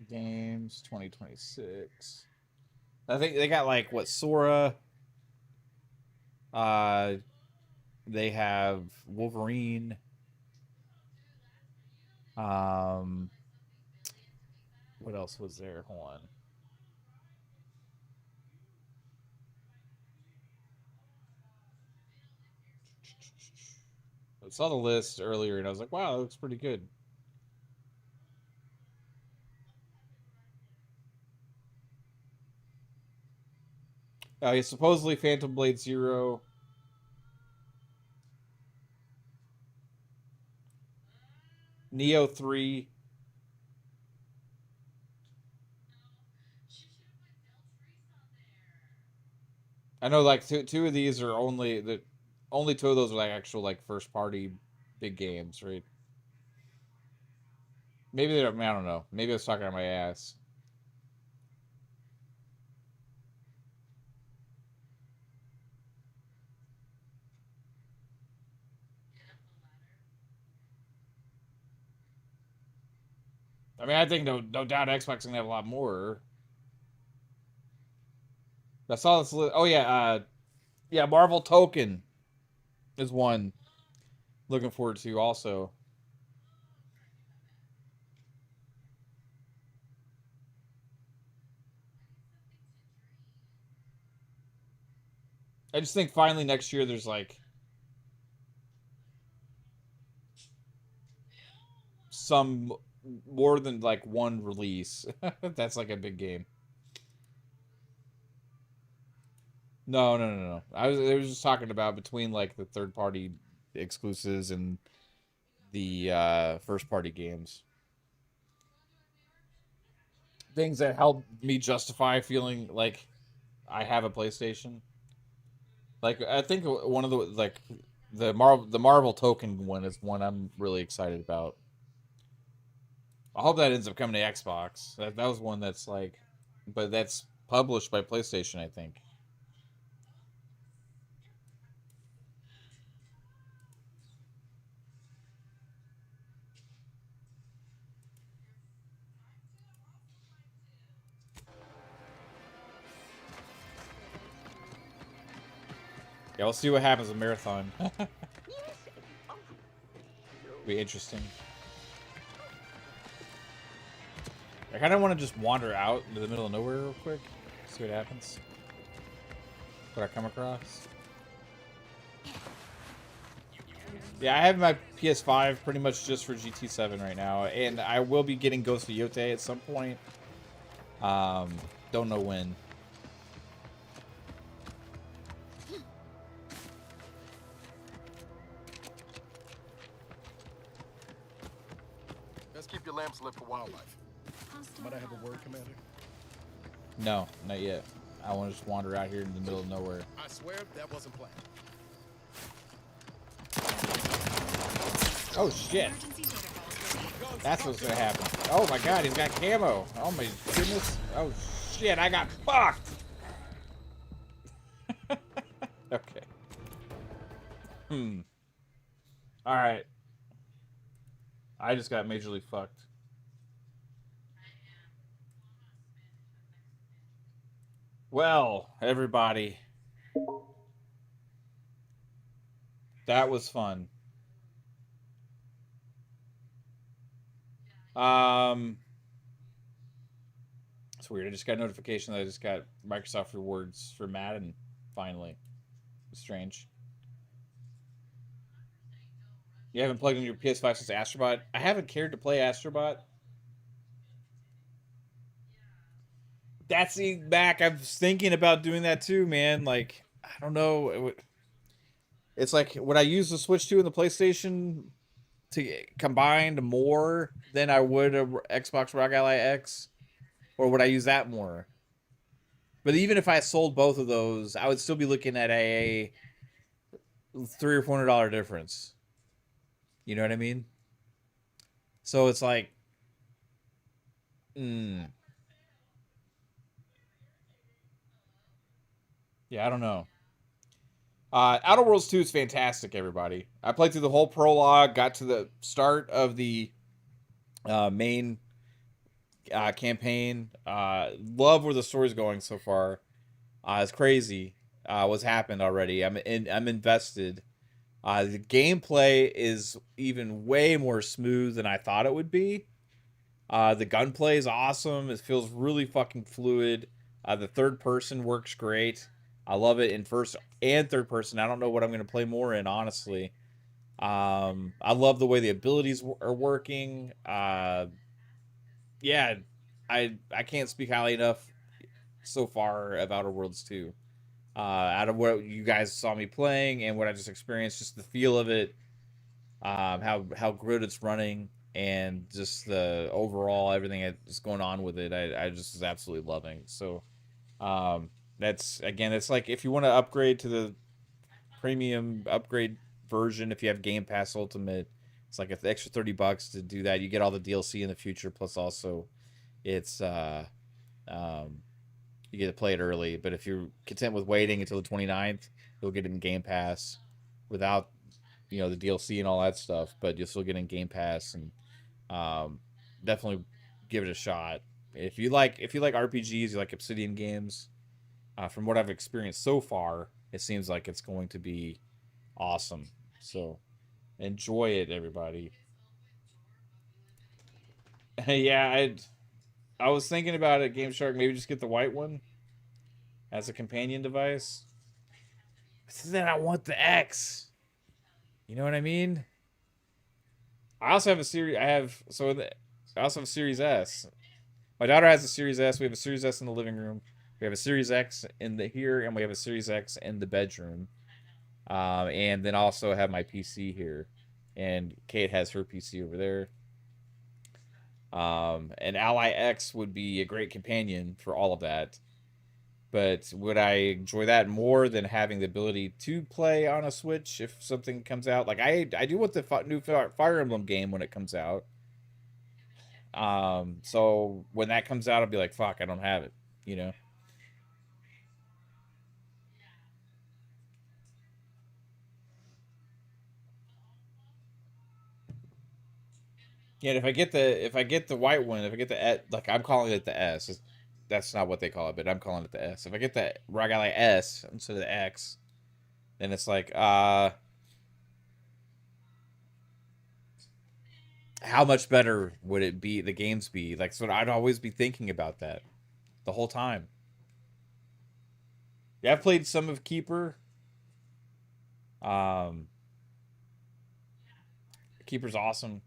Speaker 1: Games 2026. I think they got like what, Sora. They have Wolverine. What else was there? Hold on. I saw the list earlier and I was like, wow, that looks pretty good. Yeah, supposedly Phantom Blade Zero. Neo 3. I know like two of these are only two of those are like actual like first party big games, right? Maybe they're, I don't know. Maybe I was talking on my ass. I mean, I think no doubt Xbox is gonna have a lot more. I saw this. Oh yeah, yeah. Marvel Token is one. Looking forward to also. I just think finally next year there's like some more than like one release. That's like a big game. No. They was just talking about between like the third party exclusives and the first party games. Things that help me justify feeling like I have a PlayStation. Like I think one of the Marvel Token one is one I'm really excited about. I hope that ends up coming to Xbox. That was one that's like, but that's published by PlayStation, I think. Yeah, we'll see what happens with Marathon. Be interesting. I kind of want to just wander out into the middle of nowhere real quick. See what happens. What I come across. Yeah, I have my PS5 pretty much just for GT7 right now. And I will be getting Ghost of Yotei at some point. Don't know when.
Speaker 11: Let's keep your lamps lit for wildlife. Might I have a word, Commander?
Speaker 1: No, not yet. I want to just wander out here in the middle of nowhere.
Speaker 11: I swear that wasn't planned.
Speaker 1: Oh shit. That's what's gonna happen. Oh my god, he's got camo. Oh my goodness. Oh shit, I got fucked. Okay. Alright. I just got majorly fucked. Well, everybody. That was fun. It's weird. I just got a notification that I just got Microsoft rewards for Madden, finally. It's strange. You haven't plugged in your PS5 since Astrobot? I haven't cared to play Astrobot. That's the back. I was thinking about doing that too, man. Like, I don't know. It's like, would I use the Switch 2 and the PlayStation to combined more than I would a Xbox Rock Ally X? Or would I use that more? But even if I sold both of those, I would still be looking at a $300 or $400 difference. You know what I mean? So it's like, yeah, I don't know. Outer Worlds 2 is fantastic, everybody. I played through the whole prologue, got to the start of the main campaign. Love where the story's going so far. It's crazy. What's happened already. I'm invested. The gameplay is even way more smooth than I thought it would be. The gunplay is awesome. It feels really fucking fluid. The third person works great. I love it in first and third person. I don't know what I'm going to play more in, honestly. I love the way the abilities are working. Yeah, I can't speak highly enough so far of Outer Worlds 2. Out of what you guys saw me playing and what I just experienced, just the feel of it, how good it's running, and just the overall everything that's going on with it, I just is absolutely loving. So, that's again, it's like if you want to upgrade to the premium upgrade version, if you have Game Pass Ultimate, it's like an extra $30 to do that. You get all the DLC in the future, plus also it's um, you get to play it early. But if you're content with waiting until the 29th, you'll get it in Game Pass without the DLC and all that stuff. But you'll still get in Game Pass, and definitely give it a shot. If you like RPGs, you like Obsidian games. From what I've experienced so far, it seems like it's going to be awesome. So enjoy it, everybody. Yeah, I was thinking about it, Game Shark. Maybe just get the white one as a companion device. But then I want the X. You know what I mean? I also have a series. I also have a Series S. My daughter has a Series S. We have a Series S in the living room. We have a Series X in the here, and we have a Series X in the bedroom. And then also have my PC here, and Kate has her PC over there. An Ally X would be a great companion for all of that. But would I enjoy that more than having the ability to play on a Switch if something comes out? Like I do want the new Fire Emblem game when it comes out. So when that comes out, I'll be like, fuck, I don't have it, you know. Yeah, and if I get the white one, if I get the like I'm calling it the S. That's not what they call it, but I'm calling it the S. If I get the Roguelite S instead of the X, then it's like how much better would it be the games be? Like so I'd always be thinking about that the whole time. Yeah, I've played some of Keeper. Um Keeper's awesome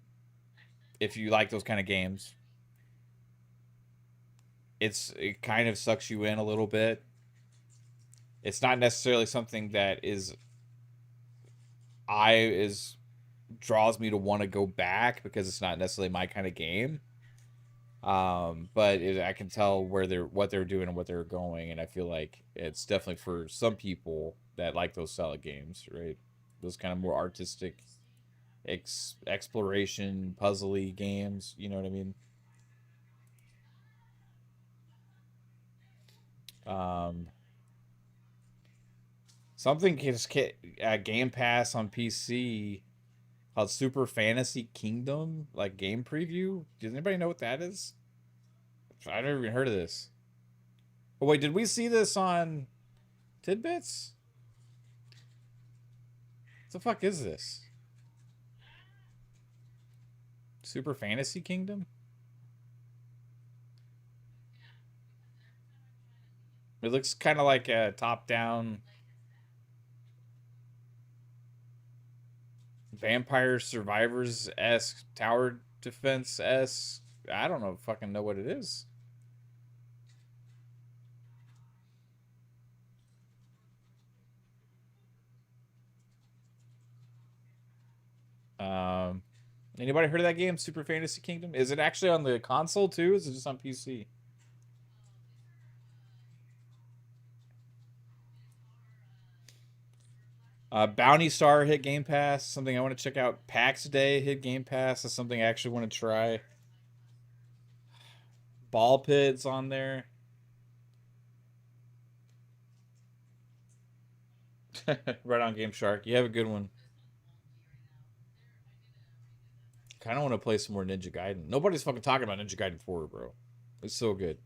Speaker 1: if you like those kind of games. It kind of sucks you in a little bit. It's not necessarily something that is draws me to want to go back because it's not necessarily my kind of game. But I can tell what they're doing and what they're going, and I feel like it's definitely for some people that like those style of games, right? Those kind of more artistic exploration, puzzly games. You know what I mean? Um, something is Game Pass on PC called Super Fantasy Kingdom, like game preview. Does anybody know what that is? I never even heard of this. Oh wait, did we see this on Tidbits? What the fuck is this? Super Fantasy Kingdom? It looks kind of like a top-down Vampire Survivors-esque tower defense-esque. I don't know fucking know what it is. Um, Anybody heard of that game, Super Fantasy Kingdom? Is it actually on the console too? Is it just on PC? Bounty Star hit Game Pass. Something I want to check out. PAX Day hit Game Pass. That's something I actually want to try. Ball Pit's on there. Right on, Game Shark. You have a good one. Kind of want to play some more Ninja Gaiden. Nobody's fucking talking about Ninja Gaiden 4, bro. It's so good.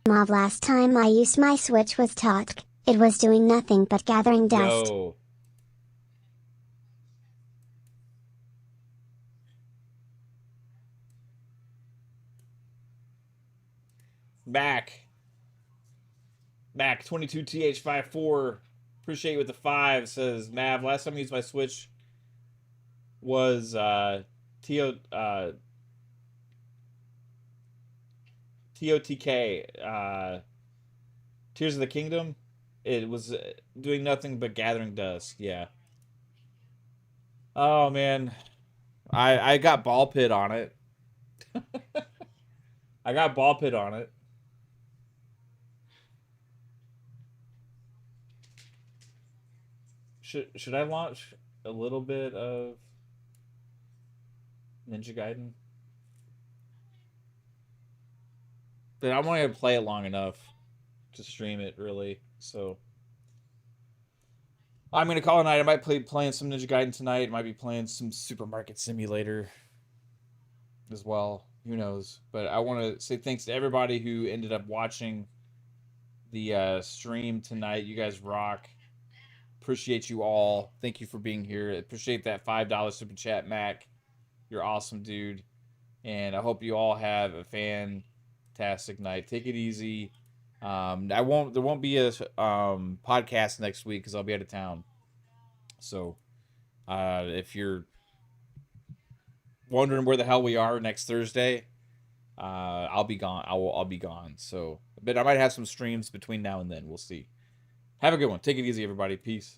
Speaker 12: Mav, last time I used my Switch was Totk. It was doing nothing but gathering dust.
Speaker 1: Yo. Back 22th54. Appreciate you with the 5. Says Mav, last time I used my Switch was TOTK, Tears of the Kingdom. It was doing nothing but gathering dust. Yeah. Oh man, I got ball pit on it. I got ball pit on it. Should I launch a little bit of Ninja Gaiden? But I'm only gonna play it long enough to stream it, really. So I'm gonna call it a night. I might playing some Ninja Gaiden tonight. Might be playing some Supermarket Simulator as well. Who knows? But I want to say thanks to everybody who ended up watching the stream tonight. You guys rock. Appreciate you all. Thank you for being here. Appreciate that $5 super chat, Mac. You're awesome, dude. And I hope you all have a fantastic night. Take it easy. There won't be a podcast next week because I'll be out of town. So if you're wondering where the hell we are next Thursday, I'll be gone. I'll be gone. So, but I might have some streams between now and then. We'll see. Have a good one. Take it easy, everybody. Peace.